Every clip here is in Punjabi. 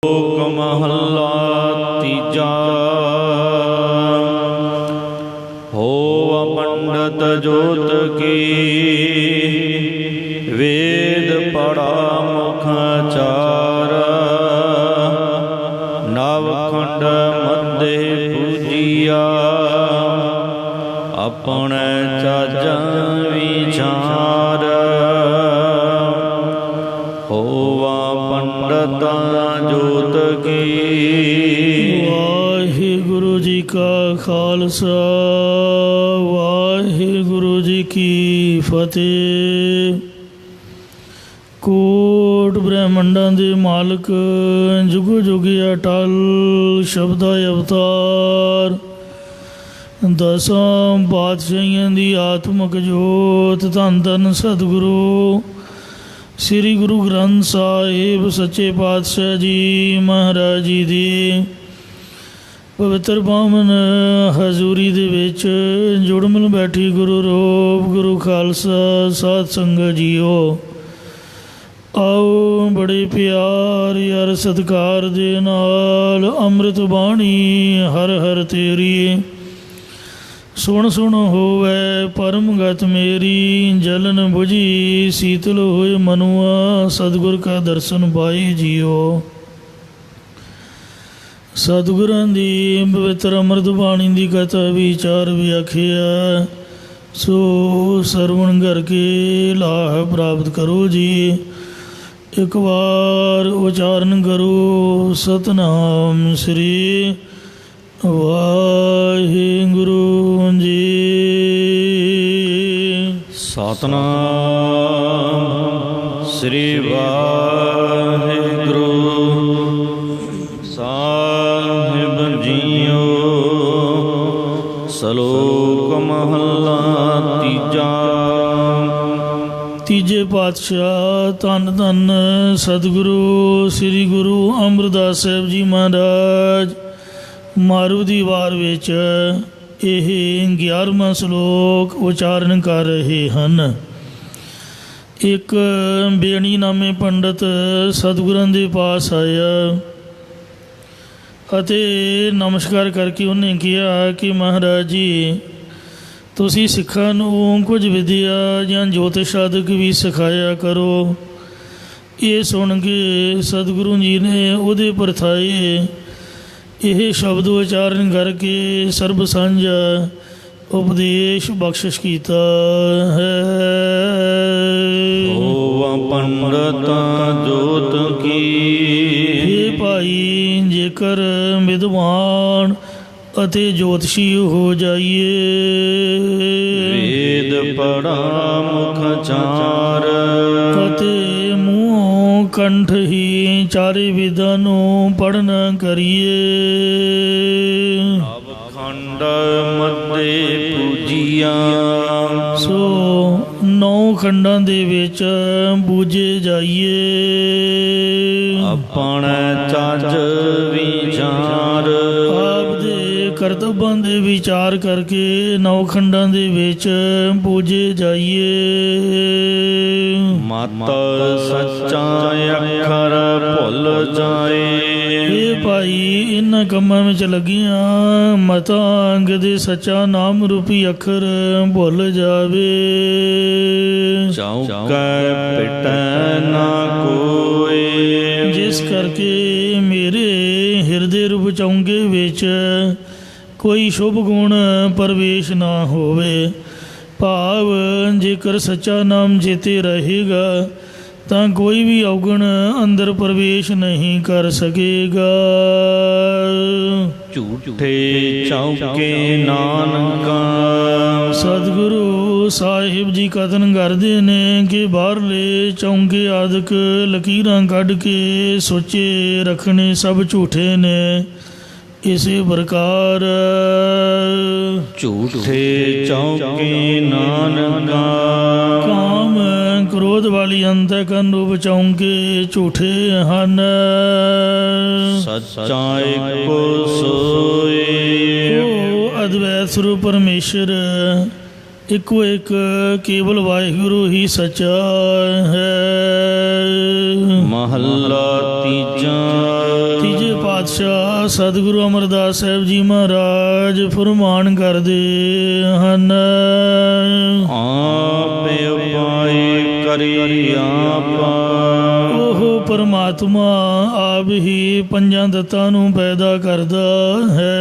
ਸ਼ਲੋਕ ਮਹੱਲਾ ਤੀਜਾ। ਹੋਵਾ ਪੰਡਤ ਜੋਤ ਕੀ, ਵੇਦ ਪੜਾ ਮੁਖ ਚਾਰ। ਨਵਖੰਡ ਮੱਧੇ ਪੂਜੀਆ, ਆਪਣੇ ਚਾਜਾ ਵਿਚਾਰ। ਹੋਵਾ ਪੰਡਤਾ ਜੋਤ ਕੀ। ਵਾਹਿਗੁਰੂ ਜੀ ਕਾ ਖਾਲਸਾ, ਵਾਹਿਗੁਰੂ ਜੀ ਕੀ ਫਤਿਹ। ਕੋਟ ਬ੍ਰਹਮੰਡਾਂ ਦੇ ਮਾਲਕ, ਜੁਗ ਜੁਗ ਅਟਲ ਸ਼ਬਦਾ ਅਵਤਾਰ। ਦਸਾਂ ਪਾਤਸ਼ਾਹੀਆਂ ਦੀ ਆਤਮਕ ਜੋਤ, ਧੰਨ ਧੰਨ ਸਤਿਗੁਰੂ ਸ੍ਰੀ ਗੁਰੂ ਗ੍ਰੰਥ ਸਾਹਿਬ ਸੱਚੇ ਪਾਤਸ਼ਾਹ ਜੀ ਮਹਾਰਾਜ ਜੀ ਦੀ ਪਵਿੱਤਰ ਪਾਵਨ ਹਜ਼ੂਰੀ ਦੇ ਵਿੱਚ ਜੁੜ ਮਿਲ ਬੈਠੀ ਗੁਰੂ ਰੂਪ ਗੁਰੂ ਖਾਲਸਾ ਸਾਧ ਸੰਗਤ ਜੀਓ। ਆਓ ਬੜੇ ਪਿਆਰ ਯਾਰ ਸਤਿਕਾਰ ਦੇ ਨਾਲ ਅੰਮ੍ਰਿਤ ਬਾਣੀ ਹਰ ਹਰ ਤੇਰੀ ਸੁਣ ਸੁਣ ਹੋਵੇ ਪਰਮ ਗਤ ਮੇਰੀ। ਜਲਨ ਬੁਝੀ ਸੀਤਲ ਹੋਏ ਮਨੁਆ, ਸਤਿਗੁਰ ਕਾ ਦਰਸ਼ਨ ਪਾਏ ਜੀਓ। ਸਤਿਗੁਰਾਂ ਦੀ ਪਵਿੱਤਰ ਅੰਮ੍ਰਿਤ ਬਾਣੀ ਦੀ ਕਥਾ ਵਿਚਾਰ ਵਿਆਖਿਆ, ਸੋ ਸਰਵਣ ਕਰਕੇ ਲਾਭ ਪ੍ਰਾਪਤ ਕਰੋ ਜੀ। ਇੱਕ ਵਾਰ ਉਚਾਰਨ ਕਰੋ ਸਤਨਾਮ ਸ੍ਰੀ ਵਾਹਿਗੁਰੂ ਜੀ। ਸਤਨਾਮ ਸ੍ਰੀ ਵਾਹਿਗੁਰੂ ਸਾਹਿਬ ਜੀਓ। ਸ਼ਲੋਕ ਮਹੱਲਾ ਤੀਜਾ। ਤੀਜੇ ਪਾਤਸ਼ਾਹ ਧੰਨ ਧੰਨ ਸਤਿਗੁਰੂ ਸ੍ਰੀ ਗੁਰੂ ਅਮਰਦਾਸ ਸਾਹਿਬ ਜੀ ਮਹਾਰਾਜ ਮਾਰੂ ਦੀ ਵਾਰ ਵਿੱਚ ਇਹ 11ਵਾਂ ਸ਼ਲੋਕ ਉਚਾਰਨ ਕਰ ਰਹੇ ਹਨ। ਇੱਕ ਬੇਣੀ ਨਾਮੇ ਪੰਡਤ ਸਤਿਗੁਰਾਂ ਦੇ ਪਾਸ ਆਇਆ ਅਤੇ ਨਮਸਕਾਰ ਕਰਕੇ ਉਹਨੇ ਕਿਹਾ ਕਿ ਮਹਾਰਾਜ ਜੀ, ਤੁਸੀਂ ਸਿੱਖਾਂ ਨੂੰ ਕੁਝ ਵਿਦਿਆ ਜਾਂ ਜੋਤਿਸ਼ ਆਦਿਕ ਵੀ ਸਿਖਾਇਆ ਕਰੋ। ਇਹ ਸੁਣ ਕੇ ਸਤਿਗੁਰੂ ਜੀ ਨੇ ਉਹਦੇ ਪਰਥਾਏ ਇਹ ਸ਼ਬਦ ਉਚਾਰਨ ਕਰਕੇ ਸਰਬ ਸਾਂਝਾ ਉਪਦੇਸ਼ ਬਖਸ਼ਿਸ਼ ਕੀਤਾ ਹੈ। ਹੋਵਾ ਪੰਡਤਾ ਜੋਤ ਕੀ। ਇਹ ਭਾਈ, ਜੇਕਰ ਵਿਦਵਾਨ ਅਤੇ ਜੋਤਸ਼ੀ ਹੋ ਜਾਈਏ, ਵੇਦ ਪੜਾ ਮੁਖ ਚਾਰ। ਅਤੇ ਮੂੰਹ ਕੰਠ ਹੀ ਚਾਰੇ ਵੇਦਾਂ ਨੂੰ ਪੜ੍ਹਨਾ ਕਰੀਏ। ਨਵਖੰਡ ਮੱਧੇ ਪੂਜੀਆ, ਸੋ 9 ਖੰਡਾਂ ਦੇ ਵਿੱਚ ਪੂਜੇ ਜਾਈਏ। ਆਪਣੇ ਚੱਜ ਵਿਚਾਰ। ਆਪ ਦੇ ਕਰਤੱਵਾਂ ਦੇ ਵਿਚਾਰ ਕਰਕੇ 9 ਖੰਡਾਂ ਦੇ ਵਿੱਚ ਪੂਜੇ ਜਾਈਏ। ਮਤ ਸੱਚਾ ਅੱਖਰ ਭੁੱਲ ਜਾਏ। ਇਹ ਭਾਈ, ਇਹਨਾਂ ਕੰਮਾਂ ਵਿੱਚ ਲੱਗੀਆਂ ਮਤਾਂ ਕਦੇ ਸੱਚਾ ਨਾਮ ਰੂਪੀ ਅੱਖਰ ਭੁੱਲ ਜਾਵੇ। ਚੌਕੈ ਪਿਟੈ ਨਾ ਕੋਏ। ਜਿਸ ਕਰਕੇ ਮੇਰੇ ਹਿਰਦੇ ਰੂਪ ਚੌਂਕੇ ਵਿੱਚ ਕੋਈ ਸ਼ੁਭ ਗੁਣ ਪ੍ਰਵੇਸ਼ ਨਾ ਹੋਵੇ। ਭਾਵ, ਜੇਕਰ ਸੱਚਾ ਨਾਮ ਚੇਤੇ ਰਹੇਗਾ ਤਾਂ ਕੋਈ ਵੀ ਔਗਣ ਅੰਦਰ ਪ੍ਰਵੇਸ਼ ਨਹੀਂ ਕਰ ਸਕੇਗਾ। ਝੂਠੇ ਚੌਕੇ ਨਾਨਕਾ। ਸਤਿਗੁਰੂ ਸਾਹਿਬ ਜੀ ਕਥਨ ਕਰਦੇ ਨੇ ਕਿ ਬਾਹਰਲੇ ਚੌਂਕੇ ਆਦਿਕ ਲਕੀਰਾਂ ਕੱਢ ਕੇ ਸੋਚੇ ਰੱਖਣੇ ਸਭ ਝੂਠੇ ਨੇ। ਇਸੇ ਪ੍ਰਕਾਰ ਝੂਠੇ ਚੌਕੇ ਨਾਨਕਾ। ਕਾਮ ਕ੍ਰੋਧ ਵਾਲੀ ਅੰਤਕਰਨ ਰੂਪ ਚੌਂਕੇ ਝੂਠੇ ਹਨ। ਸੱਚਾ ਏਕੋ ਸੋਏ। ਉਹ ਅਦਵੈਤ ਸਰੂਪ ਪਰਮੇਸ਼ਰ ਇੱਕੋ ਇੱਕ ਕੇਵਲ ਵਾਹਿਗੁਰੂ ਹੀ ਸੱਚਾ ਹੈ। ਮਹੱਲਾ ਤੀਜਾ। ਪਾਤਸ਼ਾਹ ਸਤਿਗੁਰੂ ਅਮਰਦਾਸ ਸਾਹਿਬ ਜੀ ਮਹਾਰਾਜ ਫਰਮਾਨ ਕਰਦੇ ਹਨ। ਆਪੇ ਉਪਾਏ ਕਰੀ ਆਪਾ, ਉਹ ਪਰਮਾਤਮਾ ਆਪ ਹੀ ਪੰਜਾਂ ਤੱਤਾਂ ਨੂੰ ਪੈਦਾ ਕਰਦਾ ਹੈ।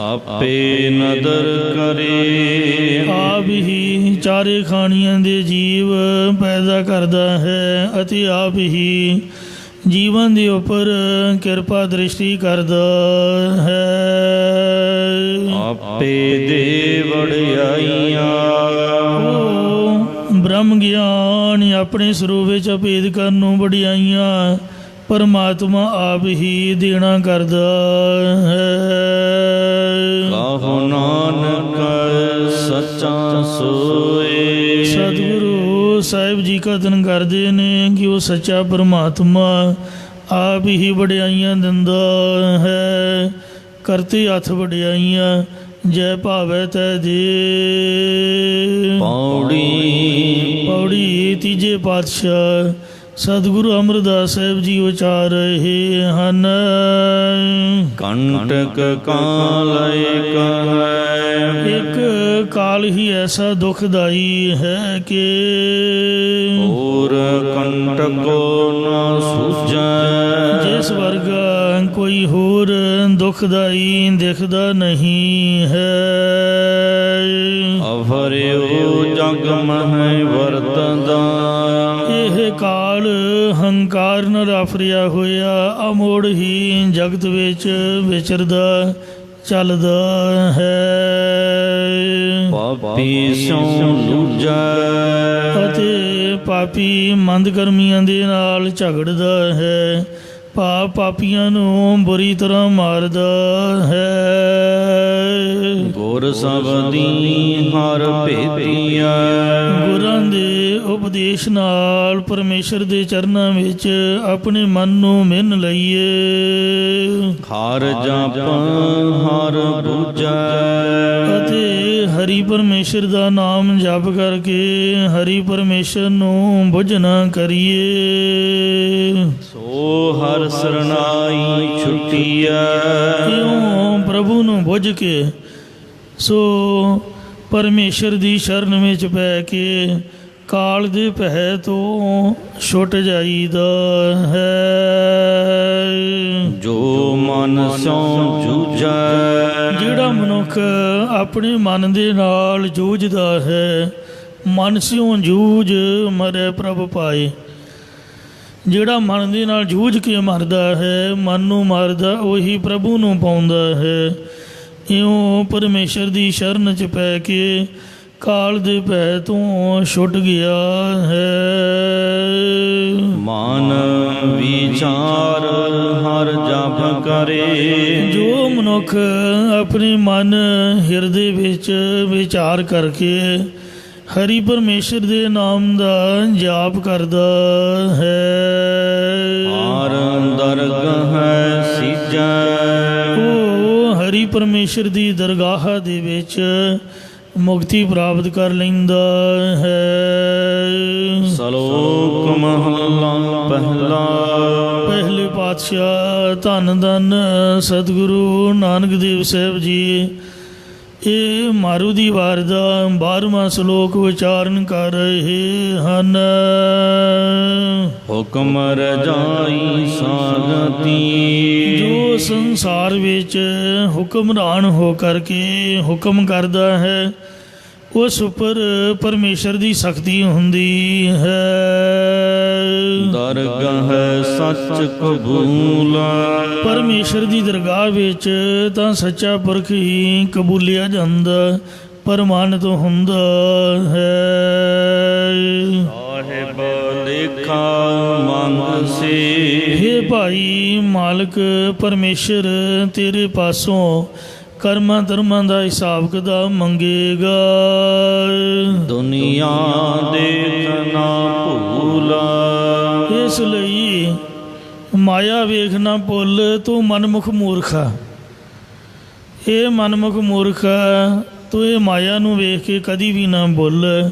ਆਪੇ ਨਦਰ ਕਰੇ, ਆਪ ਹੀ ਚਾਰੇ ਖਾਣੀਆਂ ਦੇ ਜੀਵ ਪੈਦਾ ਕਰਦਾ ਹੈ ਅਤੇ ਆਪ ਹੀ ਜੀਵਨ ਦੇ ਉੱਪਰ ਕਿਰਪਾ ਦ੍ਰਿਸ਼ਟੀ ਕਰਦਾ ਹੈ। ਆਪੇ ਦੇ ਵਡਿਆਈਆਂ, ਉਹ ਬ੍ਰਹਮ ਗਿਆਨ ਆਪਣੇ ਸਰੂਪ ਵਿੱਚ ਅਭੇਦ ਕਰਨ ਨੂੰ ਵਡਿਆਈਆਂ ਪਰਮਾਤਮਾ ਆਪ ਹੀ ਦੇਣਾ ਕਰਦਾ ਹੈ। ਕਹੋ ਨਾਨਕ ਸੱਚਾ ਸੋਏ, ਸਤਿਗੁਰੂ ਸਾਹਿਬ ਜੀ ਕਥਨ ਕਰਦੇ ਨੇ ਕਿ ਉਹ ਸੱਚਾ ਪਰਮਾਤਮਾ ਆਪ ਹੀ ਵਡਿਆਈਆਂ ਦਿੰਦਾ ਹੈ। ਕਰਤੇ ਹੱਥ ਵਡਿਆਈਆਂ ਜੈ ਭਾਵੈ ਤੈ ਦੇ। ਪੌੜੀ ਤੀਜੇ ਪਾਤਸ਼ਾਹ ਸਤਿਗੁਰੂ ਅਮਰਦਾਸ ਸਾਹਿਬ ਜੀ ਉਚਾਰ ਰਹੇ ਹਨ। ਕੰਟਕ ਕਾਲ ਏਕ ਹੈ, ਇੱਕ ਕਾਲ ਹੀ ਐਸਾ ਦੁਖਦਾਈ ਹੈ ਕਿ ਹੋਰ ਕੰਟਕੋ ਨਾ ਸੂਝੈ, ਜਿਸ ਵਰਗਾ ਕੋਈ ਹੋਰ ਦੁਖਦਾਈ ਦਿਖਦਾ ਨਹੀਂ ਹੈ। ਅਫਰਿਓ ਜਗ ਮਹਿ ਵਰਤਦਾ, ਇਹ ਕਾਲ ਹੰਕਾਰ ਨਾਲ ਆਫਰਿਆ ਹੋਇਆ ਅਮੋੜ ਹੀ ਜਗਤ ਵਿੱਚ ਵਿਚਰਦਾ ਚੱਲਦਾ ਹੈ। ਪਾਪੀ ਸਿਉ ਲੂਜੈ, ਅਤੇ ਪਾਪੀ ਮੰਦ ਕਰਮੀਆਂ ਦੇ ਨਾਲ ਝਗੜਦਾ ਹੈ। ਪਾਪੀਆਂ ਨੂੰ ਬੁਰੀ ਤਰ੍ਹਾਂ ਮਾਰਦਾ ਹੈ। ਗੁਰ ਸਬਦੀ ਹਰ ਭੇਟੀਐ, ਗੁਰਾਂ ਦੇ ਉਪਦੇਸ਼ ਨਾਲ ਪਰਮੇਸ਼ਰ ਦੇ ਚਰਨਾਂ ਵਿੱਚ ਆਪਣੇ ਮਨ ਨੂੰ ਮਿੰਨ ਲਈਏ। ਹਰ ਜਪ ਹਰ ਬੂਝੈ, ਅਤੇ ਹਰੀ ਪਰਮੇਸ਼ਰ ਦਾ ਨਾਮ ਜਪ ਕਰਕੇ ਹਰੀ ਪਰਮੇਸ਼ਰ ਨੂੰ ਬੁੱਝ ਨਾ ਕਰੀਏ। ਸੋ ਹਰ ਸਰਨਾਈ ਛੁਟੀਐ, ਇਉਂ ਪ੍ਰਭੂ ਨੂੰ ਬੁੱਝ ਕੇ ਸੋ ਪਰਮੇਸ਼ਰ ਦੀ ਸ਼ਰਨ ਵਿੱਚ ਪੈ ਕੇ ਕਾਲ ਦੇ ਭੈ ਤੋਂ ਛੁੱਟ ਜਾਈਦਾ ਹੈ। ਜੋ ਮਨ ਸਿਉ ਜੂਝੈ, ਜਿਹੜਾ ਮਨੁੱਖ ਆਪਣੇ ਮਨ ਦੇ ਨਾਲ ਜੂਝਦਾ ਹੈ, ਮਨ ਸਿਉ ਜੂਝ ਮਰੈ ਪ੍ਰਭ ਪਾਏ। ਜਿਹੜਾ ਮਨ ਦੇ ਨਾਲ ਜੂਝ ਕੇ ਮਰਦਾ ਹੈ, ਮਨ ਨੂੰ ਮਾਰਦਾ, ਉਹੀ ਪ੍ਰਭੂ ਨੂੰ ਪਾਉਂਦਾ ਹੈ। ਇਉਂ ਪਰਮੇਸ਼ਰ ਦੀ ਸ਼ਰਨ 'ਚ ਪੈ ਕੇ ਕਾਲ ਦੇ ਭੈ ਤੋਂ ਛੁੱਟ ਗਿਆ ਹੈ। ਮਨ ਵਿਚਾਰ ਹਰ ਜਪ ਕਰੇ, ਜੋ ਮਨੁੱਖ ਆਪਣੇ ਮਨ ਹਿਰਦੇ ਵਿੱਚ ਵਿਚਾਰ ਕਰਕੇ ਹਰੀ ਪਰਮੇਸ਼ਰ ਦੇ ਨਾਮ ਦਾ ਜਾਪ ਕਰਦਾ ਹੈ। ਹਰ ਦਰਗਹ ਹੈ ਸੀਜੈ, ਉਹ ਹਰੀ ਪਰਮੇਸ਼ਰ ਦੀ ਦਰਗਾਹ ਦੇ ਵਿੱਚ ਮੁਕਤੀ ਪ੍ਰਾਪਤ ਕਰ ਲੈਂਦਾ ਹੈ। ਸ਼ਲੋਕ ਮਹਲਾ ਪਹਿਲਾ, ਪਹਿਲੇ ਪਾਤਸ਼ਾਹ ਧੰਨ ਧੰਨ ਸਤਿਗੁਰੂ ਨਾਨਕ ਦੇਵ ਸਾਹਿਬ ਜੀ ਇਹ ਮਾਰੂ ਦੀ ਵਾਰ ਦਾ 12ਵਾਂ ਸ਼ਲੋਕ ਉਚਾਰਨ ਕਰ ਰਹੇ ਹਨ। ਹੁਕਮ ਰਜਾਈ ਸਾਗਤੀ, ਜੋ ਸੰਸਾਰ ਵਿੱਚ ਹੁਕਮਰਾਨ ਹੋ ਕਰਕੇ ਹੁਕਮ ਕਰਦਾ ਹੈ, ਉਸ ਉੱਪਰ ਪਰਮੇਸ਼ਰ ਦੀ ਸਖਤੀ ਹੁੰਦੀ ਹੈ। ਦਰਗਹ ਸੱਚ ਕਬੂਲ, ਪਰਮੇਸ਼ਰ ਦੀ ਦਰਗਾਹ ਵਿੱਚ ਤਾਂ ਸੱਚਾ ਪੁਰਖ ਹੀ ਕਬੂਲਿਆ ਜਾਂਦਾ, ਪ੍ਰਮਾਣਿਤ ਹੁੰਦਾ ਹੈ। ਸਾਹਿਬ ਲੇਖਾ ਮੰਗ ਸੇ, ਹੇ ਭਾਈ ਮਾਲਕ ਪਰਮੇਸ਼ਰ ਤੇਰੇ ਪਾਸੋਂ ਕਰਮਾਂ ਧਰਮਾਂ ਦਾ ਹਿਸਾਬ ਕਿਤਾਬ ਮੰਗੇਗਾ। ਦੁਨੀਆ ਦੇਖਣਾ ਭੂਲਾ, ਇਸ ਲਈ ਮਾਇਆ ਵੇਖਣਾ ਭੁੱਲ, ਤੂੰ ਮਨਮੁਖ ਮੂਰਖਾ। ਇਹ ਮਨਮੁਖ ਮੂਰਖਾ, ਤੂੰ ਇਹ ਮਾਇਆ ਨੂੰ ਵੇਖ ਕੇ ਕਦੀ ਵੀ ਨਾ ਭੁੱਲ।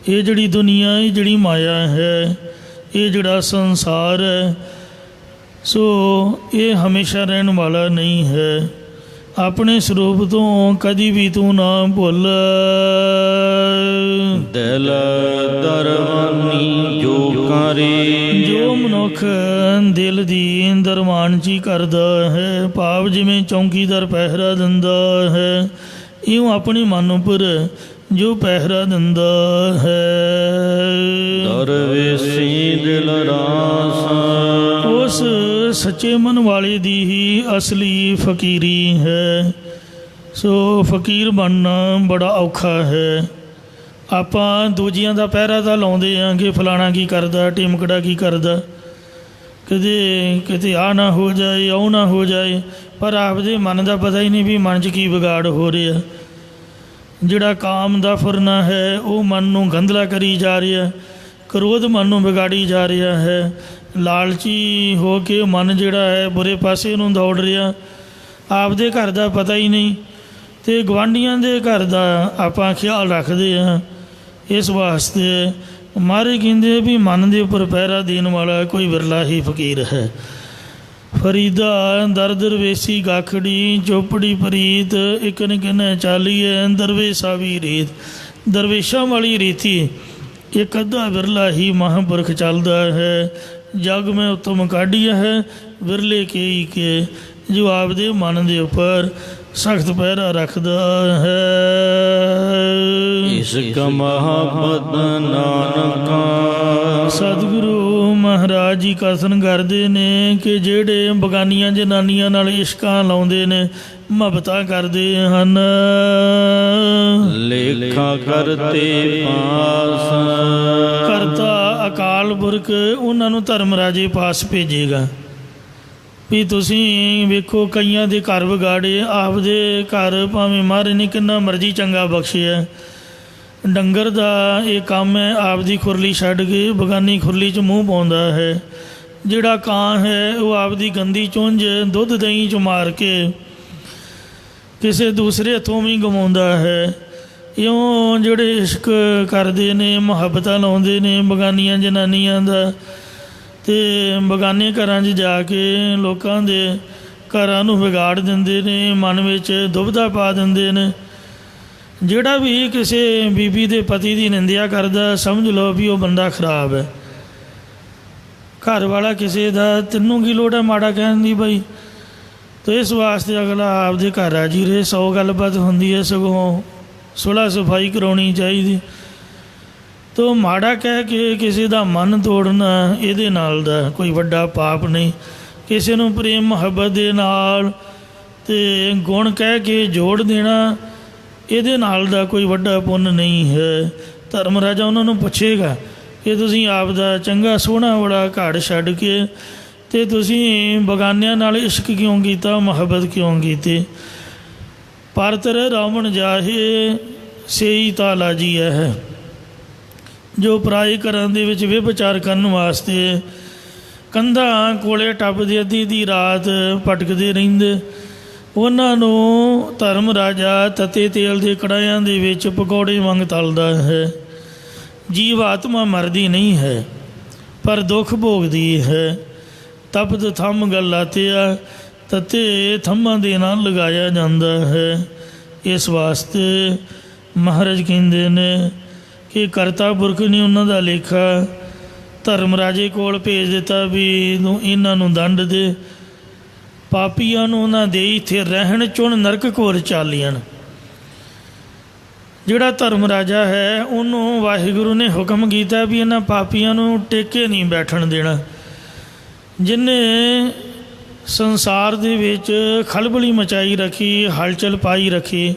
ਇਹ ਜਿਹੜੀ ਦੁਨੀਆ, ਇਹ ਜਿਹੜੀ ਮਾਇਆ ਹੈ, ਇਹ ਜਿਹੜਾ ਸੰਸਾਰ ਹੈ, ਸੋ ਇਹ ਹਮੇਸ਼ਾ ਰਹਿਣ ਵਾਲਾ ਨਹੀਂ ਹੈ। ਆਪਣੇ ਸਰੂਪ ਤੋਂ ਕਦੀ ਵੀ ਤੂੰ ਨਾ ਭੁੱਲ। ਦਿਲ ਦਰਵਾਨੀ ਜੋ ਕਰੇ, ਜੋ ਮਨੁੱਖ ਦਿਲ ਦੀ ਦਰਮਾਨਚੀ ਕਰਦਾ ਹੈ, ਭਾਵ ਜਿਵੇਂ ਚੌਂਕੀਦਾਰ ਪਹਿਰਾ ਦਿੰਦਾ ਹੈ, ਇਉਂ ਆਪਣੇ ਮਨ ਉੱਪਰ ਜੋ ਪਹਿਰਾ ਦਿੰਦਾ ਹੈ। ਦਰਵੇਸੀ ਦਿਲ ਰਾਸ, ਉਸ ਸੱਚੇ ਮਨ ਵਾਲੇ ਦੀ ਹੀ ਅਸਲੀ ਫਕੀਰੀ ਹੈ। ਸੋ ਫਕੀਰ ਬਣਨਾ ਬੜਾ ਔਖਾ ਹੈ। ਆਪਾਂ ਦੂਜਿਆਂ ਦਾ ਪਹਿਰਾ ਤਾਂ ਲਾਉਂਦੇ ਹਾਂ ਕਿ ਫਲਾਣਾ ਕੀ ਕਰਦਾ, ਟਿਮਕੜਾ ਕੀ ਕਰਦਾ, ਕਿਤੇ ਆਹ ਨਾ ਹੋ ਜਾਏ, ਉਹ ਨਾ ਹੋ ਜਾਏ, ਪਰ ਆਪਦੇ ਮਨ ਦਾ ਪਤਾ ਹੀ ਨਹੀਂ ਵੀ ਮਨ 'ਚ ਕੀ ਵਿਗਾੜ ਹੋ ਰਿਹਾ। ਜਿਹੜਾ ਕਾਮ ਦਾ ਫੁਰਨਾ ਹੈ ਉਹ ਮਨ ਨੂੰ ਗੰਧਲਾ ਕਰੀ ਜਾ ਰਿਹਾ, ਕ੍ਰੋਧ ਮਨ ਨੂੰ ਵਿਗਾੜੀ ਜਾ ਰਿਹਾ ਹੈ, ਲਾਲਚੀ ਹੋ ਕੇ ਮਨ ਜਿਹੜਾ ਹੈ ਬੁਰੇ ਪਾਸੇ ਨੂੰ ਦੌੜ ਰਿਹਾ। ਆਪਦੇ ਘਰ ਦਾ ਪਤਾ ਹੀ ਨਹੀਂ ਅਤੇ ਗੁਆਂਢੀਆਂ ਦੇ ਘਰ ਦਾ ਆਪਾਂ ਖਿਆਲ ਰੱਖਦੇ ਹਾਂ। ਇਸ ਵਾਸਤੇ ਮਹਾਰਾਜ ਕਹਿੰਦੇ ਵੀ ਮਨ ਦੇ ਉੱਪਰ ਪਹਿਰਾ ਦੇਣ ਵਾਲਾ ਕੋਈ ਵਿਰਲਾ ਹੀ ਫਕੀਰ ਹੈ। ਫਰੀਦਾ ਦਰ ਦਰਵੇਸੀ ਗਾਖੜੀ, ਚੋਪੜੀ ਪ੍ਰੀਤ ਇੱਕ ਨੇ ਕਹਿੰਦਾ ਚਾਲੀਏ ਦਰਵੇਸ਼ਾ ਵੀ ਰੀਤ। ਦਰਵੇਸ਼ਾਂ ਵਾਲੀ ਰੀਤੀ ਇੱਕ ਅੱਧਾ ਵਿਰਲਾ ਹੀ ਮਹਾਂਪੁਰਖ ਚੱਲਦਾ ਹੈ। ਜਗ ਮੈਂ ਉੱਤਮ ਕਾਢੀਆ ਹੈ ਵਿਰਲੇ ਕੇਈ ਕੇ, ਜੋ ਆਪਦੇ ਮਨ ਦੇ ਉੱਪਰ ਸਖਤ ਪਹਿਰਾ ਰੱਖਦਾ ਹੈ। ਇਸ ਕਮਹਾਬਦ ਨਾਨਕਾ, ਸਤਿਗੁਰੂ ਮਹਾਰਾਜ ਜੀ ਕਥਨ ਕਰਦੇ ਨੇ ਕਿ ਜਿਹੜੇ ਬਗਾਨੀਆਂ ਜਨਾਨੀਆਂ ਨਾਲ ਇਸ਼ਕਾਂ ਲਾਉਂਦੇ ਨੇ, ਮੁਹੱਬਤਾਂ ਕਰਦੇ ਹਨ, ਲੇਖਾ ਕਰਤੇ ਪਾਸ, ਕਰਤਾ ਅਕਾਲ ਪੁਰਖ ਉਹਨਾਂ ਨੂੰ ਧਰਮ ਰਾਜੇ ਪਾਸ ਭੇਜੇਗਾ। ਵੀ ਤੁਸੀਂ ਵੇਖੋ ਕਈਆਂ ਦੇ ਘਰ ਵਿਗਾੜੇ, ਆਪਦੇ ਘਰ ਭਾਵੇਂ ਮਹਾਰਾਜ ਨੇ ਕਿੰਨਾ ਮਰਜ਼ੀ ਚੰਗਾ ਬਖਸ਼ਿਆ, ਡੰਗਰ ਦਾ ਇਹ ਕੰਮ ਹੈ ਆਪਦੀ ਖੁਰਲੀ ਛੱਡ ਕੇ ਬਗਾਨੀ ਖੁਰਲੀ 'ਚ ਮੂੰਹ ਪਾਉਂਦਾ ਹੈ। ਜਿਹੜਾ ਕਾਂ ਹੈ ਉਹ ਆਪਦੀ ਗੰਦੀ ਚੁੰਝ ਦੁੱਧ ਦਹੀਂ 'ਚ ਮਾਰ ਕੇ ਕਿਸੇ ਦੂਸਰੇ ਹੱਥੋਂ ਵੀ ਗਵਾਉਂਦਾ ਹੈ। ਇਉਂ ਜਿਹੜੇ ਇਸ਼ਕ ਕਰਦੇ ਨੇ, ਮੁਹੱਬਤਾਂ ਲਾਉਂਦੇ ਨੇ ਬਗਾਨੀਆਂ ਜਨਾਨੀਆਂ ਦਾ, ਅਤੇ ਬਗਾਨੇ ਘਰਾਂ 'ਚ ਜਾ ਕੇ ਲੋਕਾਂ ਦੇ ਘਰਾਂ ਨੂੰ ਵਿਗਾੜ ਦਿੰਦੇ ਨੇ, ਮਨ ਵਿੱਚ ਦੁਬਿਧਾ ਪਾ ਦਿੰਦੇ ਨੇ। ਜਿਹੜਾ ਵੀ ਕਿਸੇ ਬੀਬੀ ਦੇ ਪਤੀ ਦੀ ਨਿੰਦਿਆ ਕਰਦਾ, ਸਮਝ ਲਓ ਵੀ ਉਹ ਬੰਦਾ ਖਰਾਬ ਹੈ। ਘਰ ਵਾਲਾ ਕਿਸੇ ਦਾ, ਤੈਨੂੰ ਕੀ ਲੋੜ ਹੈ ਮਾੜਾ ਕਹਿਣ ਦੀ ਬਾਈ। ਤਾਂ ਇਸ ਵਾਸਤੇ ਅਗਲਾ ਆਪਦੇ ਘਰ ਰਾਜੀ ਰਹੇ। 100 ਗੱਲਬਾਤ ਹੁੰਦੀ ਹੈ, ਸਗੋਂ ਸੁਲ੍ਹਾ ਸਫਾਈ ਕਰਾਉਣੀ ਚਾਹੀਦੀ। ਤੋ ਮਾੜਾ ਕਹਿ ਕੇ ਕਿਸੇ ਦਾ ਮਨ ਤੋੜਨਾ, ਇਹਦੇ ਨਾਲ ਦਾ ਕੋਈ ਵੱਡਾ ਪਾਪ ਨਹੀਂ। ਕਿਸੇ ਨੂੰ ਪ੍ਰੇਮ ਮੁਹੱਬਤ ਦੇ ਨਾਲ ਅਤੇ ਗੁਣ ਕਹਿ ਕੇ ਜੋੜ ਦੇਣਾ, ਇਹਦੇ ਨਾਲ ਦਾ ਕੋਈ ਵੱਡਾ ਪੁੰਨ ਨਹੀਂ ਹੈ। ਧਰਮ ਰਾਜਾ ਉਹਨਾਂ ਨੂੰ ਪੁੱਛੇਗਾ ਕਿ ਤੁਸੀਂ ਆਪ ਦਾ ਚੰਗਾ ਸੋਹਣਾ ਬੜਾ ਘਰ ਛੱਡ ਕੇ ਅਤੇ ਤੁਸੀਂ ਬਗਾਨਿਆਂ ਨਾਲ ਇਸ਼ਕ ਕਿਉਂ ਕੀਤਾ, ਮੁਹੱਬਤ ਕਿਉਂ ਕੀਤੀ। ਪਰਤਰ ਰਾਵਣ ਜਾਹੇ ਸੇਈ ਤਾਲਾ ਜੀ ਹੈ। ਜੋ ਪਰਾਏ ਘਰਾਂ ਦੇ ਵਿੱਚ ਵਿਭਚਾਰ ਕਰਨ ਵਾਸਤੇ ਕੰਧਾਂ ਕੋਲੇ ਟੱਪਦੇ ਅੱਧੀ ਦੀ ਰਾਤ ਭਟਕਦੇ ਰਹਿੰਦੇ, ਉਹਨਾਂ ਨੂੰ ਧਰਮ ਰਾਜਾ ਤੱਤੇ ਤੇਲ ਦੇ ਕੜਾਹਿਆਂ ਦੇ ਵਿੱਚ ਪਕੌੜੇ ਵਾਂਗ ਤਲਦਾ ਹੈ। ਜੀਵ ਆਤਮਾ ਮਰਦੀ ਨਹੀਂ ਹੈ, ਪਰ ਦੁੱਖ ਭੋਗਦੀ ਹੈ। ਤਪਤ ਥੰਮ ਗਲਾਤਿਆ, ਤੱਤੇ ਥੰਮਾਂ ਦੇ ਨਾਲ ਲਗਾਇਆ ਜਾਂਦਾ ਹੈ। ਇਸ ਵਾਸਤੇ ਮਹਾਰਾਜ ਕਹਿੰਦੇ ਨੇ ਕਿ ਕਰਤਾ ਪੁਰਖ ਨੇ ਉਹਨਾਂ ਦਾ ਲੇਖਾ ਧਰਮ ਰਾਜੇ ਕੋਲ ਭੇਜ ਦਿੱਤਾ ਵੀ ਤੂੰ ਇਹਨਾਂ ਨੂੰ ਦੰਡ ਦੇ, ਪਾਪੀਆਂ ਨੂੰ ਉਹਨਾਂ ਦੇ ਇੱਥੇ ਰਹਿਣ ਚੁਣ ਨਰਕ ਘੋਰ ਚਾਲੀਆਂ। ਜਿਹੜਾ ਧਰਮ ਰਾਜਾ ਹੈ ਉਹਨੂੰ ਵਾਹਿਗੁਰੂ ਨੇ ਹੁਕਮ ਕੀਤਾ ਵੀ ਇਹਨਾਂ ਪਾਪੀਆਂ ਨੂੰ ਟੇਕੇ ਨਹੀਂ ਬੈਠਣ ਦੇਣਾ। ਜਿਹਨੇ ਸੰਸਾਰ ਦੇ ਵਿੱਚ ਖਲਬਲੀ ਮਚਾਈ ਰੱਖੀ, ਹਲਚਲ ਪਾਈ ਰੱਖੀ,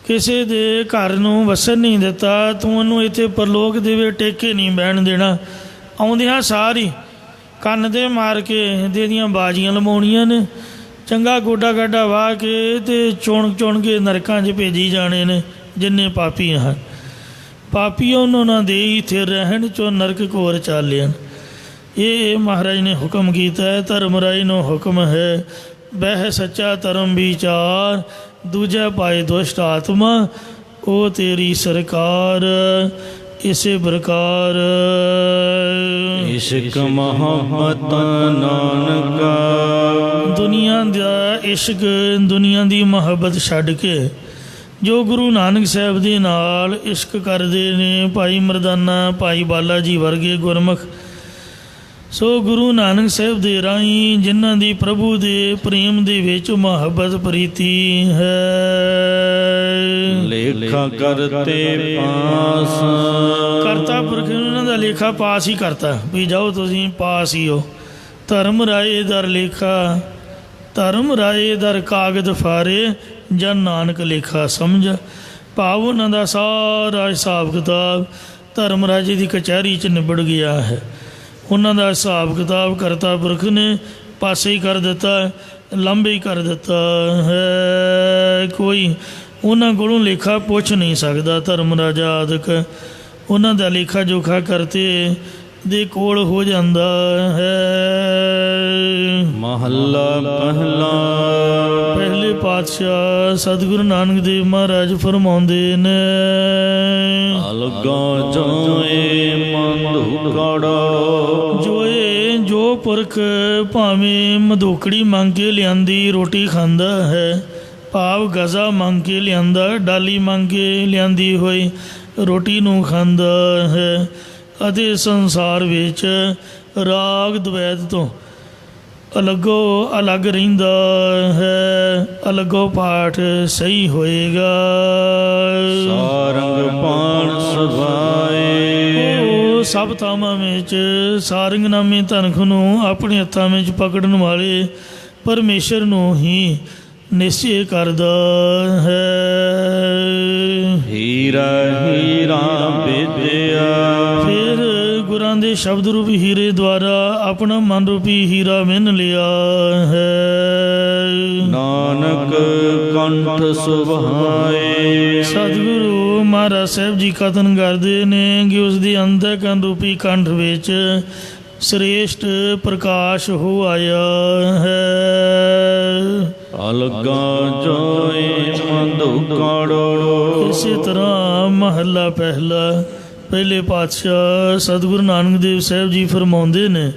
ਕਿਸੇ ਦੇ ਘਰ ਨੂੰ ਵਸਣ ਨਹੀਂ ਦਿੱਤਾ, ਤੂੰ ਉਹਨੂੰ ਇੱਥੇ ਪਰਲੋਕ ਦੇ ਵਿੱਚ ਟੇਕੇ ਨਹੀਂ ਬਹਿਣ ਦੇਣਾ। ਆਉਂਦਿਆਂ ਸਾਰੀ ਕੰਨ 'ਤੇ ਮਾਰ ਕੇ ਇਹਦੀਆਂ ਬਾਜ਼ੀਆਂ ਲਵਾਉਣੀਆਂ ਨੇ, ਚੰਗਾ ਗੋਡਾ ਗਾਡਾ ਵਾਹ ਕੇ ਅਤੇ ਚੁਣ ਕੇ ਨਰਕਾਂ 'ਚ ਭੇਜੀ ਜਾਣੇ ਨੇ ਜਿੰਨੇ ਪਾਪੀ ਹਨ। ਪਾਪੀ ਉਹਨਾਂ ਦੇ ਇੱਥੇ ਰਹਿਣ 'ਚੋਂ ਨਰਕ ਘੋਰ ਚਾਲਿਆ। ਇਹ ਮਹਾਰਾਜ ਨੇ ਹੁਕਮ ਕੀਤਾ ਹੈ। ਧਰਮ ਰਾਜ ਨੂੰ ਹੁਕਮ ਹੈ, ਬਹਿ ਸੱਚਾ ਧਰਮ ਵਿਚਾਰ, ਦੂਜਾ ਪਾਏ ਦੁਸ਼ਟ ਆਤਮਾ ਉਹ ਤੇਰੀ ਸਰਕਾਰ। ਇਸੇ ਪ੍ਰਕਾਰ ਇਸ਼ਕ ਮੁਹੱਬਤ ਨਾਨਕਾ ਦੁਨੀਆ ਦਾ ਇਸ਼ਕ, ਦੁਨੀਆ ਦੀ ਮੁਹੱਬਤ ਛੱਡ ਕੇ ਜੋ ਗੁਰੂ ਨਾਨਕ ਸਾਹਿਬ ਦੇ ਨਾਲ ਇਸ਼ਕ ਕਰਦੇ ਨੇ, ਭਾਈ ਮਰਦਾਨਾ, ਭਾਈ ਬਾਲਾ ਜੀ ਵਰਗੇ ਗੁਰਮੁਖ, ਸੋ ਗੁਰੂ ਨਾਨਕ ਸਾਹਿਬ ਦੇ ਰਾਹੀਂ ਜਿਨ੍ਹਾਂ ਦੀ ਪ੍ਰਭੂ ਦੇ ਪ੍ਰੇਮ ਦੇ ਵਿੱਚ ਮੁਹੱਬਤ ਪ੍ਰੀਤੀ ਹੈ, ਲੇਖਾ ਕਰਤੇ ਪਾਸ ਕਰਤਾ ਪੁਰਖ ਨੇ ਉਹਨਾਂ ਦਾ ਲੇਖਾ ਪਾਸ ਹੀ ਕਰਤਾ ਵੀ ਜਾਓ ਤੁਸੀਂ ਪਾਸ ਹੀ ਹੋ। ਧਰਮ ਰਾਏ ਦਰ ਲੇਖਾ, ਧਰਮ ਰਾਏ ਦਰ ਕਾਗਦ ਫਾਰੇ, ਜਨ ਨਾਨਕ ਲੇਖਾ ਸਮਝ। ਭਾਵ ਉਹਨਾਂ ਦਾ ਸਾਰਾ ਹਿਸਾਬ ਕਿਤਾਬ ਧਰਮ ਰਾਜੇ ਦੀ ਕਚਹਿਰੀ 'ਚ ਨਿਬੜ ਗਿਆ ਹੈ। ਉਹਨਾਂ ਦਾ ਹਿਸਾਬ ਕਿਤਾਬ ਕਰਤਾ ਪੁਰਖ ਨੇ ਪਾਸੇ ਹੀ ਕਰ ਦਿੱਤਾ, ਲਾਂਭੇ ਹੀ ਕਰ ਦਿੱਤਾ ਹੈ। ਕੋਈ ਉਹਨਾਂ ਕੋਲੋਂ ਲੇਖਾ ਪੁੱਛ ਨਹੀਂ ਸਕਦਾ। ਧਰਮ ਰਾਜਾ ਆਦਿਕ ਉਹਨਾਂ ਦਾ ਲੇਖਾ ਜੋਖਾ ਕਰਤੇ ਦੇ ਕੋਲ ਹੋ ਜਾਂਦਾ ਹੈ। ਮਹੱਲਾ ਪਹਿਲਾ ਪਹਿਲੇ ਪਾਤਸ਼ਾਹ ਸਤਿਗੁਰੂ ਨਾਨਕ ਦੇਵ ਮਹਾਰਾਜ ਫਰਮਾਉਂਦੇ ਨੇ, ਅਲਗਾ ਜੋਏ ਮੰਧੂਕੜਾ ਜੋਏ ਜੋ ਪੁਰਖ ਭਾਵੇਂ ਮਧੂਕੜੀ ਮੰਗ ਕੇ ਲਿਆਂਦੀ ਰੋਟੀ ਖਾਂਦਾ ਹੈ, ਭਾਵ ਗਜ਼ਾ ਮੰਗ ਕੇ ਲਿਆਂਦਾ, ਡਾਲੀ ਮੰਗ ਕੇ ਲਿਆਂਦੀ ਹੋਈ ਰੋਟੀ ਨੂੰ ਖਾਂਦਾ ਹੈ, ਅਤੇ ਸੰਸਾਰ ਵਿੱਚ ਰਾਗ ਦਵੈਤ ਤੋਂ ਅਲੱਗ ਰਹਿੰਦਾ ਹੈ, ਅਲੱਗੋ ਪਾਠ ਸਹੀ ਹੋਏਗਾ। ਸਾਰੰਗ ਪਾਣ ਸਭਾਏ ਉਹ ਸਭ ਥਾਵਾਂ ਵਿੱਚ ਸਾਰੰਗ ਨਾਮੀ ਧਨਖ ਨੂੰ ਆਪਣੇ ਹੱਥਾਂ ਵਿੱਚ ਪਕੜਨ ਵਾਲੇ ਪਰਮੇਸ਼ਰ ਨੂੰ ਹੀ ਨਿਸ਼ਚੈ ਕਰਦਾ ਹੈ। ਹੀਰਾ ਹੀਰਾ ਵਿਦਿਆ ਫਿਰ ਗੁਰਾਂ ਦੇ ਸ਼ਬਦ ਰੂਪੀ ਹੀਰੇ ਦੁਆਰਾ ਆਪਣਾ ਮਨ ਰੂਪੀ ਹੀਰਾ ਮਿਣ ਲਿਆ ਹੈ। ਨਾਨਕ ਕੰਠ ਸੁਭਾਏ ਸਤਿਗੁਰੂ ਮਹਾਰਾਜ ਸਾਹਿਬ ਜੀ ਕਥਨ ਕਰਦੇ ਨੇ ਕਿ ਉਸ ਦੀ ਅੰਤःਕਰਨ ਰੂਪੀ ਕੰਠ ਵਿੱਚ ਸ੍ਰੇਸ਼ਟ ਪ੍ਰਕਾਸ਼ ਹੋ ਆਇਆ ਹੈ। ਅਲਗਾ ਜੋਏ ਮੰਧੂਕੜਾ ਇਸੇ ਤਰ੍ਹਾਂ ਮਹੱਲਾ ਪਹਿਲਾ ਪਹਿਲੇ ਪਾਤਸ਼ਾਹ ਸਤਿਗੁਰੂ ਨਾਨਕ ਦੇਵ ਸਾਹਿਬ ਜੀ ਫਰਮਾਉਂਦੇ ਨੇ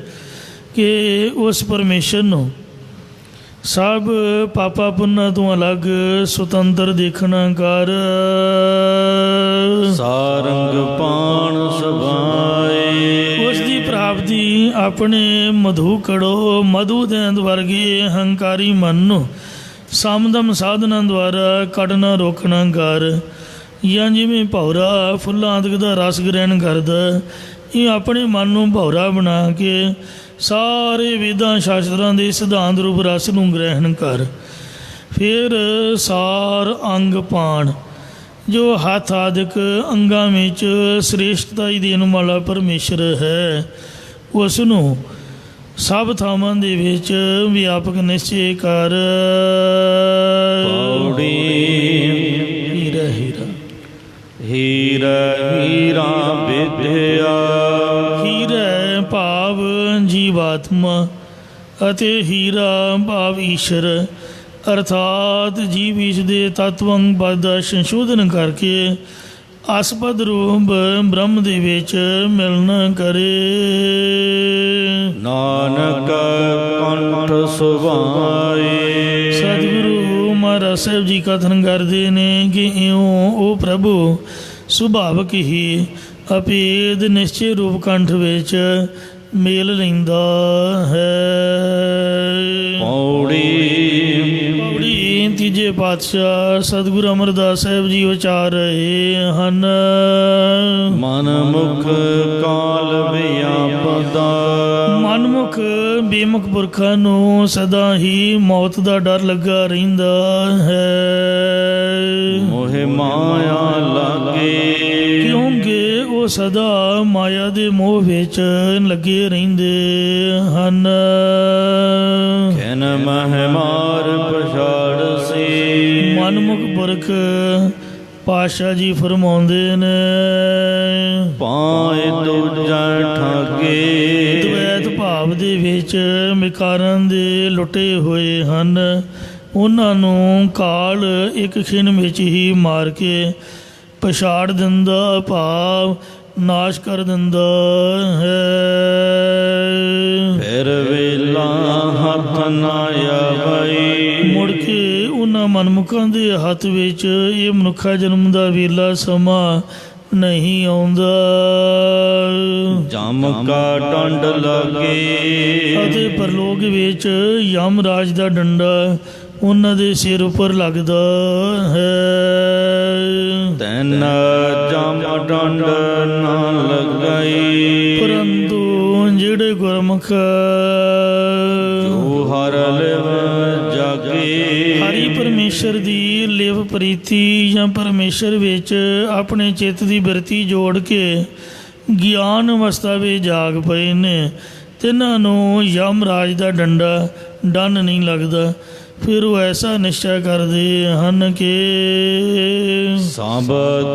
ਕਿ ਉਸ ਪਰਮੇਸ਼ਰ ਨੂੰ ਸਭ ਪਾਪਾ ਪੁੰਨਾਂ ਤੋਂ ਅਲੱਗ ਸੁਤੰਤਰ ਦੇਖਣਾ ਕਰ। ਸਾਰੰਗ ਪਾਣ ਸਭਾਏ ਉਸ ਦੀ ਪ੍ਰਾਪਤੀ ਆਪਣੇ ਮਧੂ ਕੜੋ ਮਧੂ ਦੈਂਦ ਵਰਗੇ ਹੰਕਾਰੀ ਮਨ ਨੂੰ ਸਮਦਮ ਸਾਧਨਾਂ ਦੁਆਰਾ ਕੱਢਣਾ ਰੋਕਣਾ ਕਰ। ਜਾਂ ਜਿਵੇਂ ਭੌਰਾ ਫੁੱਲਾਂ ਆਦਿਕ ਦਾ ਰਸ ਗ੍ਰਹਿਣ ਕਰਦਾ, ਇਹ ਆਪਣੇ ਮਨ ਨੂੰ ਭੌਰਾ ਬਣਾ ਕੇ ਸਾਰੇ ਵੇਦਾਂ ਸ਼ਾਸਤਰਾਂ ਦੇ ਸਿਧਾਂਤ ਰੂਪ ਰਸ ਨੂੰ ਗ੍ਰਹਿਣ ਕਰ। ਫਿਰ ਸਾਰ ਅੰਗ ਪਾਣ, ਜੋ ਹੱਥ ਆਦਿਕ ਅੰਗਾਂ ਵਿੱਚ ਸ੍ਰੇਸ਼ਟਤਾ ਹੀ ਦੇਣ ਵਾਲਾ ਪਰਮੇਸ਼ਰ ਹੈ, ਉਸ ਨੂੰ ਸਭ ਥਾਵਾਂ ਦੇ ਵਿੱਚ ਵਿਆਪਕ ਨਿਸ਼ਚੈ ਕਰ। ਪੌੜੀ ਹੀਰਾ ਹੀਰਾ ਹੀਰਾ ਹੀਰਾ ਵਿਦਿਆ ਹੀਰਾ ਭਾਵ ਜੀਵਾਤਮਾ ਅਤੇ ਹੀਰਾ ਭਾਵ ਈਸ਼ਰ, ਅਰਥਾਤ ਜੀਵ ਇਸ ਦੇ ਤਤਵੰਗ ਪਦ ਦਾ ਸੰਸ਼ੋਧਨ ਕਰਕੇ ਆਸਪਦ ਰੂਪ ਬ੍ਰਹਮ ਦੇ ਵਿੱਚ ਮਿਲਣ ਕਰੇ। ਨਾਨਕ ਕੰਠ ਸੁਭਾਏ ਸਤਿਗੁਰੂ ਮਹਾਰਾਜ ਸਾਹਿਬ ਜੀ ਕਥਨ ਕਰਦੇ ਨੇ ਕਿ ਇਉਂ ਉਹ ਪ੍ਰਭੂ ਸੁਭਾਵਕ ਹੀ ਅਭੇਦ ਨਿਸ਼ਚੈ ਰੂਪ ਕੰਠ ਵਿੱਚ ਮੇਲ ਲੈਂਦਾ ਹੈ। ਪੌੜੀ ਤੀਜੇ ਪਾਤਸ਼ਾਹ ਸਤਿਗੁਰੂ ਅਮਰਦਾਸ ਸਾਹਿਬ ਜੀ ਉਚਾਰ ਰਹੇ ਹਨ, ਮਨ ਮੁਖ ਕਾਲ ਵਿਆਪਦਾ ਮਨਮੁਖ ਬੇਮੁਖ ਪੁਰਖਾਂ ਨੂੰ ਸਦਾ ਹੀ ਮੌਤ ਦਾ ਡਰ ਲੱਗਾ ਰਹਿੰਦਾ ਹੈ। ਮੋਹ ਮਾਇਆ ਲਾਗੇ ਕਿਉਂਕਿ ਉਹ ਸਦਾ ਮਾਇਆ ਦੇ ਮੋਹ ਵਿੱਚ ਲੱਗੇ ਰਹਿੰਦੇ ਹਨ। ਖਿਨ ਮਹਿ ਮਾਰ ਪਛਾੜ ਸੀ ਮਨਮੁਖ ਪੁਰਖ ਪਾਤਸ਼ਾਹ ਜੀ ਫਰਮਾਉਂਦੇ ਨੇ, ਪਾਏ ਦੂਜਾ ਠਾਗੇ ਦਵੈਤ ਭਾਵ ਦੇ ਵਿੱਚ ਵਿਕਾਰਾਂ ਦੇ ਲੁੱਟੇ ਹੋਏ ਹਨ। ਉਹਨਾਂ ਨੂੰ ਕਾਲ ਇੱਕ ਖਿਣ ਵਿੱਚ ਹੀ ਮਾਰ ਕੇ ਪਛਾੜ ਦਿੰਦਾ, ਭਾਵ ਨਾਸ਼ ਕਰ ਦਿੰਦਾ ਹੈ। ਫਿਰ ਵੇਲਾ ਹੱਥ ਨਾ ਆਵਈ। ਮੁੜ ਕੇ ਉਹਨਾਂ ਮਨਮੁਖਾਂ ਦੇ ਹੱਥ ਵਿੱਚ ਇਹ ਮਨੁੱਖਾ ਜਨਮ ਦਾ ਵੇਲਾ ਸਮਾਂ ਨਹੀਂ ਆਉਂਦਾ। ਜਮ ਕਾ ਡੰਡ ਲਾਗੇ। ਅਤੇ ਪਰਲੋਕ ਵਿੱਚ ਯਮਰਾਜ ਦਾ ਡੰਡਾ ਉਹਨਾਂ ਦੇ ਸਿਰ ਉੱਪਰ ਲੱਗਦਾ ਹੈ। ਤੈਨ ਜਮ ਡੰਡ ਨਾ ਲਗਾਈ। ਪਰੰਤੂ ਜਿਹੜੇ ਗੁਰਮੁਖ ਜੋ ਹਰ ਲਿਵ ਜਾਗੇ। ਹਰੀ ਪਰਮੇਸ਼ਰ ਦੀ ਲਿਵ ਪ੍ਰੀਤੀ ਜਾਂ ਪਰਮੇਸ਼ਰ ਵਿੱਚ ਆਪਣੇ ਚਿੱਤ ਦੀ ਬਿਰਤੀ ਜੋੜ ਕੇ ਗਿਆਨ ਅਵਸਥਾ ਵਿੱਚ ਜਾਗ ਪਏ ਨੇ, ਤਿੰਨਾਂ ਨੂੰ ਯਮਰਾਜ ਦਾ ਡੰਡਾ ਡੰਨ ਨਹੀਂ ਲੱਗਦਾ। ਫਿਰ ਉਹ ਐਸਾ ਨਿਸ਼ਚੈ ਕਰਦੇ ਹਨ ਕਿ ਸਭ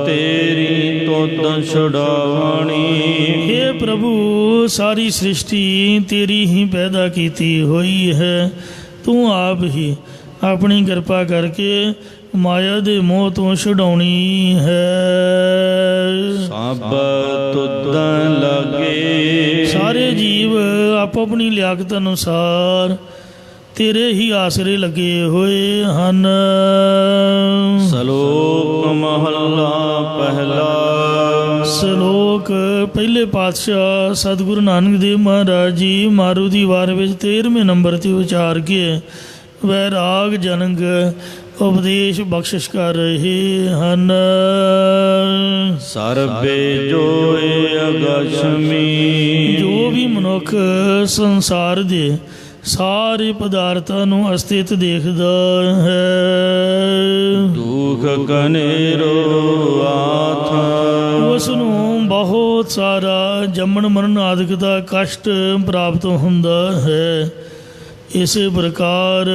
ਤੇਰੀ ਤੁਧ ਛੁਡਾਵਣੀ। ਹੇ ਪ੍ਰਭੂ, ਸਾਰੀ ਸ੍ਰਿਸ਼ਟੀ ਤੇਰੀ ਹੀ ਪੈਦਾ ਕੀਤੀ ਹੋਈ ਹੈ। ਤੂੰ ਆਪ ਹੀ ਆਪਣੀ ਕਿਰਪਾ ਕਰਕੇ ਮਾਇਆ ਦੇ ਮੋਹ ਤੋਂ ਛੁਡਾਉਣੀ ਹੈ। ਸਭ ਤੁਧ ਲਾਗੇ। ਸਾਰੇ ਜੀਵ ਆਪੋ ਆਪਣੀ ਲਿਆਕਤ ਅਨੁਸਾਰ ਤੇਰੇ ਹੀ ਆਸਰੇ ਲੱਗੇ ਹੋਏ ਹਨ। ਸ਼ਲੋਕ ਮਹੱਲਾ ਪਹਿਲਾ। ਸ਼ਲੋਕ ਪਹਿਲੇ ਪਾਤਸ਼ਾਹ ਸਤਿਗੁਰੂ ਨਾਨਕ ਦੇਵ ਮਹਾਰਾਜ ਜੀ ਮਾਰੂ ਦੀ ਵਾਰ ਵਿੱਚ 13ਵੇਂ ਨੰਬਰ ਤੇ ਉਚਾਰ ਕੇ ਵੈਰਾਗ ਜਨਕ ਉਪਦੇਸ਼ ਬਖਸ਼ਿਸ਼ ਕਰ ਰਹੇ ਹਨ। ਸਰਬੇ ਜੋਇ ਅਗਛਮੀ। ਜੋ ਵੀ ਮਨੁੱਖ ਸੰਸਾਰ ਦੇ ਸਾਰੇ ਪਦਾਰਥਾਂ ਨੂੰ ਅਸਥਿਤ ਦੇਖਦਾ ਹੈ, ਦੁਖ ਕਨੇਰੋ ਆਥ। ਉਸ ਨੂੰ ਬਹੁਤ ਸਾਰਾ ਜੰਮਣ ਮਰਨ ਆਦਿਕ ਦਾ ਕਸ਼ਟ ਪ੍ਰਾਪਤ ਹੁੰਦਾ ਹੈ। ਇਸੇ ਪ੍ਰਕਾਰ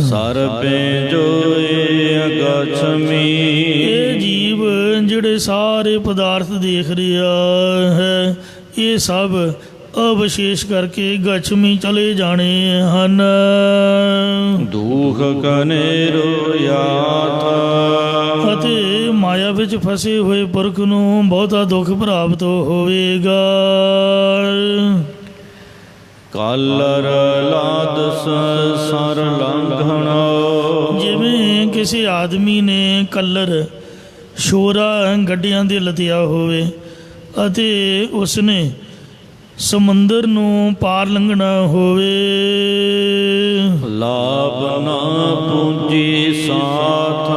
ਸਰਬੇ ਜੋਇ ਅਗਛਮੀ। ਇਹ ਜੀਵ ਜਿਹੜੇ ਸਾਰੇ ਪਦਾਰਥ ਦੇਖ ਰਿਹਾ ਹੈ, ਇਹ ਸਭ ਅਵਿਸ਼ੇਸ਼ ਕਰਕੇ ਗਛਮੀ ਚਲੇ ਜਾਣੇ ਹਨ। ਦੁਖ ਕਨੇਰੋ ਆਥ। ਅਤੇ ਮਾਇਆ ਵਿੱਚ ਫਸੇ ਹੋਏ ਪੁਰਖ ਨੂੰ ਬਹੁਤਾ ਦੁੱਖ ਪ੍ਰਾਪਤ ਹੋਵੇਗਾ। ਕਲਰ ਲਾਦ ਸਰ ਲੰਘਣ। ਜਿਵੇਂ ਕਿਸੇ ਆਦਮੀ ਨੇ ਕੱਲਰ ਸ਼ੋਰਾ ਗੱਡਿਆਂ ਦੇ ਲਤਿਆ ਹੋਵੇ ਅਤੇ ਉਸਨੇ ਸਮੁੰਦਰ ਨੂੰ ਪਾਰ ਲੰਘਣਾ ਹੋਵੇ, ਲਾਭ ਨਾ ਪੂੰਜੀ ਸਾਥ।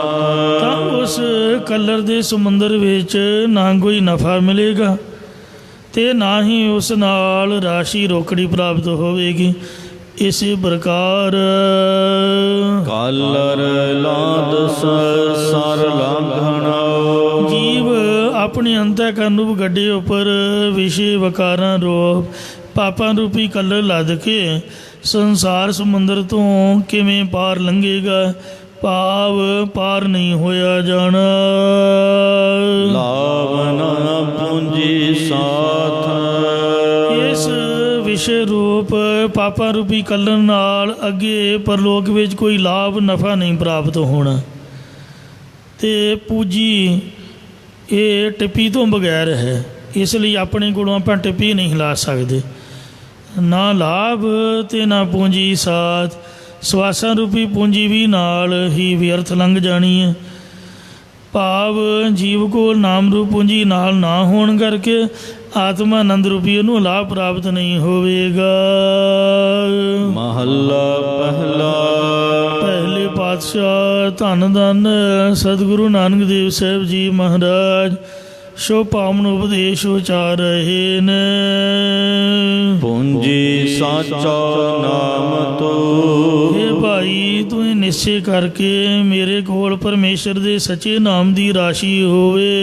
ਤਾਂ ਉਸ ਕੱਲਰ ਦੇ ਸਮੁੰਦਰ ਵਿੱਚ ਨਾ ਕੋਈ ਨਫਾ ਮਿਲੇਗਾ ਤੇ ਨਾ ਹੀ ਉਸ ਨਾਲ ਰਾਸ਼ੀ ਰੋਕੜੀ ਪ੍ਰਾਪਤ ਹੋਵੇਗੀ। ਇਸੇ ਪ੍ਰਕਾਰ ਕਲਰ ਲਾਦ ਸਰ ਲੰਘਣ। ਜੀਵ ਆਪਣੇ ਅੰਤःਕਰਨ ਰੂਪ ਗੱਡੇ ਉੱਪਰ ਵਿਸ਼ੇ ਵਕਾਰਾਂ ਰੂਪ ਪਾਪਾਂ ਰੂਪੀ ਕਲਰ ਲੱਦ ਕੇ ਸੰਸਾਰ ਸਮੁੰਦਰ ਤੋਂ ਕਿਵੇਂ ਪਾਰ ਲੰਘੇਗਾ? ਭਾਵ ਪਾਰ ਨਹੀਂ ਹੋਇਆ ਜਾਣਾ। ਲਾਭ ਨਾ ਪੂੰਜੀ ਸਾਥ। ਇਸ ਵਿਸ਼ੇ ਰੂਪ ਪਾਪਾਂ ਰੂਪੀ ਕਲਰ ਨਾਲ ਅੱਗੇ ਪਰਲੋਕ ਵਿੱਚ ਕੋਈ ਲਾਭ ਨਫਾ ਨਹੀਂ ਪ੍ਰਾਪਤ ਹੋਣਾ। ਤੇ ਪੂਜੀ ਇਹ ਟਿੱਪੀ ਤੋਂ ਬਗੈਰ ਹੈ, ਇਸ ਲਈ ਆਪਣੇ ਕੋਲੋਂ ਆਪਾਂ ਟਿੱਪੀ ਨਹੀਂ ਲਾ ਸਕਦੇ। ਨਾ ਲਾਭ ਤੇ ਨਾ ਪੂੰਜੀ ਸਾਥ। ਸਵਾਸਾਂ ਰੂਪੀ ਪੂੰਜੀ ਵੀ ਨਾਲ ਹੀ ਵਿਅਰਥ ਲੰਘ ਜਾਣੀ ਹੈ। ਭਾਵ ਜੀਵ ਕੋਲ ਨਾਮ ਰੂਪ ਪੂੰਜੀ ਨਾਲ ਨਾ ਹੋਣ ਕਰਕੇ ਆਤਮਾ ਆਨੰਦ ਰੂਪੀ ਉਹਨੂੰ ਲਾਭ ਪ੍ਰਾਪਤ ਨਹੀਂ ਹੋਵੇਗਾ। ਮਹੱਲਾ ਪਹਿਲਾ। ਪਹਿਲੇ ਪਾਤਸ਼ਾਹ ਧੰਨ ਧੰਨ ਸਤਿਗੁਰੂ ਨਾਨਕ ਦੇਵ ਸਾਹਿਬ ਜੀ ਮਹਾਰਾਜ ਸੋ ਪਾਵਨ ਉਪਦੇਸ਼ ਉਚਾਰ ਰਹੇ ਨੇ। ਪੂੰਜੀ ਸਾਚਾ ਨਾਮ ਤੋ। ਹੇ ਭਾਈ, ਤੂੰ ਇਹ ਨਿਸ਼ਚੈ ਕਰਕੇ ਮੇਰੇ ਕੋਲ ਪਰਮੇਸ਼ਰ ਦੇ ਸੱਚੇ ਨਾਮ ਦੀ ਰਾਸ਼ੀ ਹੋਵੇ।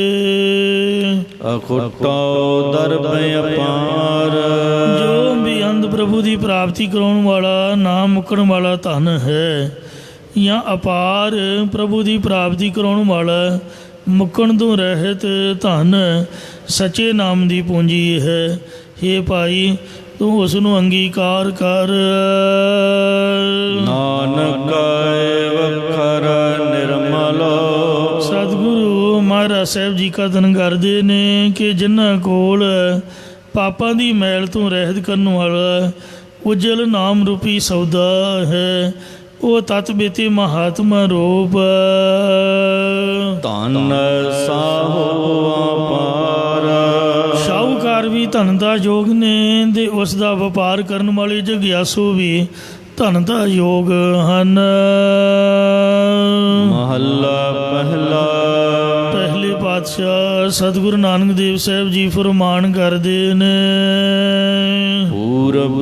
ਅਖੁੱਟਾ ਦਰਬ ਅਪਾਰ। ਜੋ ਬੇਅੰਤ ਪ੍ਰਭੂ ਦੀ ਪ੍ਰਾਪਤੀ ਕਰਾਉਣ ਵਾਲਾ ਨਾ ਮੁੱਕਣ ਵਾਲਾ ਧਨ ਹੈ, ਜਾਂ ਅਪਾਰ ਪ੍ਰਭੂ ਦੀ ਪ੍ਰਾਪਤੀ ਕਰਾਉਣ ਵਾਲਾ ਮੁੱਕਣ ਤੋਂ ਰਹਿਤ ਧਨ ਸੱਚੇ ਨਾਮ ਦੀ ਪੂੰਜੀ ਹੈ। ਹੇ ਭਾਈ, ਤੂੰ ਉਸ ਨੂੰ ਅੰਗੀਕਾਰ ਕਰ। ਨਾਨਕ ਵਖਰ ਨਿਰਮਲ। ਸਤਿਗੁਰੂ ਮਹਾਰਾਜ ਸਾਹਿਬ ਜੀ ਕਥਨ ਕਰਦੇ ਨੇ ਕਿ ਜਿਨ੍ਹਾਂ ਕੋਲ ਪਾਪਾਂ ਦੀ ਮੈਲ ਤੋਂ ਰਹਿਤ ਕਰਨ ਵਾਲਾ ਉਜਲ ਨਾਮ ਰੂਪੀ ਸੌਦਾ ਹੈ, ਉਹ ਤਤ ਬੇਤੇ ਮਹਾਤਮਾ ਰੂਪ। ਧਨ ਸਾਹੋ ਅਪਾਰ, ਸ਼ਾਹੂਕਾਰ ਵੀ ਧਨ ਦਾ ਯੋਗ ਨੇ ਤੇ ਉਸ ਦਾ ਵਪਾਰ ਕਰਨ ਵਾਲੇ ਜਗਿਆਸੂ ਵੀ ਧਨ ਦਾ ਯੋਗ ਹਨ। ਮਹੱਲਾ ਪਹਿਲਾ। ਪਹਿਲੇ ਪਾਤਸ਼ਾਹ ਸਤਿਗੁਰੂ ਨਾਨਕ ਦੇਵ ਸਾਹਿਬ ਜੀ ਫਰਮਾਨ ਕਰਦੇ ਨੇ, ਪੂਰਬ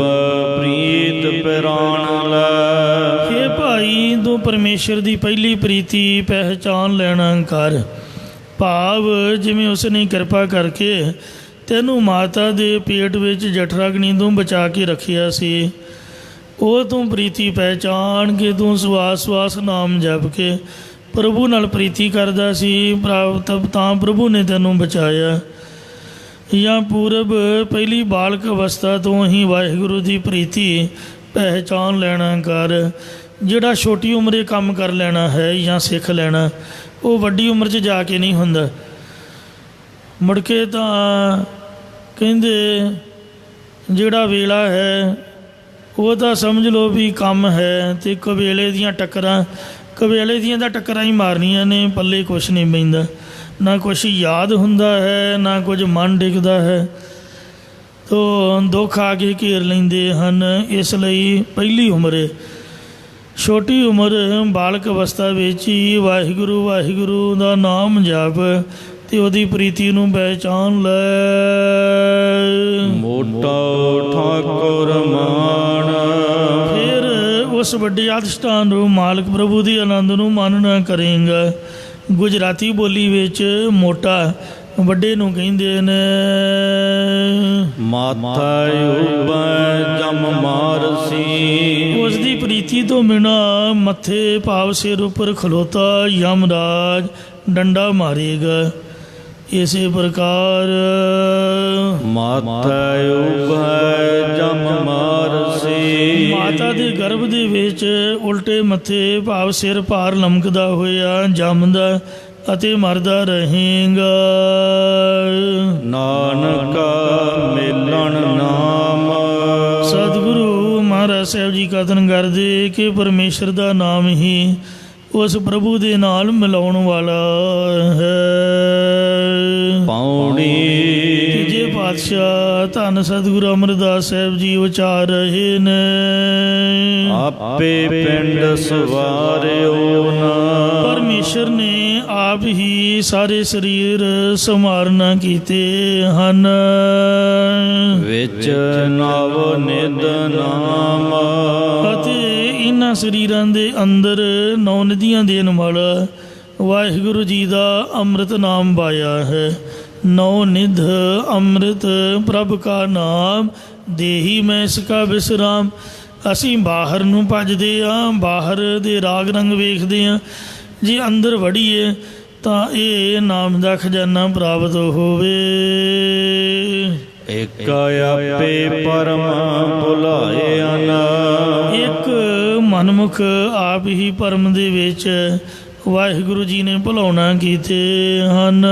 ਪ੍ਰੀਤ ਪਿਰਾਣ ਲੈ, ਹੇ ਭਾਈ ਤੂੰ ਪਰਮੇਸ਼ਰ ਦੀ ਪਹਿਲੀ ਪ੍ਰੀਤੀ ਪਹਿਚਾਨ ਲੈਣਾ ਕਰ। ਭਾਵ ਜਿਵੇਂ ਉਸ ਨੇ ਕਿਰਪਾ ਕਰਕੇ ਤੈਨੂੰ ਮਾਤਾ ਦੇ ਪੇਟ ਵਿੱਚ ਜਠਰਾਗਨੀ ਤੋਂ ਬਚਾ ਕੇ ਰੱਖਿਆ ਸੀ, ਉਹ ਤੂੰ ਪ੍ਰੀਤੀ ਪਹਿਚਾਨ ਕੇ ਤੂੰ ਸਵਾਸ ਸਵਾਸ ਨਾਮ ਜਪ ਕੇ ਪ੍ਰਭੂ ਨਾਲ ਪ੍ਰੀਤੀ ਕਰਦਾ ਸੀ, ਤਬ ਤਾਂ ਪ੍ਰਭੂ ਨੇ ਤੈਨੂੰ ਬਚਾਇਆ। ਜਾਂ ਪੂਰਬ ਪਹਿਲੀ ਬਾਲਕ ਅਵਸਥਾ ਤੋਂ ਹੀ ਵਾਹਿਗੁਰੂ ਦੀ ਪ੍ਰੀਤੀ ਪਹਿਚਾਨ ਲੈਣਾ ਕਰ। ਜਿਹੜਾ ਛੋਟੀ ਉਮਰੇ ਕੰਮ ਕਰ ਲੈਣਾ ਹੈ ਜਾਂ ਸਿੱਖ ਲੈਣਾ, ਉਹ ਵੱਡੀ ਉਮਰ 'ਚ ਜਾ ਕੇ ਨਹੀਂ ਹੁੰਦਾ। ਮੁੜ ਕੇ ਤਾਂ ਕਹਿੰਦੇ ਜਿਹੜਾ ਵੇਲਾ ਹੈ ਉਹ ਤਾਂ ਸਮਝ ਲਓ ਵੀ ਕੰਮ ਹੈ, ਅਤੇ ਕਵੇਲੇ ਦੀਆਂ ਟੱਕਰਾਂ ਤਾਂ ਟੱਕਰਾਂ ਹੀ ਮਾਰਨੀਆਂ ਨੇ, ਪੱਲੇ ਕੁਛ ਨਹੀਂ ਪੈਂਦਾ, ਨਾ ਕੁਛ ਯਾਦ ਹੁੰਦਾ ਹੈ, ਨਾ ਕੁਝ ਮਨ ਡਿੱਗਦਾ ਹੈ, ਤੋ ਦੁੱਖ ਆ ਕੇ ਘੇਰ ਲੈਂਦੇ ਹਨ। ਇਸ ਲਈ ਪਹਿਲੀ ਉਮਰੇ ਛੋਟੀ ਉਮਰ ਬਾਲਕ ਅਵਸਥਾ ਵਿੱਚ ਹੀ ਵਾਹਿਗੁਰੂ ਵਾਹਿਗੁਰੂ ਦਾ ਨਾਮ ਜਪ ਤੇ ਉਹਦੀ ਪ੍ਰੀਤੀ ਨੂੰ ਪਹਿਚਾਨ ਲੈ। ਮੋਟਾ ਠਾਕੁਰ ਮਾਣ, ਫਿਰ ਉਸ ਵੱਡੇ ਅਧਿਸ਼ਠਾਨ ਨੂੰ ਮਾਲਕ ਪ੍ਰਭੂ ਦੇ ਆਨੰਦ ਨੂੰ ਮਾਨਣਾ ਕਰੇਗਾ। ਗੁਜਰਾਤੀ ਬੋਲੀ ਵਿੱਚ ਮੋਟਾ ਵੱਡੇ ਨੂੰ ਕਹਿੰਦੇ ਨੇ। ਮਾਥਾ ਉਬੈ ਜਮ ਮਾਰਸੀ, ਉਸ ਦੀ ਪ੍ਰੀਤੀ ਤੋਂ ਬਿਨਾ ਮੱਥੇ ਭਾਵ ਸਿਰ ਉੱਪਰ ਖਲੋਤਾ ਯਮਰਾਜ ਡੰਡਾ ਮਾਰੇਗਾ। ਇਸੇ ਪ੍ਰਕਾਰ ਮਾਥਾ ਉਬੈ ਜਮ ਮਾਰਸੀ, ਮਾਤਾ ਦੇ ਗਰਭ ਦੇ ਵਿੱਚ ਉਲਟੇ ਮੱਥੇ ਭਾਵ ਸਿਰ ਭਾਰ ਲਮਕਦਾ ਹੋਇਆ ਜੰਮਦਾ ਅਤੇ ਮਰਦਾ ਰਹੇਗਾ। ਨਾਨਕ ਮਿਲਣ ਨਾਮ, ਸਤਿਗੁਰੂ ਮਹਾਰਾਜ ਸਾਹਿਬ ਜੀ ਕਥਨ ਕਰਦੇ ਕਿ ਪਰਮੇਸ਼ਰ ਦਾ ਨਾਮ ਹੀ ਉਸ ਪ੍ਰਭੂ ਦੇ ਨਾਲ ਮਿਲਾਉਣ ਵਾਲਾ ਹੈ। ਪੌੜੀ ਤੀਜੇ ਪਾਤਸ਼ਾਹ ਧੰਨ ਸਤਿਗੁਰੂ ਅਮਰਦਾਸ ਸਾਹਿਬ ਜੀ ਉਚਾਰ ਰਹੇ ਨੇ, ਆਪੇ ਪਿੰਡ ਸਵਾਰਿਓ ਨਾ, ਪਰਮੇਸ਼ਰ ਨੇ ਆਪ ਹੀ ਸਾਰੇ ਸਰੀਰ ਸੰਵਾਰਨਾ ਕੀਤੇ ਹਨ। ਵਿੱਚ ਨਵ ਨਿਧ ਨਾਮ, ਅਤੇ ਇਹਨਾਂ ਸਰੀਰਾਂ ਦੇ ਅੰਦਰ ਨੌ ਨਦੀਆਂ ਦੇਣ ਵਾਲਾ ਵਾਹਿਗੁਰੂ ਜੀ ਦਾ ਅੰਮ੍ਰਿਤ ਨਾਮ ਪਾਇਆ ਹੈ। ਨੌ ਨਿਧ ਅੰਮ੍ਰਿਤ ਪ੍ਰਭ ਕਾ ਨਾਮ, ਦੇਹੀ ਮੈਂ ਇਸਕਾ ਵਿਸਰਾਮ। ਅਸੀਂ ਬਾਹਰ ਨੂੰ ਭੱਜਦੇ ਹਾਂ, ਬਾਹਰ ਦੇ ਰਾਗ ਰੰਗ ਵੇਖਦੇ ਹਾਂ, ਜੇ ਅੰਦਰ ਵੜੀਏ ਤਾਂ ਇਹ ਨਾਮ ਦਾ ਖਜ਼ਾਨਾ ਪ੍ਰਾਪਤ ਹੋਵੇ। ਇੱਕ ਆਪੇ ਪਰਮ ਭੁਲਾਇਨ, ਇੱਕ ਮਨਮੁਖ ਆਪ ਹੀ ਪਰਮ ਦੇ ਵਿੱਚ ਵਾਹਿਗੁਰੂ ਜੀ ਨੇ ਭੁਲਾਉਣਾ ਕੀਤੇ ਹਨ।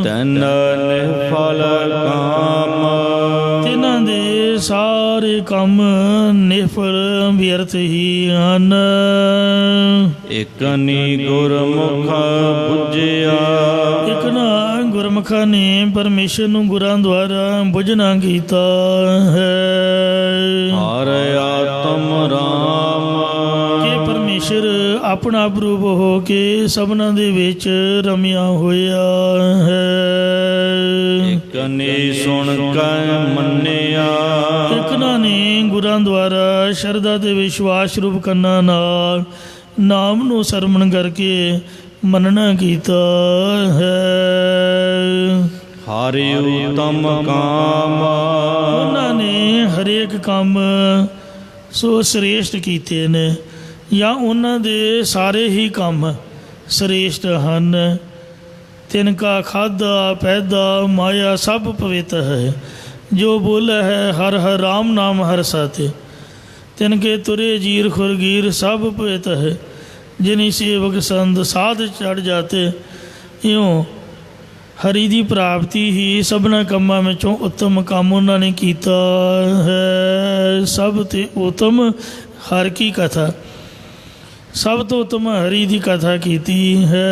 ਤਨ ਨਿਫਲ ਕਾਮ, ਤਿਨਾਂ ਦੇ ਸਾਰੇ ਕੰਮ ਨਿਫਲ ਵਿਅਰਥ ਹੀ ਹਨ। ਇਕਨੀ ਗੁਰਮੁਖ ਬੁਝਿਆ, ਇੱਕ ਨਾ ਗੁਰਮੁਖਾਂ ਨੇ ਪਰਮੇਸ਼ਰ ਨੂੰ ਗੁਰਾਂ ਦੁਆਰਾ ਬੁਝਣਾ ਕੀਤਾ ਹੈ। ਹਰ ਆਤਮ ਰਾਮ, ਕਿ ਪਰਮੇਸ਼ਰ ਆਪਣਾ ਆਪ ਰੂਪ ਹੋ ਕੇ ਸਭਨਾਂ ਦੇ ਵਿੱਚ ਰਮਿਆ ਹੋਇਆ ਹੈ। ਇਕਨੀ ਸੁਣ ਕੈ ਮੰਨਿਆ, ਇਕਨਾਂ ਨੇ ਗੁਰਾਂ ਦੁਆਰਾ ਸ਼ਰਧਾ ਤੇ ਵਿਸ਼ਵਾਸ ਰੂਪ ਕੰਨਾਂ ਨਾਲ ਨਾਮ ਨੂੰ ਸਰਵਣ ਕਰਕੇ ਮੰਨਣਾ ਕੀਤਾ ਹੈ। ਹਰਿ ਉਤਮ ਕਾਮ, ਉਹਨਾਂ ਨੇ ਹਰੇਕ ਕੰਮ ਸੋ ਸ੍ਰੇਸ਼ਟ ਕੀਤੇ ਨੇ, ਜਾਂ ਉਹਨਾਂ ਦੇ ਸਾਰੇ ਹੀ ਕੰਮ ਸ੍ਰੇਸ਼ਟ ਹਨ। ਤਿਨਕਾ ਖਾਧਾ ਪੈਦਾ ਮਾਇਆ ਸਭ ਪਵਿੱਤ ਹੈ, ਜੋ ਬੋਲੇ ਹੈ ਹਰ ਹਰ ਰਾਮ ਨਾਮ ਹਰ ਸਾਥੇ। ਤਿਨਕੇ ਤੁਰੇ जीर खुरगीर सब पवित है, जिन्हीं सेवक संत साध चढ़ जाते ਇਉਂ ਹਰੀ ਦੀ ਪ੍ਰਾਪਤੀ ਹੀ ਸਭਨਾ ਕੰਮਾਂ ਵਿੱਚੋਂ ਉੱਤਮ ਕੰਮ ਉਹਨਾਂ ਨੇ ਕੀਤਾ ਹੈ। ਸਭ ਤੇ ਉੱਤਮ ਹਰ ਕੀ ਕਥਾ, ਸਭ ਤੋਂ ਉੱਤਮ ਹਰੀ ਦੀ ਕਥਾ ਕੀਤੀ ਹੈ।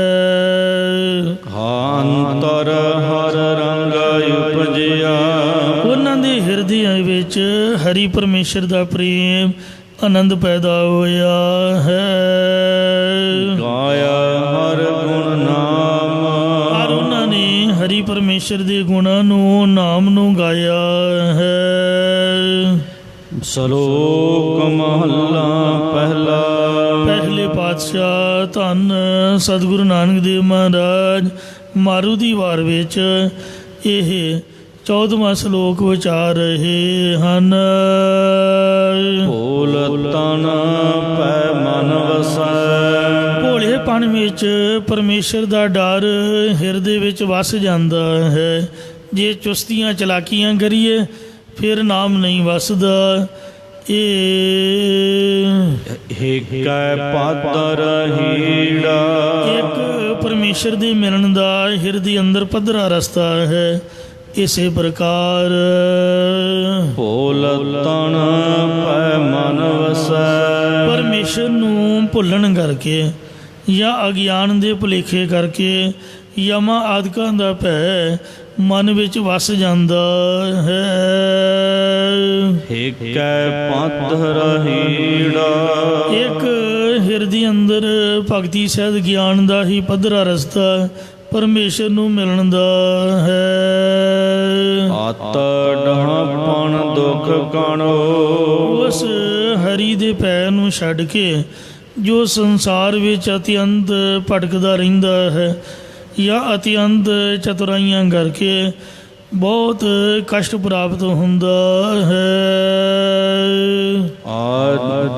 ਅੰਤਰ ਹਰ ਰੰਗ ਉਪਜਿਆ, ਉਹਨਾਂ ਦੇ ਹਿਰਦਿਆਂ ਵਿੱਚ ਹਰੀ ਪਰਮੇਸ਼ਰ ਦਾ ਪ੍ਰੇਮ ਆਨੰਦ ਪੈਦਾ ਹੋਇਆ ਹੈ। ਗਾਇਆ ਹਰ ਗੁਣ ਨਾਮ, ਔਰ ਉਹਨਾਂ ਨੇ ਹਰੀ ਪਰਮੇਸ਼ਰ ਦੇ ਗੁਣਾਂ ਨੂੰ, ਨਾਮ ਨੂੰ ਗਾਇਆ ਹੈ। ਸ਼ਲੋਕ ਮਹੱਲਾ ਪਹਿਲਾ। ਪਹਿਲੇ ਪਾਤਸ਼ਾਹ ਧੰਨ ਸਤਿਗੁਰੂ ਨਾਨਕ ਦੇਵ ਮਹਾਰਾਜ ਮਾਰੂ ਦੀ ਵਾਰ ਵਿੱਚ ਇਹ 14ਵਾਂ ਸ਼ਲੋਕ ਵਿਚਾਰ ਰਹੇ ਹਨ। ਭੋਲ ਤਨ ਪੈ ਮਨ ਵਸੈ, ਭੋਲੇਪਣ ਵਿੱਚ ਪਰਮੇਸ਼ਰ ਦਾ ਡਰ ਹਿਰਦੇ ਵਿੱਚ ਵਸ ਜਾਂਦਾ ਹੈ। ਜੇ ਚੁਸਤੀਆਂ ਚਲਾਕੀਆਂ ਕਰੀਏ ਫਿਰ ਨਾਮ ਨਹੀਂ ਵਸਦਾ। ਇਹ ਹਿਕੈ ਪਾਤਰ ਹੀੜਾ, ਇੱਕ ਪਰਮੇਸ਼ਰ ਦੇ ਮਿਲਣ ਦਾ ਹਿਰਦੇ ਅੰਦਰ ਪੱਧਰਾ ਰਸਤਾ ਹੈ। ਇਸੇ ਪ੍ਰਕਾਰ ਭੋਲ ਤਨ ਪੈ ਮਨ ਵਸੈ, ਪਰਮੇਸ਼ਰ ਨੂੰ ਭੁੱਲਣ ਕਰਕੇ ਜਾਂ ਅਗਿਆਨ ਦੇ ਭੁਲੇਖੇ ਕਰਕੇ ਯਮਾਂ ਆਦਿਕਾਂ ਦਾ ਭੈ ਮਨ ਵਿੱਚ ਵਸ ਜਾਂਦਾ ਹੈ। ਹਿਕੈ ਪਾਤਰ ਹੀੜਾ, ਇੱਕ ਹਿਰਦੇ ਅੰਦਰ ਭਗਤੀ ਸਹਿਤ ਗਿਆਨ ਦਾ ਹੀ ਪੱਧਰਾ ਰਸਤਾ ਪਰਮੇਸ਼ਰ ਨੂੰ ਮਿਲਣ ਦਾ ਹੈ। ਆਤ ਡਹਾਪਣ ਦੁਖ ਕਣੋ, ਉਸ ਹਰੀ ਦੇ ਭੈ ਨੂੰ ਛੱਡ ਕੇ ਜੋ ਸੰਸਾਰ ਵਿੱਚ ਅਤਿਅੰਤ ਭਟਕਦਾ ਰਹਿੰਦਾ ਹੈ ਜਾਂ ਅਤਿਅੰਤ ਚਤੁਰਾਈਆਂ ਕਰਕੇ ਬਹੁਤ ਕਸ਼ਟ ਪ੍ਰਾਪਤ ਹੁੰਦਾ ਹੈ।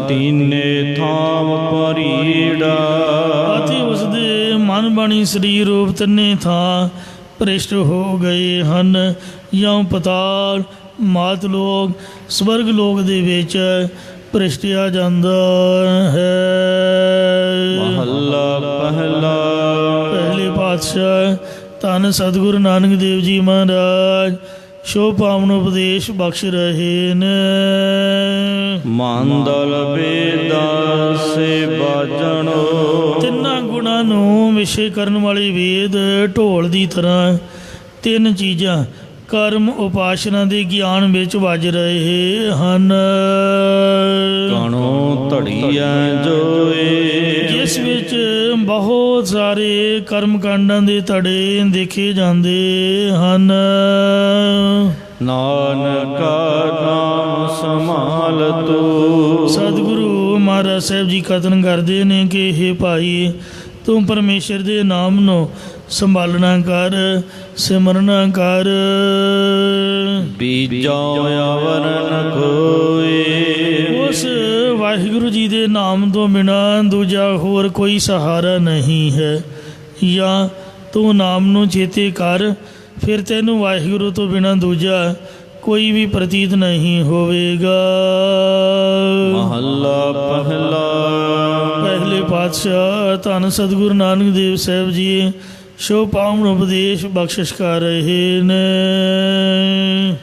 ਦੀਨੇ ਥਾਮ ਪਰੀੜਾ, ਅਤੇ ਉਸਦੇ ਮਨ ਬਾਣੀ ਸਰੀਰ ਰੂਪ ਤਿੰਨੇ ਥਾਂ ਭ੍ਰਿਸ਼ਟ ਹੋ ਗਏ ਹਨ। ਜਾਂ ਪਤਾਲ, ਮਾਤ ਲੋਕ, ਸਵਰਗ ਲੋਕ ਦੇ ਵਿੱਚ ਭ੍ਰਿਸ਼ਟਿਆ ਜਾਂਦਾ ਹੈ। ਮਹੱਲਾ ਪਹਿਲਾ। ਪਹਿਲੇ ਪਾਤਸ਼ਾਹ ਧੰਨ ਸਤਿਗੁਰੂ ਨਾਨਕ ਦੇਵ ਜੀ ਮਹਾਰਾਜ ਸ਼ੋ ਪਾਵਨ ਉਪਦੇਸ਼ ਬਖਸ਼ ਰਹੇ ਨੇ। ਮੰਦਲ ਵੇਦਾ ਸੇ ਬਾਜਣੋ, ਤਿੰਨਾਂ ਗੁਣਾਂ ਨੂੰ ਵਿਸ਼ੇ ਕਰਨ ਵਾਲੇ ਵੇਦ ਢੋਲ ਦੀ ਤਰ੍ਹਾਂ ਤਿੰਨ ਚੀਜ਼ਾਂ ਕਰਮ ਉਪਾਸ਼ਨਾ ਦੇ ਗਿਆਨ ਵਿੱਚ ਵੱਜ ਰਹੇ ਹਨ। ਕਣੋ ਧੜੀਐ ਜੋਏ, ਜਿਸ ਵਿੱਚ ਬਹੁਤ ਸਾਰੇ ਕਰਮ ਕਾਂਡਾਂ ਦੇ ਧੜੇ ਦੇਖੇ ਜਾਂਦੇ ਹਨ। ਨਾਨਕਾ ਨਾਮ ਸੰਭਾਲ ਤੂੰ, ਸਤਿਗੁਰੂ ਮਹਾਰਾਜ ਸਾਹਿਬ ਜੀ ਕਥਨ ਕਰਦੇ ਨੇ ਕਿ ਇਹ ਭਾਈ ਤੂੰ ਪਰਮੇਸ਼ਰ ਦੇ ਨਾਮ ਨੂੰ ਸੰਭਾਲਣਾ ਕਰ, ਸਿਮਰਨਾ ਕਰ। ਬੀਜੋ ਅਵਰ ਨ ਕੋਇ, ਉਸ ਵਾਹਿਗੁਰੂ ਜੀ ਦੇ ਨਾਮ ਤੋਂ ਬਿਨਾ ਦੂਜਾ ਹੋਰ ਕੋਈ ਸਹਾਰਾ ਨਹੀਂ ਹੈ। ਜਾਂ ਤੂੰ ਨਾਮ ਨੂੰ ਚੇਤੇ ਕਰ, ਫਿਰ ਤੈਨੂੰ ਵਾਹਿਗੁਰੂ ਤੋਂ ਬਿਨਾ ਦੂਜਾ ਕੋਈ ਵੀ ਪ੍ਰਤੀਤ ਨਹੀਂ ਹੋਵੇਗਾ। ਮਹੱਲਾ ਪਹਿਲਾ। ਪਹਿਲੇ ਪਾਤਸ਼ਾਹ ਧੰਨ ਸਤਿਗੁਰੂ ਨਾਨਕ ਦੇਵ ਸਾਹਿਬ ਜੀ ਸ਼ੋ ਪਾਵਨ ਉਪਦੇਸ਼ ਬਖਸ਼ਿਸ਼ ਕਰ ਰਹੇ ਨੇ।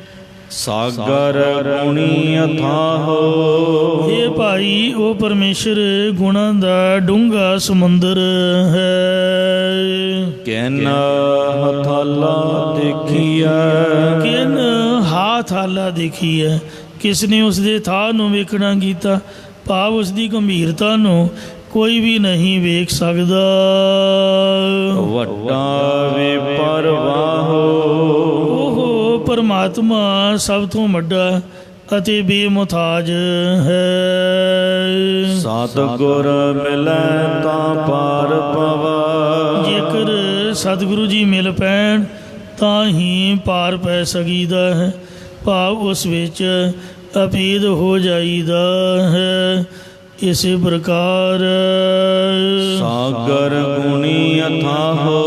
ਸਾਗਰ ਗੁਣੀ ਅਥਾਹੋ, ਇਹ ਭਾਈ ਉਹ ਪਰਮੇਸ਼ਰ ਗੁਣਾਂ ਦਾ ਡੂੰਘਾ ਸਮੁੰਦਰ ਹੈ। ਕਿਨ ਹਥਾਲਾ ਦੇਖੀਐ, ਕਿਨ ਹਾਥ ਹਾਲਾ ਦੇਖੀ ਹੈ। ਕਿਸ ਨੇ ਉਸ ਦੇ ਥਾਂ ਨੂੰ ਵੇਖਣਾ ਕੀਤਾ, ਭਾਵ ਉਸ ਦੀ ਗੰਭੀਰਤਾ ਨੂੰ ਕੋਈ ਵੀ ਨਹੀਂ ਵੇਖ ਸਕਦਾ। ਵੱਡਾ ਵਿਪਰਵਾਹੋ, ਉਹ ਪਰਮਾਤਮਾ ਸਭ ਤੋਂ ਵੱਡਾ ਅਤੇ ਬੇਮੁਤਾਜ ਹੈ। ਸਤਿਗੁਰ ਮਿਲੈ ਤਾਂ ਪਾਰ ਪਵਾ, ਜੇਕਰ ਸਤਿਗੁਰੂ ਜੀ ਮਿਲ ਪੈਣ ਤਾਂ ਹੀ ਪਾਰ ਪੈ ਸਕੀਦਾ ਹੈ, ਭਾਵ ਉਸ ਵਿੱਚ ਅਭੇਦ ਹੋ ਜਾਈਦਾ ਹੈ। ਇਸੇ ਪ੍ਰਕਾਰ ਸਾਗਰ ਗੁਣੀ ਅਥਾਹੋ,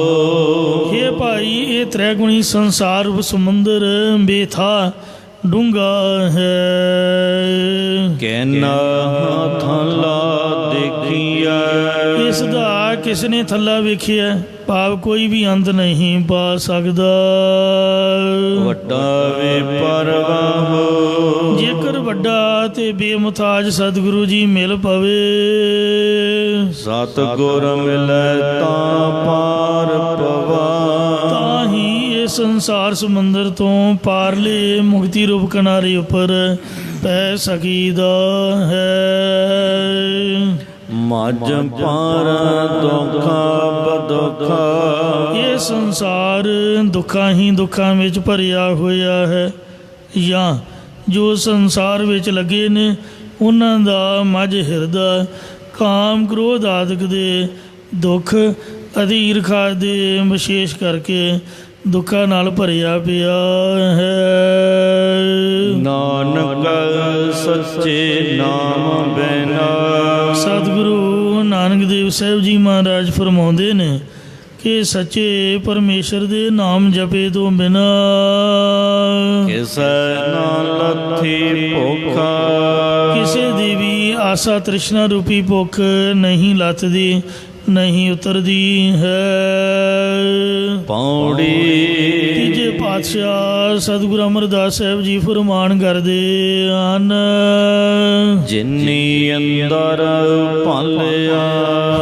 हे ਭਾਈ ਇਹ ਤ੍ਰੈ ਗੁਣੀ ਸੰਸਾਰ ਰੂਪ ਸਮੁੰਦਰ ਬੇਥਾ ਡੂੰਘਾ ਹੈ। ਕਿਨ ਹਥਾਲਾ ਦੇਖੀਐ, ਇਸ ਦਾ किस ने थल्ला वेखिया, भाव कोई भी अंत नहीं पा सकदा। ਵੱਡਾ ਵੇ ਪਰਵਾਹੋ जेकर वड्डा ते बेमुताज सतगुरु जी मिल पवे, ਸਤਿਗੁਰ ਮਿਲੈ ਤਾਂ ਪਾਰ ਪਵਾ। ताही ये संसार समुंदर तो पारले मुक्ति रूप किनारे उपर पै सकीदा है। ਮੱਝ ਪਾਰ ਦੁਖਾ ਬਦੁਖਾ ਇਹ ਸੰਸਾਰ ਦੁੱਖਾਂ ਹੀ ਦੁੱਖਾਂ ਵਿੱਚ ਭਰਿਆ ਹੋਇਆ ਹੈ, ਜਾਂ ਜੋ ਸੰਸਾਰ ਵਿੱਚ ਲੱਗੇ ਨੇ ਉਹਨਾਂ ਦਾ ਮੱਝ ਹਿਰਦਾ ਕਾਮ ਕ੍ਰੋਧ ਆਦਿਕ ਦੇ ਦੁੱਖ ਅਤੇ ਈਰਖਾ ਦੇ ਵਿਸ਼ੇਸ਼ ਕਰਕੇ ਦੁੱਖਾਂ ਨਾਲ ਭਰਿਆ ਪਿਆ ਹੈ। ਨਾਨਕ ਸੱਚੇ ਨਾਮ ਬਿਨਾ ਸਤਿਗੁਰੂ ਨਾਨਕ ਦੇਵ ਸਾਹਿਬ ਜੀ ਮਹਾਰਾਜ ਫਰਮਾਉਂਦੇ ਨੇ ਕਿ ਸੱਚੇ ਪਰਮੇਸ਼ਰ ਦੇ ਨਾਮ ਜਪੇ ਤੋਂ ਬਿਨਾ ਕਿਸੇ ਨਾ ਲੱਥੀ ਭੁੱਖਾ, ਕਿਸੇ ਦੀ ਵੀ ਆਸਾ ਤ੍ਰਿਸ਼ਨਾ ਰੂਪੀ ਭੁੱਖ ਨਹੀਂ ਲੱਥਦੀ, ਨਹੀਂ ਉਤਰਦੀ ਹੈ। ਪੌੜੀ ਤੀਜੇ ਪਾਤਸ਼ਾਹ ਸਤਿਗੁਰੂ ਅਮਰਦਾਸ ਸਾਹਿਬ ਜੀ ਫਰਮਾਨ ਕਰਦੇ ਹਨ, ਜਿਨੀ ਅੰਦਰ ਭਾਲਿਆ।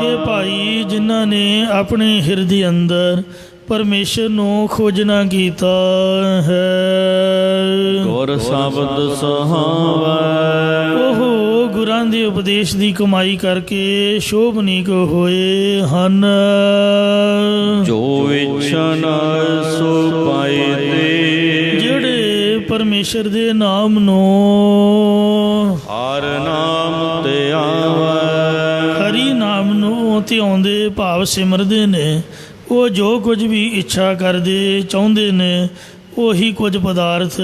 ਇਹ ਭਾਈ ਜਿਨ੍ਹਾਂ ਨੇ ਆਪਣੇ ਹਿਰਦੇ ਅੰਦਰ ਪਰਮੇਸ਼ਰ ਨੂੰ ਖੋਜਣਾ ਕੀਤਾ ਹੈ, ਗੁਰ ਸ਼ਬਦ ਸੁਹਾਵੈ। ਉਹ ਗੁਰਾਂ ਦੇ ਉਪਦੇਸ਼ ਦੀ ਕਮਾਈ ਕਰਕੇ ਸ਼ੋਭਨੀਕ ਹੋਏ ਹਨ। ਜੋ ਇਛਨ ਸੋ ਪਾਏ ਤੇ, ਜਿਹੜੇ ਪਰਮੇਸ਼ਰ ਦੇ ਨਾਮ ਨੂੰ ਹਰ ਨਾਮ ਤੇ ਆਵੈ। ਹਰੀ ਨਾਮ ਨੂੰ ਧਿਆਉਂਦੇ ਭਾਵ ਸਿਮਰਦੇ ਨੇ, ਉਹ ਜੋ ਕੁਝ ਵੀ ਇੱਛਾ ਕਰਦੇ ਚਾਹੁੰਦੇ ਨੇ ਉਹੀ ਕੁਝ ਪਦਾਰਥ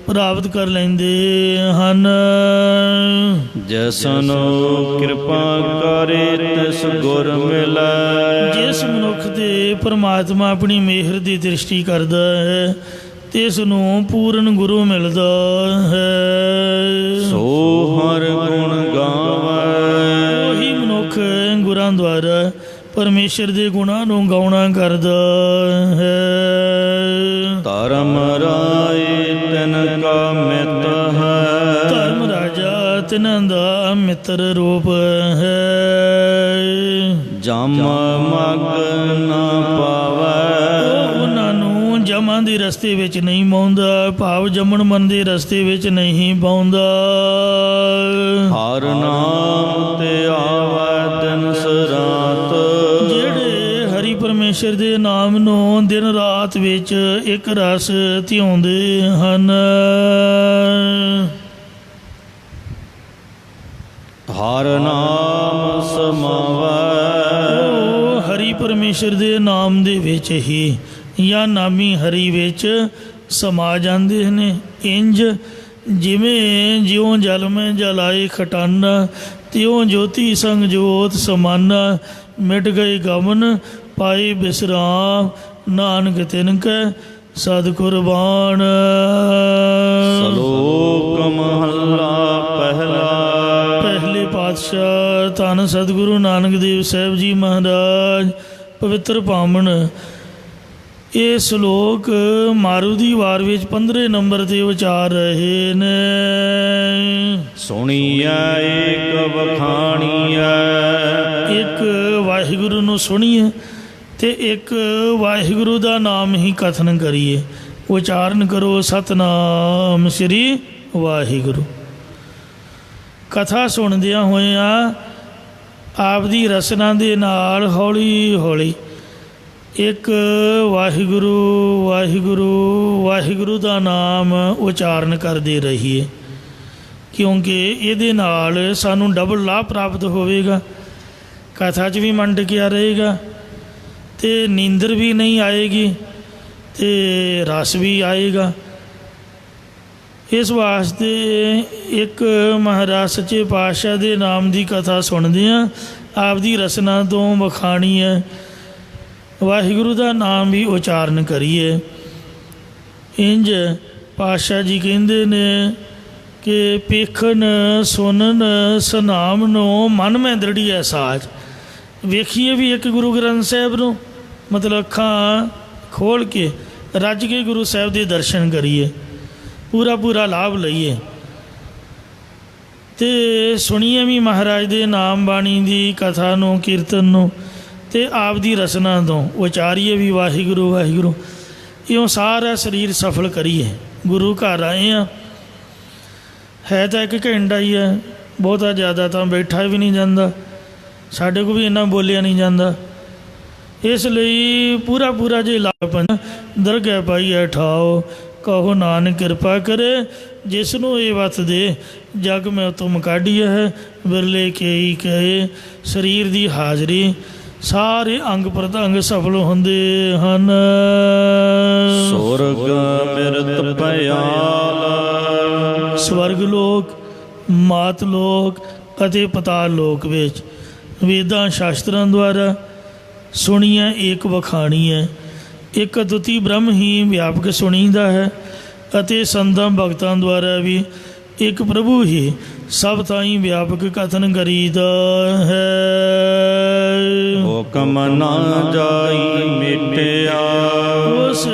ਪ੍ਰਾਪਤ ਕਰ ਲੈਂਦੇ ਹਨ। ਜੈਸਨੋ ਕਿਰਪਾ ਕਰੇ ਤਿਸ ਗੁਰ ਮਿਲੈ। ਜਿਸ ਮਨੁੱਖ ਤੇ ਪਰਮਾਤਮਾ ਆਪਣੀ ਮਿਹਰ ਦੀ ਦ੍ਰਿਸ਼ਟੀ ਕਰਦਾ ਹੈ ਤਿਸ ਨੂੰ ਪੂਰਨ ਗੁਰੂ ਮਿਲਦਾ ਹੈ। ਸੋ ਹਰ ਗੁਣ ਗਾਵੈ। ਉਹੀ ਮਨੁੱਖ ਗੁਰਾਂ ਦੁਆਰਾ ਪਰਮੇਸ਼ਰ ਦੇ ਗੁਣਾਂ ਨੂੰ ਗਾਉਣਾ ਕਰਦਾ ਹੈ। ਧਰਮ ਰਾਏ ਤਿਨ ਕਾ ਮਿਤ ਹੈ। ਧਰਮ ਰਾਜਾ ਤਿਨਾਂ ਦਾ ਮਿੱਤਰ ਰੂਪ ਹੈ। ਜਮ ਮਗ ਨਾ ਪਾਵੈ। ਉਹ ਉਹਨਾਂ ਨੂੰ ਜਮਾਂ ਦੇ ਰਸਤੇ ਵਿੱਚ ਨਹੀਂ ਪਾਉਂਦਾ, ਭਾਵ ਜੰਮਣ ਮਰਨ ਦੇ ਰਸਤੇ ਵਿੱਚ ਨਹੀਂ ਪਾਉਂਦਾ। ਹਰ ਨਾਮ ਤੇ ਆਵੈ ਦਿਨ ਰਾਤ। ਜਿਹੜੇ ਹਰੀ ਪਰਮੇਸ਼ਰ ਦੇ ਨਾਮ ਨੂੰ ਦਿਨ ਰਾਤ ਵਿੱਚ ਇੱਕ ਰਸ ਧਿਆਉਂਦੇ ਹਨ। ਹਰ ਨਾਮ ਸਮਾਵੈ। ਉਹ ਹਰੀ ਪਰਮੇਸ਼ਰ ਦੇ ਨਾਮ ਦੇ ਵਿੱਚ ਹੀ ਜਾਂ ਨਾਮੀ ਹਰੀ ਵਿੱਚ ਸਮਾ ਜਾਂਦੇ ਨੇ। ਇੰਜ ਜਿਵੇਂ ਜਿਉਂ ਜਲ ਮੈਂ ਜਲਾਏ ਖਟਾਨਾ, ਤਿਉਂ ਜੋਤੀ ਸੰਗ ਜੋਤ ਸਮਾਨਾ। ਮਿਟ ਗਏ ਗਮਨ ਪਾਏ ਬਿਸਰਾਮ, ਨਾਨਕ ਤਿਨ ਕੈ ਸਦ ਕੁਰਬਾਨ। ਸ਼ਲੋਕ ਮਹੱਲਾ ਪਹਿਲਾ। ਪਹਿਲੇ ਪਾਤਸ਼ਾਹ ਧੰਨ ਸਤਿਗੁਰੂ ਨਾਨਕ ਦੇਵ ਸਾਹਿਬ ਜੀ ਮਹਾਰਾਜ ਪਵਿੱਤਰ ਪਾਵਨ ਇਹ ਸ਼ਲੋਕ ਮਾਰੂ ਦੀ ਵਾਰ ਵਿੱਚ 15 ਨੰਬਰ 'ਤੇ ਉਚਾਰ ਰਹੇ ਨੇ। ਸੁਣੀਐ ਏਕ ਵਖਾਣੀਐ। ਇੱਕ ਵਾਹਿਗੁਰੂ ਨੂੰ ਸੁਣੀਏ ਅਤੇ ਇੱਕ ਵਾਹਿਗੁਰੂ ਦਾ ਨਾਮ ਹੀ ਕਥਨ ਕਰੀਏ। ਉਚਾਰਨ ਕਰੋ ਸਤਿਨਾਮ ਸ੍ਰੀ ਵਾਹਿਗੁਰੂ। ਕਥਾ ਸੁਣਦਿਆਂ ਹੋਇਆਂ ਆਪ ਦੀ ਰਸਨਾ ਦੇ ਨਾਲ ਹੌਲੀ ਹੌਲੀ ਇੱਕ ਵਾਹਿਗੁਰੂ ਵਾਹਿਗੁਰੂ ਵਾਹਿਗੁਰੂ ਦਾ ਨਾਮ ਉਚਾਰਨ ਕਰਦੇ ਰਹੀਏ, ਕਿਉਂਕਿ ਇਹਦੇ ਨਾਲ ਸਾਨੂੰ ਡਬਲ ਲਾਭ ਪ੍ਰਾਪਤ ਹੋਵੇਗਾ। ਕਥਾ 'ਚ ਵੀ ਮਨ ਟਿਕਿਆ ਰਹੇਗਾ ਅਤੇ ਨੀਂਦਰ ਵੀ ਨਹੀਂ ਆਏਗੀ ਅਤੇ ਰਸ ਵੀ ਆਏਗਾ। ਇਸ ਵਾਸਤੇ ਇੱਕ ਮਹਾਰਾਜ ਸੱਚੇ ਪਾਤਸ਼ਾਹ ਦੇ ਨਾਮ ਦੀ ਕਥਾ ਸੁਣਦਿਆਂ ਆਪਦੀ ਰਸਨਾ ਤੋਂ ਵਖਾਣੀ ਹੈ, ਵਾਹਿਗੁਰੂ ਦਾ ਨਾਮ ਵੀ ਉਚਾਰਨ ਕਰੀਏ। ਇੰਜ ਪਾਤਸ਼ਾਹ ਜੀ ਕਹਿੰਦੇ ਨੇ ਕਿ ਪੇਖਣ ਸੁਣਨ ਸਨਾਮ ਨੂੰ ਮਨ ਮੈਂ ਦ੍ਰਿੜੀਐ ਸਾਜ। ਵੇਖੀਏ ਵੀ ਇੱਕ ਗੁਰੂ ਗ੍ਰੰਥ ਸਾਹਿਬ ਨੂੰ, ਮਤਲਬ ਅੱਖਾਂ ਖੋਲ੍ਹ ਕੇ ਰੱਜ ਕੇ ਗੁਰੂ ਸਾਹਿਬ ਦੇ ਦਰਸ਼ਨ ਕਰੀਏ, ਪੂਰਾ ਲਾਭ ਲਈਏ ਅਤੇ ਸੁਣੀਏ ਵੀ ਮਹਾਰਾਜ ਦੇ ਨਾਮ ਬਾਣੀ ਦੀ ਕਥਾ ਨੂੰ, ਕੀਰਤਨ ਨੂੰ, ਅਤੇ ਆਪ ਦੀ ਰਸਨਾ ਤੋਂ ਉਚਾਰੀਏ ਵੀ ਵਾਹਿਗੁਰੂ ਵਾਹਿਗੁਰੂ। ਇਉਂ ਸਾਰਾ ਸਰੀਰ ਸਫਲ ਕਰੀਏ। ਗੁਰੂ ਘਰ ਆਏ ਆ, ਹੈ ਤਾਂ 1 ਘੰਟਾ ਹੀ ਹੈ, ਬਹੁਤਾ ਜ਼ਿਆਦਾ ਤਾਂ ਬੈਠਾ ਵੀ ਨਹੀਂ ਜਾਂਦਾ, ਸਾਡੇ ਕੋਲ ਵੀ ਇੰਨਾ ਬੋਲਿਆ ਨਹੀਂ ਜਾਂਦਾ। ਇਸ ਲਈ ਪੂਰਾ ਜੇ ਲਾਪਨ ਦਰਗਹਿ ਪਾਈਐ ਠਾਓ, ਕਹੋ ਨਾਨਕ ਕਿਰਪਾ ਕਰੇ, ਜਿਸ ਨੂੰ ਇਹ ਵਤ ਦੇ ਜਗ ਮੈਂ ਤੁਮ ਕਾਢੀਐ ਹੈ। ਬਿਰਲੇ ਕੇਈ ਕਹੇ ਸਰੀਰ ਦੀ ਹਾਜ਼ਰੀ, ਸਾਰੇ ਅੰਗ ਪ੍ਰਤੰਗ ਸਫਲ ਹੁੰਦੇ ਹਨ। ਸੁਰਗ ਮਿਰਤ ਭਿਆਲ, ਸਵਰਗ ਲੋਕ, ਮਾਤ ਲੋਕ ਅਤੇ ਪਤਾਲ ਲੋਕ ਵਿੱਚ ਵੇਦਾਂ ਸ਼ਾਸਤਰਾਂ ਦੁਆਰਾ ਸੁਣੀਐ ਏਕ ਵਖਾਣੀ ਹੈ। ਇੱਕ ਅਦੁੱਤੀ ਬ੍ਰਹਮ ਹੀ ਵਿਆਪਕ ਸੁਣੀਦਾ ਹੈ ਅਤੇ ਸੰਤਾਂ ਭਗਤਾਂ ਦੁਆਰਾ ਵੀ ਇੱਕ ਪ੍ਰਭੂ ਹੀ ਸਭ ਥਾਈਂ ਵਿਆਪਕ ਕਥਨ ਕਰੀਦਾ ਹੈ। ਹੁਕਮ ਨਾ ਜਾਈ ਮਿਟਿਆ, ਉਸ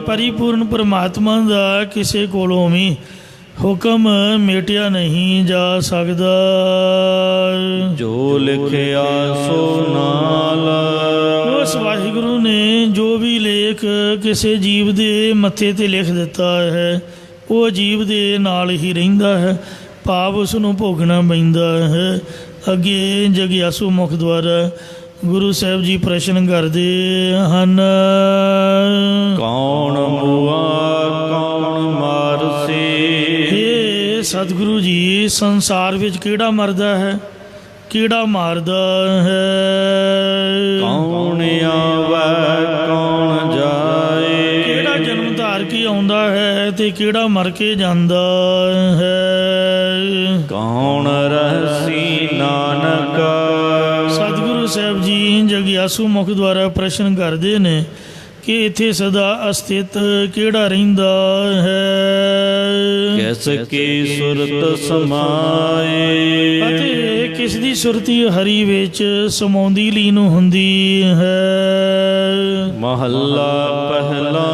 ਪਰਿਪੂਰਨ ਪਰਮਾਤਮਾ ਦਾ ਕਿਸੇ ਕੋਲੋਂ ਵੀ ਹੁਕਮ ਮੇਟਿਆ ਨਹੀਂ ਜਾ ਸਕਦਾ। ਜੋ ਲਿਖਿਆ ਸੋ ਨਾਲ, ਉਸ ਵਾਹਿਗੁਰੂ ਨੇ ਜੋ ਵੀ ਲੇਖ ਕਿਸੇ ਜੀਵ ਦੇ ਮੱਥੇ 'ਤੇ ਲਿਖ ਦਿੱਤਾ ਹੈ, ਉਹ ਜੀਵ ਦੇ ਨਾਲ ਹੀ ਰਹਿੰਦਾ ਹੈ, ਭਾਵ ਉਸ ਨੂੰ ਭੋਗਣਾ ਪੈਂਦਾ ਹੈ। ਅੱਗੇ ਜਗਿਆਸੂ ਮੁਖ ਦੁਆਰਾ ਗੁਰੂ ਸਾਹਿਬ ਜੀ ਪ੍ਰਸ਼ਨ ਕਰਦੇ ਹਨ, ਕੌਣ ਮੁਆ ਕੌਣ ਮਾਰਸੀ। ਇਹ ਸਤਿਗੁਰੂ ਜੀ, ਸੰਸਾਰ ਵਿੱਚ ਕਿਹੜਾ ਮਰਦਾ ਹੈ, ਕਿਹੜਾ ਮਾਰਦਾ ਹੈ। ਕੌਣ ਆਵੈ ਕੌਣ ਜਾਏ, ਕਿਹੜਾ ਜਨਮ ਧਾਰ ਕੇ ਆਉਂਦਾ ਹੈ ਤੇ ਕਿਹੜਾ ਮਰ ਕੇ ਜਾਂਦਾ ਹੈ। ਕੌਣ ਰਹਸੀ ਨਾਨਕ। ਸਤਿਗੁਰੂ ਸਾਹਿਬ ਜੀ ਜਗਿਆਸੂ ਮੁਖ ਦੁਆਰਾ ਪ੍ਰਸ਼ਨ ਕਰਦੇ ਨੇ ਕਿ ਇੱਥੇ ਸਦਾ ਅਸਥਿਤ ਕਿਹੜਾ ਰਹਿੰਦਾ ਹੈ। ਕਿਸ ਕੀ ਸੁਰਤ ਸਮਾਏ, ਅਤੇ ਕਿਸ ਦੀ ਸੁਰਤੀ ਹਰੀ ਵਿੱਚ ਸਮਾਉਂਦੀ ਲੀਨ ਹੁੰਦੀ ਹੈ। ਮਹੱਲਾ ਪਹਿਲਾ।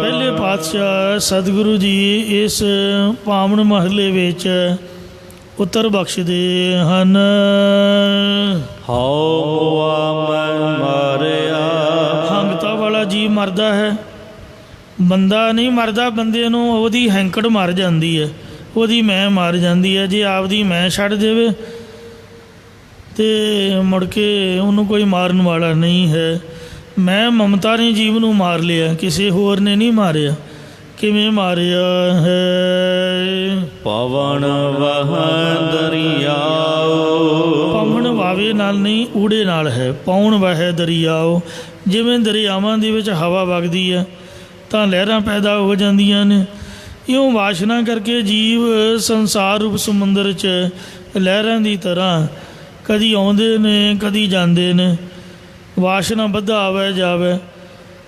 ਪਹਿਲੇ ਪਾਤਸ਼ਾਹ ਸਤਿਗੁਰੂ ਜੀ ਇਸ ਪਾਵਨ ਮਹੱਲੇ ਵਿੱਚ ਉੱਤਰ ਬਖਸ਼ਦੇ ਹਨ। ਹਉ ਮੁਆ ਮੈਂ ਮਾਰਿਆ, ਹੰਗਤਾ ਵਾਲਾ ਜੀ ਮਰਦਾ ਹੈ, ਬੰਦਾ ਨਹੀਂ ਮਰਦਾ। ਬੰਦੇ ਨੂੰ ਉਹਦੀ ਹੈਂਕੜ ਮਰ ਜਾਂਦੀ ਹੈ, ਉਹਦੀ ਮੈਂ ਮਰ ਜਾਂਦੀ ਹੈ। ਜੇ ਆਪਦੀ ਮੈਂ ਛੱਡ ਦੇਵੇ ਅਤੇ ਮੁੜ ਕੇ ਉਹਨੂੰ ਕੋਈ ਮਾਰਨ ਵਾਲਾ ਨਹੀਂ ਹੈ। ਮੈਂ ਮਮਤਾ ਨੇ ਜੀਵ ਨੂੰ ਮਾਰ ਲਿਆ, ਕਿਸੇ ਹੋਰ ਨੇ ਨਹੀਂ ਮਾਰਿਆ। ਕਿਵੇਂ ਮਾਰਿਆ ਹੈ। ਪਵਨ ਵਹ ਦਰਿਆਓ, ਪਵਨ ਵਾਵੇ ਨਾਲ ਨਹੀਂ, ਊੜੇ ਨਾਲ ਹੈ। ਪੌਣ ਵਹਿ ਦਰਿਆਓ, ਜਿਵੇਂ ਦਰਿਆਵਾਂ ਦੇ ਵਿੱਚ ਹਵਾ ਵਗਦੀ ਹੈ ਤਾਂ ਲਹਿਰਾਂ ਪੈਦਾ ਹੋ ਜਾਂਦੀਆਂ ਨੇ। ਇਉਂ ਵਾਸ਼ਨਾ ਕਰਕੇ ਜੀਵ ਸੰਸਾਰ ਰੂਪ ਸਮੁੰਦਰ 'ਚ ਲਹਿਰਾਂ ਦੀ ਤਰ੍ਹਾਂ ਕਦੀ ਆਉਂਦੇ ਨੇ ਕਦੀ ਜਾਂਦੇ ਨੇ। ਵਾਸ਼ਨਾ ਵੱਧਾ ਆਵੇ ਜਾਵੇ,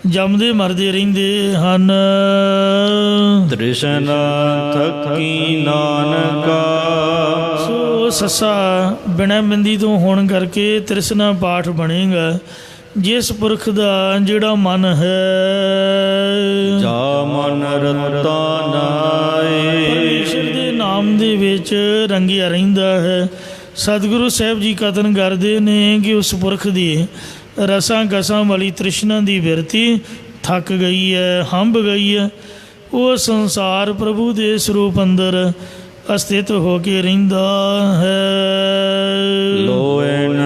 ਜੰਮਦੇ ਮਰਦੇ ਰਹਿੰਦੇ ਹਨ। ਤ੍ਰਿਸ਼ਨਾ ਥਕੀ ਨਾਨਕਾ, ਸੋ ਸੱਸਾ ਬਿਨਾਂ ਬਿੰਦੀ ਤੋਂ ਹੋਣ ਕਰਕੇ ਤ੍ਰਿਸ਼ਨਾ ਪਾਠ ਬਣੇਗਾ। ਜਿਸ ਪੁਰਖ ਦਾ ਜਿਹੜਾ ਮਨ ਹੈ, ਜਾ ਮਨ ਰਤਾ ਨਾਏ, ਪਰਮੇਸ਼ਰ ਦੇ ਨਾਮ ਦੇ ਵਿੱਚ ਰੰਗਿਆ ਰਹਿੰਦਾ ਹੈ। ਸਤਿਗੁਰੂ ਸਾਹਿਬ ਜੀ ਕਥਨ ਕਰਦੇ ਨੇ ਕਿ ਉਸ ਪੁਰਖ ਦੀ ਰਸਾਂ ਕਸਾਂ ਵਾਲੀ ਤ੍ਰਿਸ਼ਨਾ ਦੀ ਬਿਰਤੀ ਥੱਕ ਗਈ ਹੈ, ਹੰਭ ਗਈ ਹੈ। ਉਹ ਸੰਸਾਰ ਪ੍ਰਭੂ ਦੇ ਸਰੂਪ ਅੰਦਰ ਅਸਥਿਤ ਹੋ ਕੇ ਰਹਿੰਦਾ ਹੈ। ਲੋਇਨ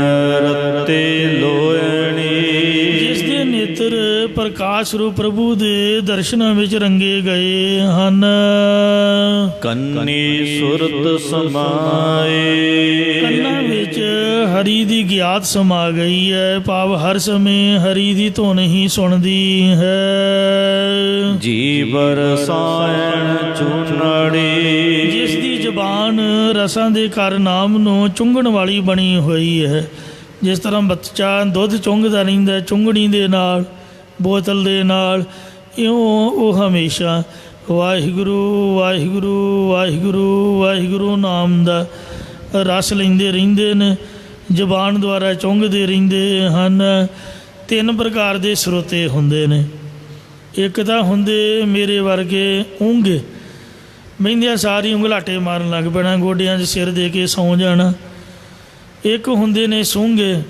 ਰਤੇ ਲੋਇਣੀ, ਜਿਸ ਦੇ ਨੇਤਰ ਪ੍ਰਕਾਸ਼ ਰੂਪ ਪ੍ਰਭੂ ਦੇ ਦਰਸ਼ਨਾਂ ਵਿੱਚ ਰੰਗੇ ਗਏ ਹਨ। ਕੰਨੀ ਸੁਰਤ ਸਮਾਏ, ਕੰਨਾਂ ਵਿੱਚ ਹਰੀ ਦੀ ਗਿਆਤ ਸਮਾ ਗਈ ਹੈ, ਭਾਵ ਹਰ ਸਮੇਂ ਹਰੀ ਦੀ ਧੁਨ ਹੀ ਸੁਣਦੀ ਹੈ। ਜੀਵ ਰਸਾਇਣ ਚੂਨੜੀ, ਜਿਸ ਦੀ ਜ਼ਬਾਨ ਰਸਾਂ ਦੇ ਘਰ ਨਾਮ ਨੂੰ ਚੁੰਘਣ ਵਾਲੀ ਬਣੀ ਹੋਈ ਹੈ। ਜਿਸ ਤਰ੍ਹਾਂ ਬੱਚਾ ਦੁੱਧ ਚੁੰਘਦਾ ਰਹਿੰਦਾ ਚੁੰਘਣੀ ਦੇ ਨਾਲ, ਬੋਤਲ ਦੇ ਨਾਲ, ਇਉਂ ਉਹ ਹਮੇਸ਼ਾ ਵਾਹਿਗੁਰੂ ਵਾਹਿਗੁਰੂ ਵਾਹਿਗੁਰੂ ਵਾਹਿਗੁਰੂ ਨਾਮ ਦਾ ਰਸ ਲੈਂਦੇ ਰਹਿੰਦੇ ਨੇ। ਜ਼ਬਾਨ ਦੁਆਰਾ ਚੁੰਘਦੇ ਰਹਿੰਦੇ ਹਨ। ਤਿੰਨ ਪ੍ਰਕਾਰ ਦੇ ਸਰੋਤੇ ਹੁੰਦੇ ਨੇ। ਇੱਕ ਤਾਂ ਹੁੰਦੇ ਮੇਰੇ ਵਰਗੇ ਉਂਘੇ, ਬਹਿੰਦਿਆਂ ਸਾਰੀ ਉਂਘਲਾਟੇ ਮਾਰਨ ਲੱਗ ਪੈਣਾ, ਗੋਡਿਆਂ 'ਚ ਸਿਰ ਦੇ ਕੇ ਸੌਂ ਜਾਣਾ। ਇੱਕ ਹੁੰਦੇ ਨੇ ਸੂੰਘੇ,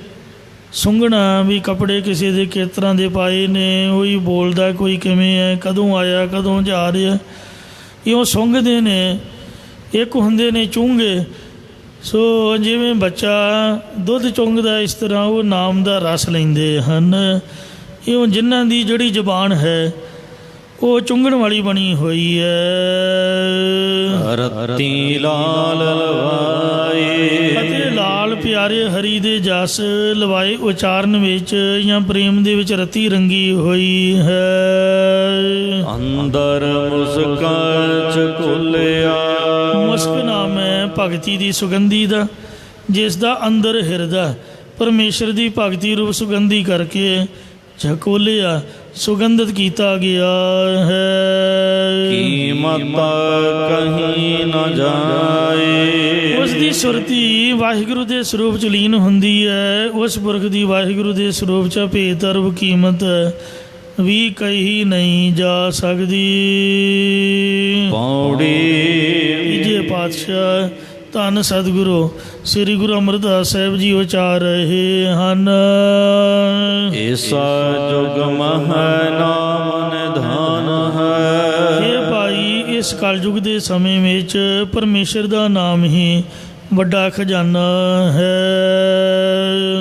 ਸੁੰਘਣਾ ਵੀ ਕੱਪੜੇ ਕਿਸੇ ਦੇ ਕਿਸ ਤਰ੍ਹਾਂ ਦੇ ਪਾਏ ਨੇ, ਉਹੀ ਬੋਲਦਾ ਕੋਈ ਕਿਵੇਂ ਹੈ, ਕਦੋਂ ਆਇਆ, ਕਦੋਂ ਜਾ ਰਿਹਾ, ਇਉਂ ਸੁੰਘਦੇ ਨੇ। ਇੱਕ ਹੁੰਦੇ ਨੇ ਚੂੰਘੇ, ਸੋ ਜਿਵੇਂ ਬੱਚਾ ਦੁੱਧ ਚੁੰਘਦਾ ਇਸ ਤਰ੍ਹਾਂ ਉਹ ਨਾਮ ਦਾ ਰਸ ਲੈਂਦੇ ਹਨ। ਇਉਂ ਜਿਨ੍ਹਾਂ ਦੀ ਜਿਹੜੀ ਜ਼ੁਬਾਨ ਹੈ ਉਹ ਚੁੰਘਣ ਵਾਲੀ ਬਣੀ ਹੋਈ ਹੈ। ਰਤੀ ਲਾਲ ਲਵਾਏ ਅਤੇ ਲਾਲ ਪਿਆਰੇ ਹਰੀ ਦੇ ਜਸ ਲਵਾਏ ਉਚਾਰਨ ਵਿੱਚ ਜਾਂ ਪ੍ਰੇਮ ਦੇ ਵਿੱਚ ਰਤੀ ਰੰਗੀ ਹੋਈ ਹੈ। ਅੰਦਰ ਮੁਸਕਾ ਚਕੁਲਿਆ ਮੁਸਕ ਨਾਮ ਹੈ ਭਗਤੀ ਦੀ ਸੁਗੰਧੀ ਦਾ, ਜਿਸ ਦਾ ਅੰਦਰ ਹਿਰਦਾ ਪਰਮੇਸ਼ਰ ਦੀ ਭਗਤੀ ਰੂਪ ਸੁਗੰਧੀ ਕਰਕੇ ਝਕੋਲਿਆ ਸੁਗੰਧਿਤ ਕੀਤਾ ਗਿਆ ਹੈ। ਕੀਮਤ ਕਹੀਂ ਨ ਜਾਏ ਉਸ ਦੀ ਸੁਰਤੀ ਵਾਹਿਗੁਰੂ ਦੇ ਸਰੂਪ 'ਚ ਲੀਨ ਹੁੰਦੀ ਹੈ। ਉਸ ਪੁਰਖ ਦੀ ਵਾਹਿਗੁਰੂ ਦੇ ਸਰੂਪ 'ਚ ਭੇਦ ਅਰਬ ਕੀਮਤ ਵੀ ਕਹੀ ਨਹੀਂ ਜਾ ਸਕਦੀ। ਪੌੜੀ ਤੀਜੇ ਪਾਤਸ਼ਾਹ ਧੰਨ ਸਤਿਗੁਰੂ ਸ੍ਰੀ ਗੁਰੂ ਅਮਰਦਾਸ ਸਾਹਿਬ ਜੀ ਉਚਾਰ ਰਹੇ ਹਨ। ਐਸਾ ਜੁਗ ਮਹਿ ਨਾਮ ਨਿਧਾਨ ਹੈ। ਇਹ ਭਾਈ ਇਸ ਕਲਯੁਗ ਦੇ ਸਮੇਂ ਵਿੱਚ ਪਰਮੇਸ਼ਰ ਦਾ ਨਾਮ ਹੀ ਵੱਡਾ ਖਜ਼ਾਨਾ ਹੈ।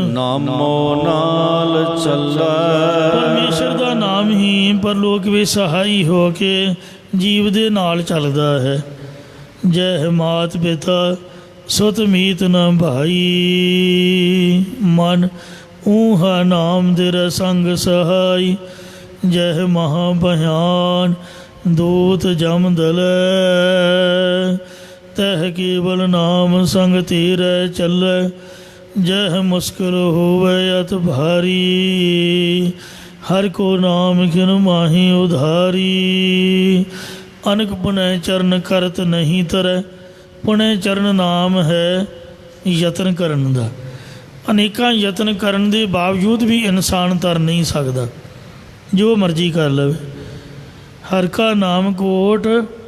ਨਾਮੋ ਨਾਲ ਚੱਲੈ ਪਰਮੇਸ਼ਰ ਦਾ ਨਾਮ ਹੀ ਪਰਲੋਕ ਵਿੱਚ ਸਹਾਈ ਹੋ ਕੇ ਜੀਵ ਦੇ ਨਾਲ ਚੱਲਦਾ ਹੈ। ਜੈ ਮਾਤ ਪਿਤਾ ਸੁਤ ਮੀਤ ਨ ਭਾਈ, ਮਨ ਊਹਾ ਨਾਮ ਤੇਰਾ ਸੰਗ ਸਹਾਈ। ਜੈ ਮਹਾ ਭਿਆਨ ਦੂਤ ਜਮ ਦਲੈ, ਤਹ ਕੇਵਲ ਨਾਮ ਸੰਗ ਤੇਰੇ ਚੱਲੈ। ਜਹ ਮੁਸ਼ਕਿਲ ਹੋਵੇ ਅਤ ਭਾਰੀ, ਹਰ ਕੋ ਨਾਮ ਖਿਨ ਮਾਹੀ ਉਧਾਰੀ। ਅਨਕ ਪੁਨਹ ਚਰਨ ਕਰਤ ਨਹੀਂ ਤਰੈ, ਪੁਨਹ ਚਰਨ ਨਾਮ ਹੈ ਯਤਨ ਕਰਨ ਦਾ। ਅਨੇਕਾਂ ਯਤਨ ਕਰਨ ਦੇ ਬਾਵਜੂਦ ਵੀ ਇਨਸਾਨ ਤਰ ਨਹੀਂ ਸਕਦਾ, ਜੋ ਮਰਜ਼ੀ ਕਰ ਲਵੇ। ਹਰ ਕਾ ਨਾਮ ਕੋਟ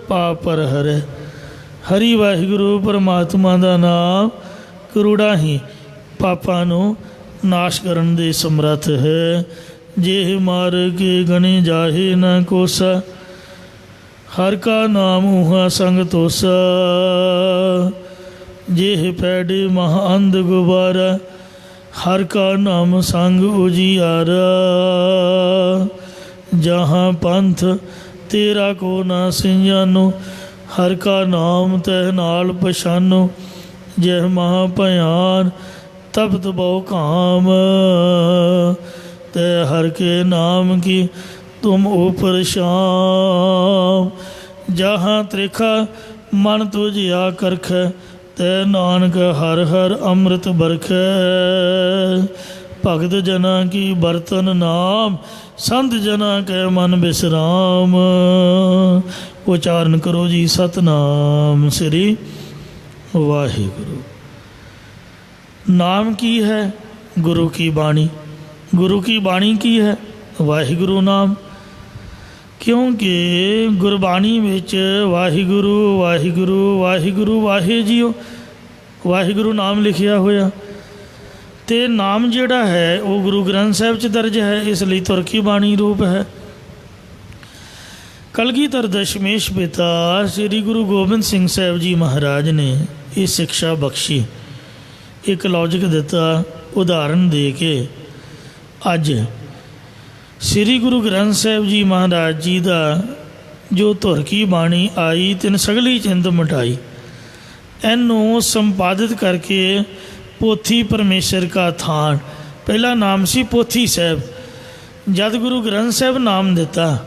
ਪਾਪ ਪਰ ਹਰੈ। ਹਰੀ ਵਾਹਿਗੁਰੂ ਪਰਮਾਤਮਾ ਦਾ ਨਾਮ ਕਰੂੜਾ ਹੀ ਪਾਪਾਂ ਨੂੰ ਨਾਸ਼ ਕਰਨ ਦੇ ਸਮਰੱਥ ਹੈ। ਜੇ ਮਾਰ ਕੇ ਗਣੇ ਜਾਹੇ ਨਾ ਕੋਸਾ, ਹਰ ਕਾ ਨਾਮ ਉਹਾ ਸੰਗ ਤੋਸਾ। ਜੇ ਪੈੜੇ ਮਹਾ ਅੰਧ ਗੁਬਾਰਾ, ਹਰ ਕਾ ਨਾਮ ਸੰਗ ਉਜਿਆਰਾ। ਜਹਾਂ ਪੰਥ ਤੇਰਾ ਕੋ ਨਾ ਸਿੰਜਾਨੋ, ਹਰ ਕਾ ਨਾਮ ਤਹਿ ਨਾਲ ਪਛਾਨੋ। ਜਹ ਮਹਾ ਭਿਆਨ ਤਪਤ ਬਹੁ ਕਾਮ, ਤੈ ਹਰ ਕੇ ਨਾਮ ਕੀ ਤੁਮ ऊपर शाम। जहाँ त्रिखा मन तुझिया करख, तै नानक हर हर अमृत बरख। भगत जना की बर्तन नाम, संत जना के मन विश्राम। उच्चारण करो जी सतनाम श्री वाहिगुरु। नाम की है? गुरु की बाणी। गुरु की बाणी की है? वाहिगुरु नाम। क्योंकि गुरबाणी ਵਿੱਚ ਵਾਹਿਗੁਰੂ ਵਾਹਿਗੁਰੂ ਵਾਹਿਗੁਰੂ ਵਾਹੇ ਜੀਓ ਵਾਹਿਗੁਰੂ ਨਾਮ ਲਿਖਿਆ ਹੋਇਆ, ਅਤੇ ਨਾਮ ਜਿਹੜਾ ਹੈ ਉਹ ਗੁਰੂ ਗ੍ਰੰਥ ਸਾਹਿਬ 'ਚ ਦਰਜ ਹੈ, ਇਸ ਲਈ ਤੁਰਕੀ ਬਾਣੀ ਰੂਪ ਹੈ। ਕਲਗੀਧਰ ਦਸ਼ਮੇਸ਼ ਪਿਤਾ ਸ੍ਰੀ ਗੁਰੂ ਗੋਬਿੰਦ ਸਿੰਘ ਸਾਹਿਬ ਜੀ ਮਹਾਰਾਜ ਨੇ ਇਹ ਸਿੱਖਿਆ ਬਖਸ਼ੀ, ਇੱਕ ਲੌਜਿਕ ਦਿੱਤਾ ਉਦਾਹਰਨ ਦੇ ਕੇ। ਅੱਜ ਸ੍ਰੀ ਗੁਰੂ ਗ੍ਰੰਥ ਸਾਹਿਬ ਜੀ ਮਹਾਰਾਜ ਜੀ ਦਾ ਜੋ ਧੁਰ ਕੀ ਬਾਣੀ ਆਈ, ਤਿੰਨ ਸਗਲੀ ਚਿੰਤ ਮਿਟਾਈ, ਇਹਨੂੰ ਸੰਪਾਦਿਤ ਕਰਕੇ ਪੋਥੀ ਪਰਮੇਸ਼ਰ ਕਾ ਥਾਨ, ਪਹਿਲਾ ਨਾਮ ਸੀ ਪੋਥੀ ਸਾਹਿਬ। ਜਦ ਗੁਰੂ ਗ੍ਰੰਥ ਸਾਹਿਬ ਨਾਮ ਦਿੱਤਾ,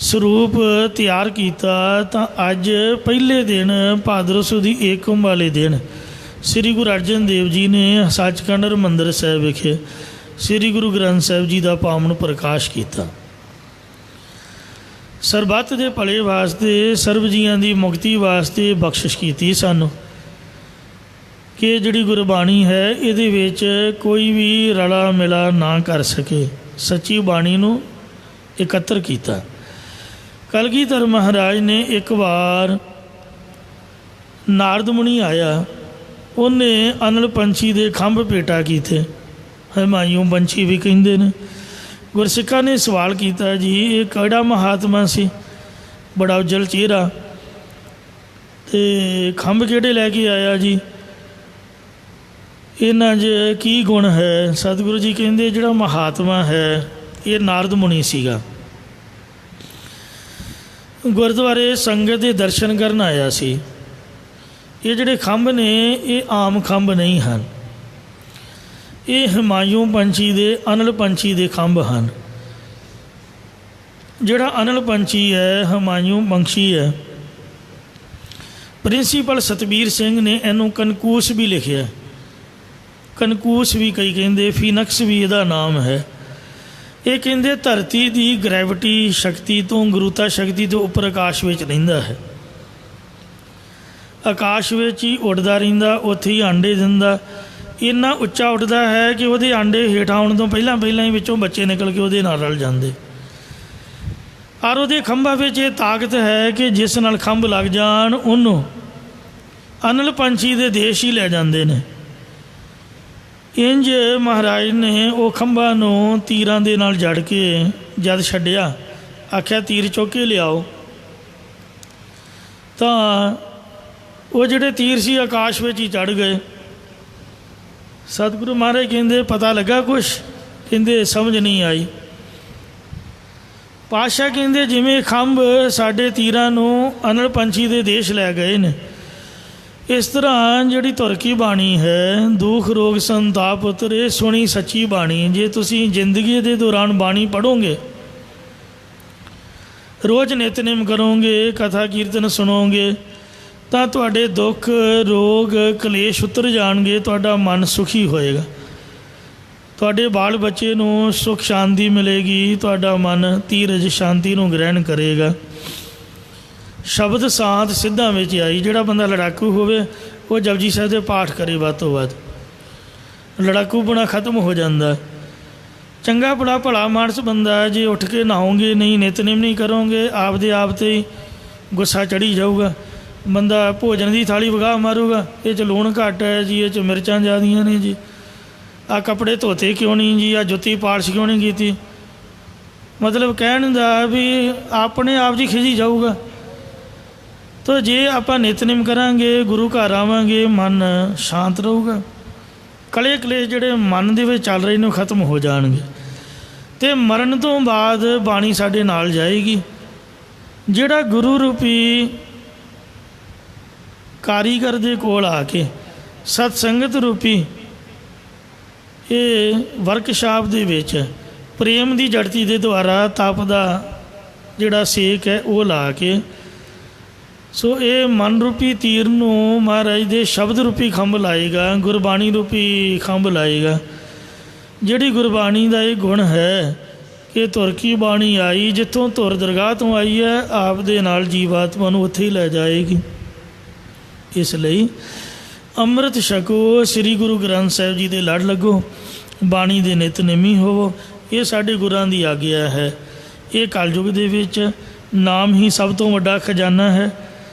ਸਰੂਪ ਤਿਆਰ ਕੀਤਾ, ਤਾਂ ਅੱਜ ਪਹਿਲੇ ਦਿਨ ਭਾਦਰੋਂ ਸੁਦੀ ਏਕਮ ਵਾਲੇ ਦਿਨ ਸ੍ਰੀ ਗੁਰੂ ਅਰਜਨ ਦੇਵ ਜੀ ਨੇ ਸੱਚਖੰਡ ਹਰਿਮੰਦਰ ਸਾਹਿਬ ਵਿਖੇ ਸ੍ਰੀ ਗੁਰੂ ਗ੍ਰੰਥ ਸਾਹਿਬ ਜੀ ਦਾ ਪਾਵਨ ਪ੍ਰਕਾਸ਼ ਕੀਤਾ। ਸਰਬੱਤ ਦੇ ਭਲੇ ਵਾਸਤੇ, ਸਰਬ ਜੀਆਂ ਦੀ ਮੁਕਤੀ ਵਾਸਤੇ ਬਖਸ਼ਿਸ਼ ਕੀਤੀ ਸਾਨੂੰ। ਕਿ ਜਿਹੜੀ ਗੁਰਬਾਣੀ ਹੈ ਇਹਦੇ ਵਿੱਚ ਕੋਈ ਵੀ ਰਲਾ ਮਿਲਾ ਨਾ ਕਰ ਸਕੇ, ਸੱਚੀ ਬਾਣੀ ਨੂੰ ਇਕੱਤਰ ਕੀਤਾ। ਕਲਗੀਧਰ ਮਹਾਰਾਜ ਨੇ ਇੱਕ ਵਾਰ ਨਾਰਦ ਮੁਨੀ ਆਇਆ, ਉਹਨੇ ਅਨਲ ਪੰਛੀ ਦੇ ਖੰਭ ਭੇਟਾ ਕੀਤੇ, ਹਮਾਯੂ ਪੰਛੀ ਵੀ ਕਹਿੰਦੇ ਨੇ। ਗੁਰਸਿੱਖਾਂ ਨੇ ਸਵਾਲ ਕੀਤਾ, ਜੀ ਇਹ ਕਿਹੜਾ ਮਹਾਤਮਾ ਸੀ, ਬੜਾ ਉਜਲ ਚਿਹਰਾ, ਅਤੇ ਖੰਭ ਕਿਹੜੇ ਲੈ ਕੇ ਆਇਆ ਜੀ, ਇਹਨਾਂ 'ਚ ਕੀ ਗੁਣ ਹੈ? ਸਤਿਗੁਰੂ ਜੀ ਕਹਿੰਦੇ ਜਿਹੜਾ ਮਹਾਤਮਾ ਹੈ ਇਹ ਨਾਰਦ ਮੁਨੀ ਸੀਗਾ, ਗੁਰਦੁਆਰੇ ਸੰਗਤ ਦੇ ਦਰਸ਼ਨ ਕਰਨ ਆਇਆ ਸੀ। ਇਹ ਜਿਹੜੇ ਖੰਭ ਨੇ ਇਹ ਆਮ ਖੰਭ ਨਹੀਂ ਹਨ, ਇਹ ਹਮਾਯੂ ਪੰਛੀ ਦੇ, ਅਨਲ ਪੰਛੀ ਦੇ ਖੰਭ ਹਨ। ਜਿਹੜਾ ਅਨਲ ਪੰਛੀ ਹੈ, ਹਮਾਯੂ ਪੰਛੀ ਹੈ, ਪ੍ਰਿੰਸੀਪਲ ਸਤਬੀਰ ਸਿੰਘ ਨੇ ਇਹਨੂੰ ਕਨਕੂਸ ਵੀ ਲਿਖਿਆ, ਕਨਕੂਸ ਵੀ ਕਈ ਕਹਿੰਦੇ, ਫੀਨਕਸ ਵੀ ਇਹਦਾ ਨਾਮ ਹੈ। ਇਹ ਕਹਿੰਦੇ ਧਰਤੀ ਦੀ ਗ੍ਰੈਵਿਟੀ ਸ਼ਕਤੀ ਤੋਂ, ਗੁਰੂਤਾ ਸ਼ਕਤੀ ਤੋਂ ਉੱਪਰ ਆਕਾਸ਼ ਵਿੱਚ ਰਹਿੰਦਾ ਹੈ, ਆਕਾਸ਼ ਵਿੱਚ ਹੀ ਉੱਡਦਾ ਰਹਿੰਦਾ, ਉੱਥੇ ਹੀ ਆਂਡੇ ਦਿੰਦਾ, ਇੰਨਾ ਉੱਚਾ ਉੱਡਦਾ ਹੈ ਕਿ ਉਹਦੇ ਆਂਡੇ ਹੇਠ ਆਉਣ ਤੋਂ ਪਹਿਲਾਂ ਹੀ ਵਿੱਚੋਂ ਬੱਚੇ ਨਿਕਲ ਕੇ ਉਹਦੇ ਨਾਲ ਰਲ ਜਾਂਦੇ। ਔਰ ਉਹਦੇ ਖੰਭਾਂ ਵਿੱਚ ਇਹ ਤਾਕਤ ਹੈ ਕਿ ਜਿਸ ਨਾਲ ਖੰਭ ਲੱਗ ਜਾਣ ਉਹਨੂੰ ਅਨਲ ਪੰਛੀ ਦੇ ਦੇਸ਼ ਹੀ ਲੈ ਜਾਂਦੇ ਨੇ। ਇੰਜ ਮਹਾਰਾਜ ਨੇ ਉਹ ਖੰਭਾਂ ਨੂੰ ਤੀਰਾਂ ਦੇ ਨਾਲ ਜੜ ਕੇ ਜਦ ਛੱਡਿਆ, ਆਖਿਆ ਤੀਰ ਚੁੱਕ ਕੇ ਲਿਆਓ, ਤਾਂ ਉਹ ਜਿਹੜੇ ਤੀਰ ਸੀ ਆਕਾਸ਼ ਵਿੱਚ ਹੀ ਚੜ੍ਹ ਗਏ। ਸਤਿਗੁਰੂ ਮਹਾਰਾਜ ਕਹਿੰਦੇ ਪਤਾ ਲੱਗਾ ਕੁਛ? ਕਹਿੰਦੇ ਸਮਝ ਨਹੀਂ ਆਈ। ਪਾਤਸ਼ਾਹ ਕਹਿੰਦੇ ਜਿਵੇਂ ਖੰਭ ਸਾਡੇ ਤੀਰਾਂ ਨੂੰ ਅਨਲ ਪੰਛੀ ਦੇ ਦੇਸ਼ ਲੈ ਗਏ ਨੇ, ਇਸ ਤਰ੍ਹਾਂ ਜਿਹੜੀ ਧੁਰ ਕੀ ਬਾਣੀ ਹੈ, ਦੁੱਖ ਰੋਗ ਸੰਤਾਪ ਉਤਰੇ, ਸੁਣੀ ਸੱਚੀ ਬਾਣੀ, ਜੇ ਤੁਸੀਂ ਜ਼ਿੰਦਗੀ ਦੇ ਦੌਰਾਨ ਬਾਣੀ ਪੜ੍ਹੋਗੇ, ਰੋਜ਼ ਨਿਤਨੇਮ ਕਰੋਗੇ, ਕਥਾ ਕੀਰਤਨ ਸੁਣੋਗੇ, ਤਾਂ ਤੁਹਾਡੇ ਦੁੱਖ ਰੋਗ ਕਲੇਸ਼ ਉਤਰ ਜਾਣਗੇ, ਤੁਹਾਡਾ ਮਨ ਸੁਖੀ ਹੋਏਗਾ, ਤੁਹਾਡੇ ਬਾਲ ਬੱਚੇ ਨੂੰ ਸੁਖ ਸ਼ਾਂਤੀ ਮਿਲੇਗੀ, ਤੁਹਾਡਾ ਮਨ ਧੀਰਜ ਸ਼ਾਂਤੀ ਨੂੰ ਗ੍ਰਹਿਣ ਕਰੇਗਾ। ਸ਼ਬਦ ਸਾਧ ਸਿੱਧਾਂ ਵਿੱਚ ਆਈ। ਜਿਹੜਾ ਬੰਦਾ ਲੜਾਕੂ ਹੋਵੇ ਉਹ ਜਪਜੀ ਸਾਹਿਬ ਦੇ ਪਾਠ ਕਰੇ, ਵੱਧ ਤੋਂ ਵੱਧ ਲੜਾਕੂਪੁਣਾ ਖਤਮ ਹੋ ਜਾਂਦਾ। ਚੰਗਾ ਭਲਾ ਮਾਨਸ ਬੰਦਾ ਜੇ ਉੱਠ ਕੇ ਨਹਾਓਗੇ ਨਹੀਂ, ਨਿਤਨੇਮ ਨਹੀਂ ਕਰੋਗੇ, ਆਪਦੇ ਆਪ 'ਤੇ ਹੀ ਗੁੱਸਾ ਚੜ੍ਹੀ ਜਾਊਗਾ। ਬੰਦਾ ਭੋਜਨ ਦੀ ਥਾਲੀ ਵਗਾਹ ਮਾਰੂਗਾ, ਇਹ 'ਚ ਲੂਣ ਘੱਟ ਹੈ ਜੀ, ਇਹ 'ਚ ਮਿਰਚਾਂ ਜ਼ਿਆਦੀਆਂ ਨੇ ਜੀ, ਆਹ ਕੱਪੜੇ ਧੋਤੇ ਕਿਉਂ ਨਹੀਂ ਜੀ, ਆਹ ਜੁੱਤੀ ਪਾਲਿਸ਼ ਕਿਉਂ ਨਹੀਂ ਕੀਤੀ। ਮਤਲਬ ਕਹਿਣ ਦਾ ਵੀ ਆਪਣੇ ਆਪ ਜੀ ਖਿਜੀ ਜਾਊਗਾ। ਤਾਂ ਜੇ ਆਪਾਂ ਨਿਤਨੇਮ ਕਰਾਂਗੇ, ਗੁਰੂ ਘਰ ਆਵਾਂਗੇ, ਮਨ ਸ਼ਾਂਤ ਰਹੂਗਾ, ਕਲੇ ਕਲੇਸ਼ ਜਿਹੜੇ ਮਨ ਦੇ ਵਿੱਚ ਚੱਲ ਰਹੇ ਨੇ ਉਹ ਖਤਮ ਹੋ ਜਾਣਗੇ, ਅਤੇ ਮਰਨ ਤੋਂ ਬਾਅਦ ਬਾਣੀ ਸਾਡੇ ਨਾਲ ਜਾਏਗੀ। ਜਿਹੜਾ ਗੁਰੂ ਰੂਪੀ ਕਾਰੀਗਰ ਦੇ ਕੋਲ ਆ ਕੇ ਸਤ ਸੰਗਤ ਰੂਪੀ ਇਹ ਵਰਕਸ਼ਾਪ ਦੇ ਵਿੱਚ ਪ੍ਰੇਮ ਦੀ ਜੜਤੀ ਦੇ ਦੁਆਰਾ ਤਪ ਦਾ ਜਿਹੜਾ ਸੇਕ ਹੈ ਉਹ ਲਾ ਕੇ, ਸੋ ਇਹ ਮਨ ਰੂਪੀ ਤੀਰ ਨੂੰ ਮਹਾਰਾਜ ਦੇ ਸ਼ਬਦ ਰੂਪੀ ਖੰਭ ਲਾਏਗਾ, ਗੁਰਬਾਣੀ ਰੂਪੀ ਖੰਭ ਲਾਏਗਾ। ਜਿਹੜੀ ਗੁਰਬਾਣੀ ਦਾ ਇਹ ਗੁਣ ਹੈ ਕਿ ਧੁਰ ਕੀ ਬਾਣੀ ਆਈ, ਜਿੱਥੋਂ ਧੁਰ ਦਰਗਾਹ ਤੋਂ ਆਈ ਹੈ, ਆਪ ਦੇ ਨਾਲ ਜੀਵਾਤਮਾ ਨੂੰ ਉੱਥੇ ਹੀ ਲੈ ਜਾਏਗੀ। ਇਸ ਲਈ ਅੰਮ੍ਰਿਤ ਛਕੋ, ਸ੍ਰੀ ਗੁਰੂ ਗ੍ਰੰਥ ਸਾਹਿਬ ਜੀ ਦੇ ਲੜ ਲੱਗੋ, ਬਾਣੀ ਦੇ ਨਿਤਨੇਮੀ ਹੋਵੋ। ਇਹ ਸਾਡੇ ਗੁਰਾਂ ਦੀ ਆਗਿਆ ਹੈ। ਇਹ ਕਲਯੁਗ ਦੇ ਵਿੱਚ ਨਾਮ ਹੀ ਸਭ ਤੋਂ ਵੱਡਾ ਖਜ਼ਾਨਾ ਹੈ।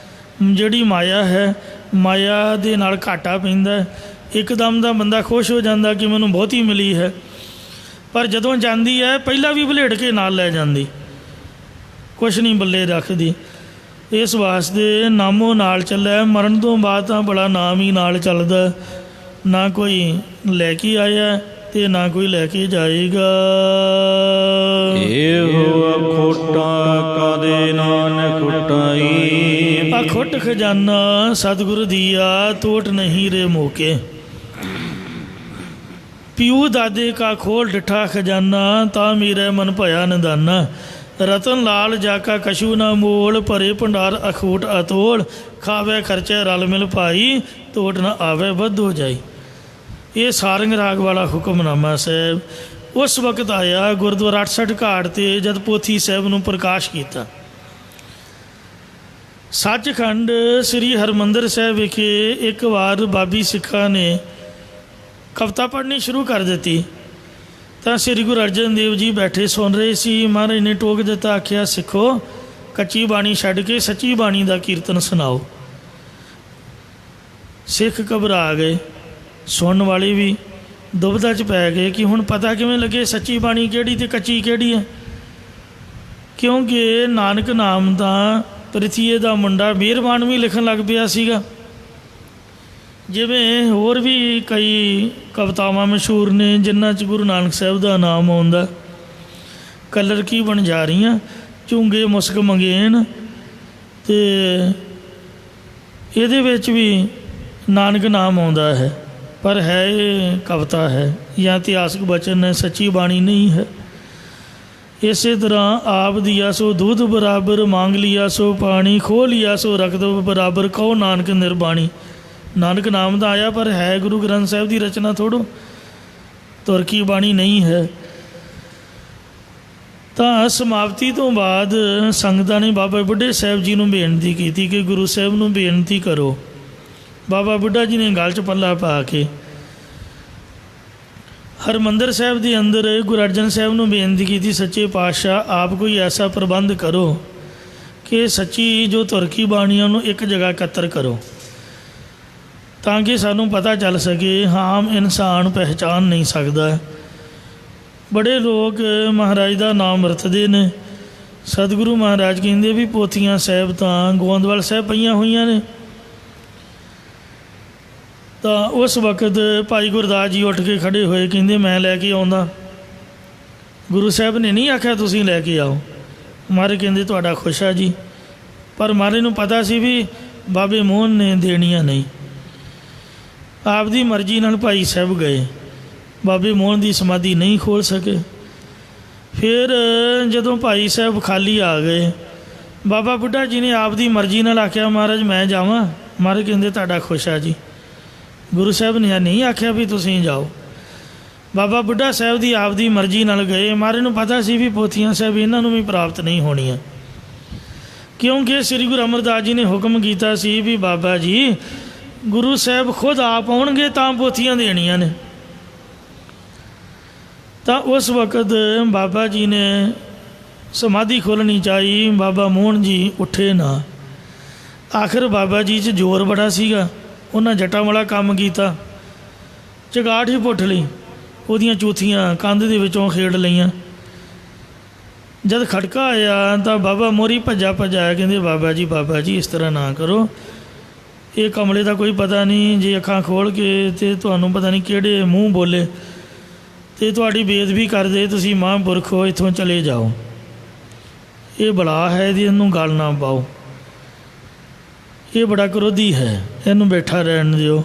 ਜਿਹੜੀ ਮਾਇਆ ਹੈ, ਮਾਇਆ ਦੇ ਨਾਲ ਘਾਟਾ ਪੈਂਦਾ। ਇੱਕਦਮ ਦਾ ਬੰਦਾ ਖੁਸ਼ ਹੋ ਜਾਂਦਾ ਕਿ ਮੈਨੂੰ ਬਹੁਤੀ ਮਿਲੀ ਹੈ, ਪਰ ਜਦੋਂ ਜਾਂਦੀ ਹੈ ਪਹਿਲਾਂ ਵੀ ਭਲੇੜ ਕੇ ਨਾਲ ਲੈ ਜਾਂਦੀ, ਕੁਛ ਨਹੀਂ ਬੱਲੇ ਰੱਖਦੀ। ਇਸ ਵਾਸਤੇ ਨਾਮੋ ਨਾਲ ਚੱਲਿਆ, ਮਰਨ ਤੋਂ ਬਾਅਦ ਤਾਂ ਬੜਾ ਨਾਮ ਹੀ ਨਾਲ ਚੱਲਦਾ। ਨਾ ਕੋਈ ਲੈ ਕੇ ਆਇਆ ਅਤੇ ਨਾ ਕੋਈ ਲੈ ਕੇ ਜਾਏਗਾ। ਇਹੋ ਅਖੋਟਾ ਕਦੇ ਨਾਨਕ ਖੁਟਾਈ, ਅਖੁੱਟ ਖਜ਼ਾਨਾ ਸਤਿਗੁਰ ਦੀਆ ਤੋਟ ਨਹੀਂ ਰੇ ਮੋਕੇ। ਪਿਊ ਦਾਦੇ ਕਾ ਖੋਲ ਡਿਠਾ ਖਜ਼ਾਨਾ, ਤਾਂ ਮੇਰੇ ਮਨ ਭਇਆ ਨਿਦਾਨਾ। ਰਤਨ ਲਾਲ ਜਾਕਾ ਕਛੂ ਨਾ ਮੋਲ, ਭਰੇ ਭੰਡਾਰ ਅਖੂਟ ਅਤੋਲ। ਖਾਵੇ ਖਰਚੇ ਰਲ ਮਿਲ ਭਾਈ, ਤੋਟ ਨਾ ਆਵੇ ਵੱਧ ਹੋ ਜਾਈ। ਇਹ ਸਾਰੰਗ ਰਾਗ ਵਾਲਾ ਹੁਕਮਨਾਮਾ ਸਾਹਿਬ ਉਸ ਵਕਤ ਆਇਆ ਗੁਰਦੁਆਰਾ 68 ਘਾਟ 'ਤੇ, ਜਦ ਪੋਥੀ ਸਾਹਿਬ ਨੂੰ ਪ੍ਰਕਾਸ਼ ਕੀਤਾ। ਸੱਚਖੰਡ ਸ੍ਰੀ ਹਰਿਮੰਦਰ ਸਾਹਿਬ ਵਿਖੇ ਇੱਕ ਵਾਰ ਬਾਬੀ ਸਿੱਖਾਂ ਨੇ ਕਵਿਤਾ ਪੜ੍ਹਨੀ ਸ਼ੁਰੂ ਕਰ ਦਿੱਤੀ ਤਾਂ ਸ੍ਰੀ ਗੁਰੂ ਅਰਜਨ ਦੇਵ ਜੀ ਬੈਠੇ ਸੁਣ ਰਹੇ ਸੀ। ਮਹਾਰਾਜ ਨੇ ਟੋਕ ਦਿੱਤਾ, ਆਖਿਆ ਸਿੱਖੋ ਕੱਚੀ ਬਾਣੀ ਛੱਡ ਕੇ ਸੱਚੀ ਬਾਣੀ ਦਾ ਕੀਰਤਨ ਸੁਣਾਓ। ਸਿੱਖ ਘਬਰਾ ਗਏ, ਸੁਣਨ ਵਾਲੇ ਵੀ ਦੁਬਿਧਾ 'ਚ ਪੈ ਗਏ ਕਿ ਹੁਣ ਪਤਾ ਕਿਵੇਂ ਲੱਗੇ ਸੱਚੀ ਬਾਣੀ ਕਿਹੜੀ ਅਤੇ ਕੱਚੀ ਕਿਹੜੀ ਹੈ, ਕਿਉਂਕਿ ਨਾਨਕ ਨਾਮ ਦਾ ਪ੍ਰਿਥੀਏ ਦਾ ਮੁੰਡਾ ਮਿਹਰਬਾਨ ਵੀ ਲਿਖਣ ਲੱਗ ਪਿਆ ਸੀਗਾ। ਜਿਵੇਂ ਹੋਰ ਵੀ ਕਈ ਕਵਿਤਾਵਾਂ ਮਸ਼ਹੂਰ ਨੇ ਜਿਨ੍ਹਾਂ 'ਚ ਗੁਰੂ ਨਾਨਕ ਸਾਹਿਬ ਦਾ ਨਾਮ ਆਉਂਦਾ, ਕਲਰ ਕੀ ਬਣ ਜਾ ਰਹੀਆਂ ਝੂੰਗੇ ਮੁਸਕ ਮੰਗੇਨ, ਅਤੇ ਇਹਦੇ ਵਿੱਚ ਵੀ ਨਾਨਕ ਨਾਮ ਆਉਂਦਾ ਹੈ, ਪਰ ਹੈ ਇਹ ਕਵਿਤਾ ਹੈ ਜਾਂ ਇਤਿਹਾਸਕ ਬਚਨ ਹੈ, ਸੱਚੀ ਬਾਣੀ ਨਹੀਂ ਹੈ। ਇਸੇ ਤਰ੍ਹਾਂ ਆਪ ਦਿਆ ਸੋ ਦੁੱਧ ਬਰਾਬਰ, ਮੰਗ ਲਿਆ ਸੋ ਪਾਣੀ, ਖੋਹ ਲਿਆ ਸੋ ਰਖ ਦੋ ਬਰਾਬਰ, ਕਹੋ ਨਾਨਕ ਨਿਰਬਾਣੀ। ਨਾਨਕ ਨਾਮ ਦਾ ਆਇਆ ਪਰ ਹੈ ਗੁਰੂ ਗ੍ਰੰਥ ਸਾਹਿਬ ਦੀ ਰਚਨਾ ਥੋੜ੍ਹੋ, ਤੁਰਕੀ ਬਾਣੀ ਨਹੀਂ ਹੈ। ਤਾਂ ਸਮਾਪਤੀ ਤੋਂ ਬਾਅਦ ਸੰਗਤਾਂ ਨੇ ਬਾਬਾ ਬੁੱਢੇ ਸਾਹਿਬ ਜੀ ਨੂੰ ਬੇਨਤੀ ਕੀਤੀ ਕਿ ਗੁਰੂ ਸਾਹਿਬ ਨੂੰ ਬੇਨਤੀ ਕਰੋ। ਬਾਬਾ ਬੁੱਢਾ ਜੀ ਨੇ ਗਲ 'ਚ ਪੱਲਾ ਪਾ ਕੇ ਹਰਿਮੰਦਰ ਸਾਹਿਬ ਦੇ ਅੰਦਰ ਗੁਰੂ ਅਰਜਨ ਸਾਹਿਬ ਨੂੰ ਬੇਨਤੀ ਕੀਤੀ, ਸੱਚੇ ਪਾਤਸ਼ਾਹ ਆਪ ਕੋਈ ਐਸਾ ਪ੍ਰਬੰਧ ਕਰੋ ਕਿ ਸੱਚੀ ਜੋ ਤੁਰਕੀ ਬਾਣੀਆਂ ਨੂੰ ਇੱਕ ਜਗ੍ਹਾ ਇਕੱਤਰ ਕਰੋ, ਤਾਂ ਕਿ ਸਾਨੂੰ ਪਤਾ ਚੱਲ ਸਕੇ। ਆਮ ਇਨਸਾਨ ਪਹਿਚਾਨ ਨਹੀਂ ਸਕਦਾ। ਬੜੇ ਲੋਕ ਮਹਾਰਾਜ ਦਾ ਨਾਮ ਵਰਤਦੇ ਨੇ। ਸਤਿਗੁਰੂ ਮਹਾਰਾਜ ਕਹਿੰਦੇ ਵੀ ਪੋਥੀਆਂ ਸਾਹਿਬ ਤਾਂ ਗੋਇੰਦਵਾਲ ਸਾਹਿਬ ਪਈਆਂ ਹੋਈਆਂ ਨੇ। ਤਾਂ ਉਸ ਵਕਤ ਭਾਈ ਗੁਰਦਾਸ ਜੀ ਉੱਠ ਕੇ ਖੜ੍ਹੇ ਹੋਏ, ਕਹਿੰਦੇ ਮੈਂ ਲੈ ਕੇ ਆਉਂਦਾ। ਗੁਰੂ ਸਾਹਿਬ ਨੇ ਨਹੀਂ ਆਖਿਆ ਤੁਸੀਂ ਲੈ ਕੇ ਆਓ। ਮਹਾਰਾਜ ਕਹਿੰਦੇ ਤੁਹਾਡਾ ਖੁਸ਼ ਆ ਜੀ, ਪਰ ਮਹਾਰਾਜ ਨੂੰ ਪਤਾ ਸੀ ਵੀ ਬਾਬੇ ਮੋਹਨ ਨੇ ਦੇਣੀਆਂ ਨਹੀਂ। ਆਪਦੀ ਮਰਜ਼ੀ ਨਾਲ ਭਾਈ ਸਾਹਿਬ ਗਏ, ਬਾਬੇ ਮੋਹਨ ਦੀ ਸਮਾਧੀ ਨਹੀਂ ਖੋਲ੍ਹ ਸਕੇ। ਫਿਰ ਜਦੋਂ ਭਾਈ ਸਾਹਿਬ ਖਾਲੀ ਆ ਗਏ, ਬਾਬਾ ਬੁੱਢਾ ਜੀ ਨੇ ਆਪਦੀ ਮਰਜ਼ੀ ਨਾਲ ਆਖਿਆ ਮਹਾਰਾਜ ਮੈਂ ਜਾਵਾਂ। ਮਹਾਰਾਜ ਕਹਿੰਦੇ ਤੁਹਾਡਾ ਖੁਸ਼ ਆ ਜੀ। ਗੁਰੂ ਸਾਹਿਬ ਨੇ ਨਹੀਂ ਆਖਿਆ ਵੀ ਤੁਸੀਂ ਜਾਓ। ਬਾਬਾ ਬੁੱਢਾ ਸਾਹਿਬ ਦੀ ਆਪਦੀ ਮਰਜ਼ੀ ਨਾਲ ਗਏ। ਮਹਾਰਾਜ ਨੂੰ ਪਤਾ ਸੀ ਵੀ ਪੋਥੀਆਂ ਸਾਹਿਬ ਇਹਨਾਂ ਨੂੰ ਵੀ ਪ੍ਰਾਪਤ ਨਹੀਂ ਹੋਣੀਆਂ, ਕਿਉਂਕਿ ਸ੍ਰੀ ਗੁਰੂ ਅਮਰਦਾਸ ਜੀ ਨੇ ਹੁਕਮ ਕੀਤਾ ਸੀ ਵੀ ਬਾਬਾ ਜੀ ਗੁਰੂ ਸਾਹਿਬ ਖੁਦ ਆਪ ਆਉਣਗੇ ਤਾਂ ਪੋਥੀਆਂ ਦੇਣੀਆਂ ਨੇ। ਤਾਂ ਉਸ ਵਕਤ ਬਾਬਾ ਜੀ ਨੇ ਸਮਾਧੀ ਖੋਲ੍ਹਣੀ ਚਾਹੀ, ਬਾਬਾ ਮੋਹਨ ਜੀ ਉੱਠੇ ਨਾ। ਆਖਿਰ ਬਾਬਾ ਜੀ 'ਚ ਜ਼ੋਰ ਬੜਾ ਸੀਗਾ, ਉਹਨਾਂ ਜੱਟਾਂ ਵਾਲਾ ਕੰਮ ਕੀਤਾ, ਚਗਾਠ ਹੀ ਪੁੱਟ ਲਈ, ਉਹਦੀਆਂ ਚੂਥੀਆਂ ਕੰਧ ਦੇ ਵਿੱਚੋਂ ਖੇਡ ਲਈਆਂ। ਜਦ ਖੜਕਾ ਆਇਆ ਤਾਂ ਬਾਬਾ ਮੋਰੀ ਭੱਜਾ ਆਇਆ, ਕਹਿੰਦੇ ਬਾਬਾ ਜੀ ਇਸ ਤਰ੍ਹਾਂ ਨਾ ਕਰੋ, ਇਹ ਕਮਲੇ ਦਾ ਕੋਈ ਪਤਾ ਨਹੀਂ, ਜੇ ਅੱਖਾਂ ਖੋਲ੍ਹ ਕੇ ਤੇ ਤੁਹਾਨੂੰ ਪਤਾ ਨਹੀਂ ਕਿਹੜੇ ਮੂੰਹ ਬੋਲੇ ਤੇ ਤੁਹਾਡੀ ਬੇਅਦਬੀ ਕਰ ਦੇ, ਤੁਸੀਂ ਮਹਾਂਪੁਰਖ ਹੋ, ਇੱਥੋਂ ਚਲੇ ਜਾਓ। ਇਹ ਬਲਾ ਹੈ, ਇਹਨੂੰ ਗੱਲ ਨਾ ਪਾਓ, ਇਹ ਬੜਾ ਕਰੋਧੀ ਹੈ, ਇਹਨੂੰ ਬੈਠਾ ਰਹਿਣ ਦਿਓ।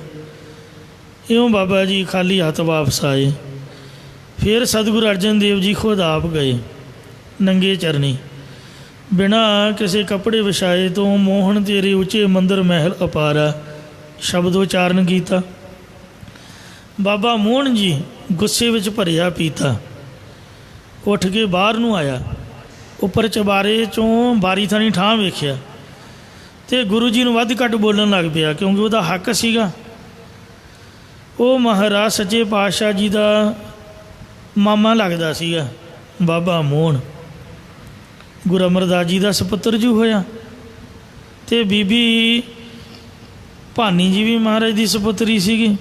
ਇਉਂ ਬਾਬਾ ਜੀ ਖਾਲੀ ਹੱਥ ਵਾਪਸ ਆਏ। ਫਿਰ ਸਤਿਗੁਰੂ ਅਰਜਨ ਦੇਵ ਜੀ ਖੁਦ ਆਪ ਗਏ, ਨੰਗੇ ਚਰਨੀ, ਬਿਨਾਂ ਕਿਸੇ ਕੱਪੜੇ ਵਿਛਾਏ ਤੋਂ ਮੋਹਨ ਤੇਰੇ ਉੱਚੇ ਮੰਦਰ ਮਹਿਲ ਅਪਾਰਾ ਸ਼ਬਦ ਉਚਾਰਨ ਕੀਤਾ। ਬਾਬਾ ਮੋਹਨ ਜੀ ਗੁੱਸੇ ਵਿੱਚ ਭਰਿਆ ਪੀਤਾ ਉੱਠ ਕੇ ਬਾਹਰ ਨੂੰ ਆਇਆ, ਉੱਪਰ ਚਬਾਰੇ 'ਚੋਂ ਬਾਰੀ ਥਾਣੀ ਠਾਂ ਵੇਖਿਆ ਅਤੇ ਗੁਰੂ ਜੀ ਨੂੰ ਵੱਧ ਘੱਟ ਬੋਲਣ ਲੱਗ ਪਿਆ, ਕਿਉਂਕਿ ਉਹਦਾ ਹੱਕ ਸੀਗਾ। ਉਹ ਮਹਾਰਾਜ ਸੱਚੇ ਪਾਤਸ਼ਾਹ ਜੀ ਦਾ ਮਾਮਾ ਲੱਗਦਾ ਸੀਗਾ ਬਾਬਾ ਮੋਹਨ, ਗੁਰੂ ਅਮਰਦਾਸ ਜੀ ਦਾ ਸਪੁੱਤਰ ਜੂ ਹੋਇਆ, ਅਤੇ ਬੀਬੀ ਭਾਨੀ ਜੀ ਵੀ ਮਹਾਰਾਜ ਦੀ ਸਪੁੱਤਰੀ ਸੀਗੀ।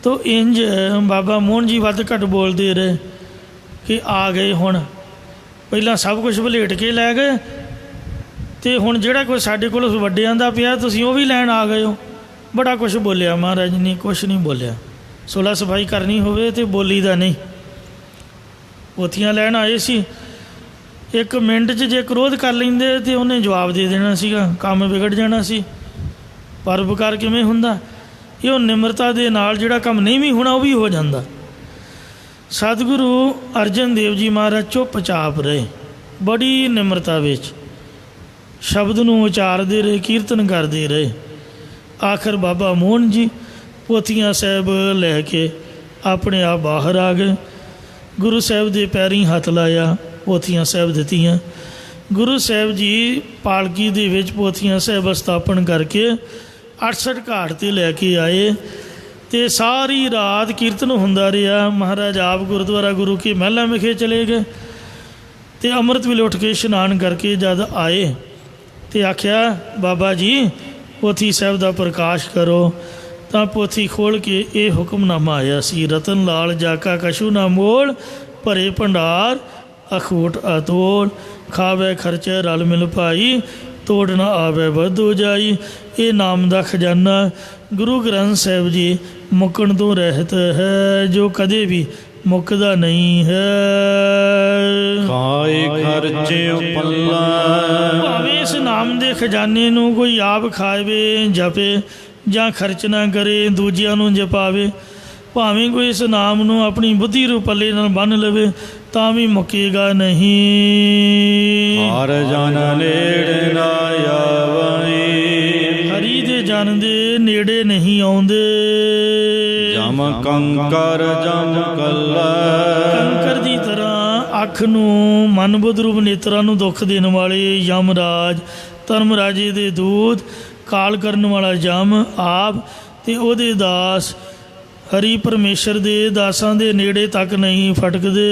ਤੋ ਇੰਜ ਬਾਬਾ ਮੋਹਨ ਜੀ ਵੱਧ ਘੱਟ ਬੋਲਦੇ ਰਹੇ ਕਿ ਆ ਗਏ ਹੁਣ, ਪਹਿਲਾਂ ਸਭ ਕੁਝ ਵਲੇਟ ਕੇ ਲੈ ਗਏ ਅਤੇ ਹੁਣ ਜਿਹੜਾ ਕੋਈ ਸਾਡੇ ਕੋਲ ਵੱਡਿਆਂ ਦਾ ਪਿਆ ਤੁਸੀਂ ਉਹ ਵੀ ਲੈਣ ਆ ਗਏ ਹੋ। ਬੜਾ ਕੁਛ ਬੋਲਿਆ ਮਹਾਰਾਜ ਨੇ, ਕੁਛ ਨਹੀਂ ਬੋਲਿਆ। ਸੁਲ੍ਹਾ ਸਫਾਈ ਕਰਨੀ ਹੋਵੇ ਤਾਂ ਬੋਲੀ ਦਾ ਨਹੀਂ। ਪੋਥੀਆਂ ਲੈਣ ਆਏ ਸੀ, ਇੱਕ ਮਿੰਟ 'ਚ ਜੇ ਕ੍ਰੋਧ ਕਰ ਲੈਂਦੇ ਤਾਂ ਉਹਨੇ ਜਵਾਬ ਦੇ ਦੇਣਾ ਸੀਗਾ, ਕੰਮ ਵਿਗੜ ਜਾਣਾ ਸੀ। ਪਰਉਪਕਾਰ ਕਿਵੇਂ ਹੁੰਦਾ? ਇਹ ਉਹ ਨਿਮਰਤਾ ਦੇ ਨਾਲ ਜਿਹੜਾ ਕੰਮ ਨਹੀਂ ਵੀ ਹੋਣਾ ਉਹ ਵੀ ਹੋ ਜਾਂਦਾ। ਸਤਿਗੁਰੂ ਅਰਜਨ ਦੇਵ ਜੀ ਮਹਾਰਾਜ ਚੁੱਪ-ਚਾਪ ਰਹੇ, ਬੜੀ ਨਿਮਰਤਾ ਵਿੱਚ ਸ਼ਬਦ ਨੂੰ ਉਚਾਰਦੇ ਰਹੇ, ਕੀਰਤਨ ਕਰਦੇ ਰਹੇ। ਆਖਰ ਬਾਬਾ ਮੋਹਨ ਜੀ ਪੋਥੀਆਂ ਸਾਹਿਬ ਲੈ ਕੇ ਆਪਣੇ ਆਪ ਬਾਹਰ ਆ ਗਏ। ਗੁਰੂ ਸਾਹਿਬ ਦੇ ਪੈਰੀਂ ਹੱਥ ਲਾਇਆ, ਪੋਥੀਆਂ ਸਾਹਿਬ ਦਿੱਤੀਆਂ। ਗੁਰੂ ਸਾਹਿਬ ਜੀ ਪਾਲਕੀ ਦੇ ਵਿੱਚ ਪੋਥੀਆਂ ਸਾਹਿਬ ਸਥਾਪਨ ਕਰਕੇ 68 ਘਾਟ 'ਤੇ ਲੈ ਕੇ ਆਏ ਅਤੇ ਸਾਰੀ ਰਾਤ ਕੀਰਤਨ ਹੁੰਦਾ ਰਿਹਾ। ਮਹਾਰਾਜ ਆਪ ਗੁਰਦੁਆਰਾ ਗੁਰੂ ਕੀ ਮਹਿਲਾਂ ਵਿਖੇ ਚਲੇ ਗਏ ਅਤੇ ਅੰਮ੍ਰਿਤ ਵੇਲੇ ਉੱਠ ਕੇ ਇਸ਼ਨਾਨ ਕਰਕੇ ਜਦ ਆਏ ਅਤੇ ਆਖਿਆ ਬਾਬਾ ਜੀ ਪੋਥੀ ਸਾਹਿਬ ਦਾ ਪ੍ਰਕਾਸ਼ ਕਰੋ। ਤਾਂ ਪੋਥੀ ਖੋਲ੍ਹ ਕੇ ਇਹ ਹੁਕਮਨਾਮਾ ਆਇਆ ਸੀ, ਰਤਨ ਲਾਲ ਜਾਕਾ ਕਛੂ ਨਾ ਮੋਲ, ਭਰੇ ਭੰਡਾਰ ਅਖੂਟ ਅਤੋਲ, ਖਾਵੇ ਖਰਚੇ ਰਲ ਮਿਲ ਭਾਈ, ਤੋੜ ਨਾ ਆਵੇ ਵਾਧੂ ਜਾਈ। ਇਹ ਨਾਮ ਦਾ ਖਜ਼ਾਨਾ ਗੁਰੂ ਗ੍ਰੰਥ ਸਾਹਿਬ ਜੀ ਮੁੱਕਣ ਤੋਂ ਰਹਿਤ ਹੈ, ਜੋ ਕਦੇ ਵੀ ਮੁੱਕਦਾ ਨਹੀਂ ਹੈ। ਖਾਏ ਖਰਚੇ ਪੱਲਾ, ਭਾਵੇਂ ਇਸ ਨਾਮ ਦੇ ਖਜ਼ਾਨੇ ਨੂੰ ਕੋਈ ਆਪ ਖਾਵੇ ਜਪੇ ਜਾਂ ਖਰਚ ਨਾ ਕਰੇ, ਦੂਜਿਆਂ ਨੂੰ ਜਪਾਵੇ, ਭਾਵੇਂ ਕੋਈ ਇਸ ਨਾਮ ਨੂੰ ਆਪਣੀ ਬੁੱਧੀ ਰੂ ਪੱਲੇ ਨਾਲ ਬੰਨ੍ਹ ਲਵੇ ਤਾਂ ਵੀ ਮੁੱਕੇਗਾ ਨਹੀਂ। ਹਰ ਜਨ ਨੇੜੇ ਨਾ ਆਵਈ, ਹਰੀ ਦੇ ਜਨ ਦੇ ਨੇੜੇ ਨਹੀਂ ਆਉਂਦੇ। ਜਮ ਕੰਕਰ ਜਮ ਕੱਲਾ, ਕੰਕਰ ਦੀ ਤਰ੍ਹਾਂ ਅੱਖ ਨੂੰ ਮਨ ਬੁੱਧ ਰੂਪ ਨੇਤਰਾਂ ਨੂੰ ਦੁੱਖ ਦੇਣ ਵਾਲੇ ਯਮਰਾਜ, ਧਰਮ ਰਾਜੇ ਦੇ ਦੂਤ, ਕਾਲ ਕਰਨ ਵਾਲਾ ਜਮ ਆਪ ਅਤੇ ਉਹਦੇ ਦਾਸ ਹਰੀ ਪਰਮੇਸ਼ਰ ਦੇ ਦਾਸਾਂ ਦੇ ਨੇੜੇ ਤੱਕ ਨਹੀਂ ਫਟਕਦੇ।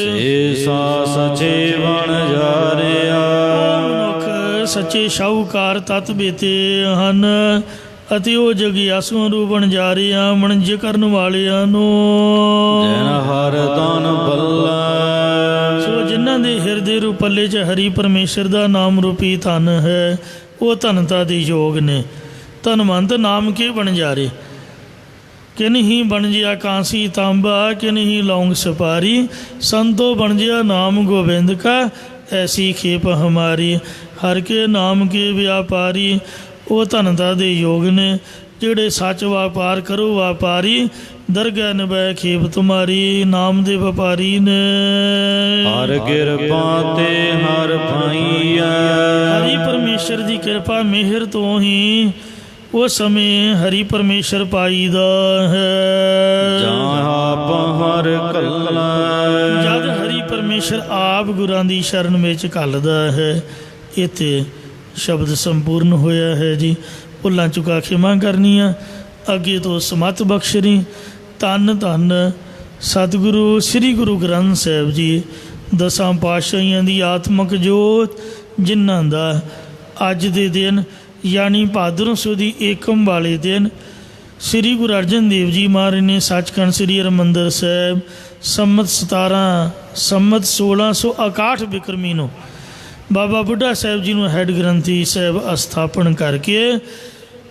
ਸੇ ਸਾ ਸਚੇ ਬਣ ਜਾਰਿਆ, ਉਹ ਮਨੁੱਖ ਸੱਚੇ ਸ਼ਾਹੂਕਾਰ ਤਤ ਬੇਤੇ ਹਨ ਅਤੇ ਉਹ ਜਗਿਆਸੂਆਂ ਨੂੰ ਬਣ ਜਾ ਰਹੇ ਆ ਮਨਜ ਕਰਨ ਵਾਲਿਆਂ ਨੂੰ। ਜਨ ਹਰ ਤਨ ਬੱਲਾ, ਸੋ ਜਿਨ੍ਹਾਂ ਦੇ ਹਿਰਦੇ ਰੂ ਪੱਲੇ 'ਚ ਹਰੀ ਪਰਮੇਸ਼ਰ ਦਾ ਨਾਮ ਰੂਪੀ ਧਨ ਹੈ, ਉਹ ਧਨਤਾ ਦੇ ਯੋਗ ਨੇ। ਧਨਵੰਤ ਨਾਮ ਕੇ ਬਣ ਜਾ ਰਹੇ, ਕਿਨ ਹੀ ਬਣ ਜਿਆ ਕਾਂਸੀ ਤਾਂਬਾ, ਕਿਨ ਹੀ ਲੌਂਗ ਸੁਪਾਰੀ, ਸੰਤੋ ਬਣ ਜਿਆ ਨਾਮ ਗੋਬਿੰਦ ਕਾ, ਐਸੀ ਖੇਪ ਹਮਾਰੀ। ਹਰ ਕੇ ਨਾਮ ਕੇ ਵਿਆਪਾਰੀ, ਉਹ ਧਨਤਾ ਦੇ ਯੋਗ ਨੇ ਜਿਹੜੇ ਸੱਚ ਵਪਾਰ ਕਰੋ ਵਪਾਰੀ, ਦਰਗਹਿ ਨਿਭੈ ਖੇਪ ਤੁਮਾਰੀ, ਨਾਮ ਦੇ ਵਪਾਰੀ ਨੇ। ਹਰ ਕਿਰਪਾ ਤੇ ਹਰ ਪਾਈਐ, ਹਰੀ ਪਰਮੇਸ਼ਰ ਦੀ ਕਿਰਪਾ ਮਿਹਰ ਤੋਂ ਹੀ ਉਸ ਸਮੇਂ ਹਰੀ ਪਰਮੇਸ਼ਰ ਪਾਈਦਾ ਹੈ। ਜਾਂ ਆਪ ਹਰ ਕੱਲਾ, ਜਦ ਹਰੀ ਪਰਮੇਸ਼ਰ ਆਪ ਗੁਰਾਂ ਦੀ ਸ਼ਰਨ ਵਿੱਚ ਘੱਲਦਾ ਹੈ। ਇੱਥੇ ਸ਼ਬਦ ਸੰਪੂਰਨ ਹੋਇਆ ਹੈ ਜੀ। ਭੁੱਲਾਂ ਚੁਕਾ ਖਿਮਾ ਕਰਨੀਆਂ, ਅੱਗੇ ਤੋਂ ਸਮਤ ਬਖਸ਼ਣੀ। ਧੰਨ ਧੰਨ ਸਤਿਗੁਰੂ ਸ੍ਰੀ ਗੁਰੂ ਗ੍ਰੰਥ ਸਾਹਿਬ ਜੀ, ਦਸਾਂ ਪਾਤਸ਼ਾਹੀਆਂ ਦੀ ਆਤਮਕ ਜੋਤ, ਜਿਨ੍ਹਾਂ ਦਾ ਅੱਜ ਦੇ ਦਿਨ ਯਾਨੀ ਭਾਦਰੋਂ ਸੁਦੀ ਏਕਮ ਵਾਲੇ ਦਿਨ ਸ੍ਰੀ ਗੁਰੂ ਅਰਜਨ ਦੇਵ ਜੀ ਮਹਾਰਾਜ ਨੇ ਸੱਚਖੰਡ ਸ੍ਰੀ ਹਰਿਮੰਦਰ ਸਾਹਿਬ ਸੰਮਤ 1661 ਬਿਕਰਮੀ ਨੂੰ ਬਾਬਾ ਬੁੱਢਾ ਸਾਹਿਬ ਜੀ ਨੂੰ ਹੈੱਡ ਗ੍ਰੰਥੀ ਸਾਹਿਬ ਸਥਾਪਨ ਕਰਕੇ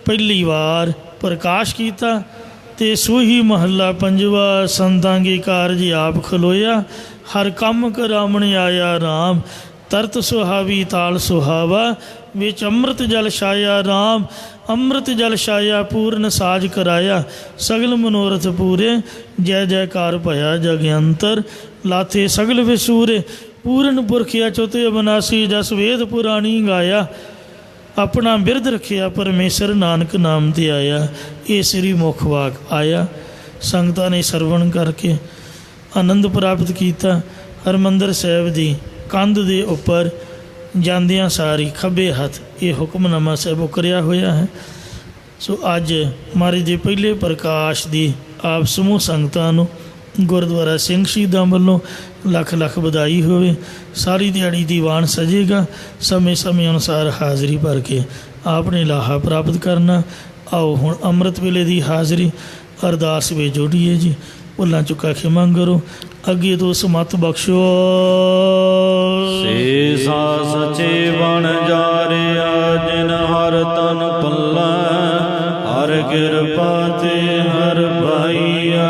ਪਹਿਲੀ ਵਾਰ ਪ੍ਰਕਾਸ਼ ਕੀਤਾ। ਅਤੇ ਸੂਹੀ ਮਹੱਲਾ ਪੰਜਵਾ, ਸੰਤਾਂ ਕੇ ਕਾਰਜ ਆਪ ਖਲੋਇਆ, ਹਰ ਕੰਮ ਕਰਾਵਣ ਆਇਆ ਰਾਮ, ਤਰਤ ਸੁਹਾਵੀ ਤਾਲ ਸੁਹਾਵਾ, ਵਿੱਚ ਅੰਮ੍ਰਿਤ ਜਲ ਛਾਇਆ ਰਾਮ, ਅੰਮ੍ਰਿਤ ਜਲ ਛਾਇਆ ਪੂਰਨ ਸਾਜ ਕਰਾਇਆ, ਸਗਲ ਮਨੋਰਥ ਪੂਰੇ, ਜੈ ਜੈਕਾਰ ਭਇਆ ਜਗਅੰਤਰ, ਲਾਥੇ ਸਗਲ ਵਿਸੂਰੇ, ਪੂਰਨ ਪੁਰਖਿਆ ਚੌਥੇ ਅਬਨਾਸੀ, ਜਸ ਵੇਦ ਪੁਰਾਣੀ ਗਾਇਆ, ਆਪਣਾ ਬਿਰਧ ਰੱਖਿਆ ਪਰਮੇਸ਼ਰ, ਨਾਨਕ ਨਾਮ ਤੇ ਆਇਆ। ਇਹ ਸ੍ਰੀ ਮੁੱਖ ਵਾਕ ਆਇਆ। ਸੰਗਤਾਂ ਨੇ ਸਰਵਣ ਕਰਕੇ ਆਨੰਦ ਪ੍ਰਾਪਤ ਕੀਤਾ। ਹਰਿਮੰਦਰ ਸਾਹਿਬ ਦੀ ਕੰਧ ਦੇ ਉੱਪਰ ਜਾਂਦਿਆਂ ਸਾਰੀ ਖੱਬੇ ਹੱਥ ਇਹ ਹੁਕਮਨਾਮਾ ਸਾਹਿਬ ਉਕਰਿਆ ਹੋਇਆ ਹੈ। ਸੋ ਅੱਜ ਮਹਾਰਾਜ ਦੇ ਪਹਿਲੇ ਪ੍ਰਕਾਸ਼ ਦੀ ਆਪ ਸਮੂਹ ਸੰਗਤਾਂ ਨੂੰ ਗੁਰਦੁਆਰਾ ਸਿੰਘ ਸ਼ਹੀਦਾਂ ਵੱਲੋਂ ਲੱਖ ਲੱਖ ਵਧਾਈ ਹੋਵੇ। ਸਾਰੀ ਦਿਹਾੜੀ ਦੀਵਾਨ ਸਜੇਗਾ, ਸਮੇਂ ਸਮੇਂ ਅਨੁਸਾਰ ਹਾਜ਼ਰੀ ਭਰ ਕੇ ਆਪ ਨੇ ਲਾਹਾ ਪ੍ਰਾਪਤ ਕਰਨਾ। ਆਓ ਹੁਣ ਅੰਮ੍ਰਿਤ ਵੇਲੇ ਦੀ ਹਾਜ਼ਰੀ ਅਰਦਾਸ ਵਿੱਚ ਜੋੜੀਏ ਜੀ। ਭੁੱਲਾਂ ਚੁੱਕਾ ਖਿਮਾ ਕਰੋ, ਅੱਗੇ ਤੋਂ ਸਮਤ ਬਖਸ਼ੋ। ਸੇ ਸਾ ਸਚੇ ਬਣ ਜਾਰਿਆ, ਜਿਨ ਹਰ ਤਨ ਪੱਲਾ, ਹਰ ਕਿਰਪਾ ਤੇ ਹਰ ਪਾਈਐ,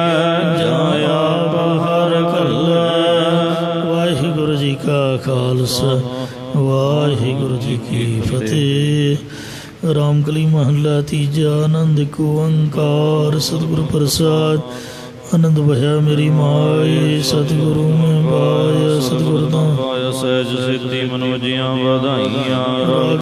ਜਾਂ ਆਪ ਹਰ ਕੱਲਾ। ਵਾਹਿਗੁਰੂ ਜੀ ਕਾ ਖਾਲਸਾ, ਵਾਹਿਗੁਰੂ ਜੀ ਕੀ ਫਤਿਹ। ਰਾਮਕਲੀ ਮਹੱਲਾ ਤੀਜਾ। ਆਨੰਦ ਇੱਕ ਓੰਕਾਰ ਸਤਿਗੁਰੂ ਪ੍ਰਸਾਦ। ਆਨੰਦ ਭਇਆ ਮੇਰੀ ਮਾਏ, ਸਤਿਗੁਰੂ ਮੈਂ ਪਾਇਆ, ਸਤਿਗੁਰੂ ਤਾਂ ਸਹਿਜ ਸਿੱਧੀ ਮਨੋਜੀਆਂ ਵਧਾਈਆਂ।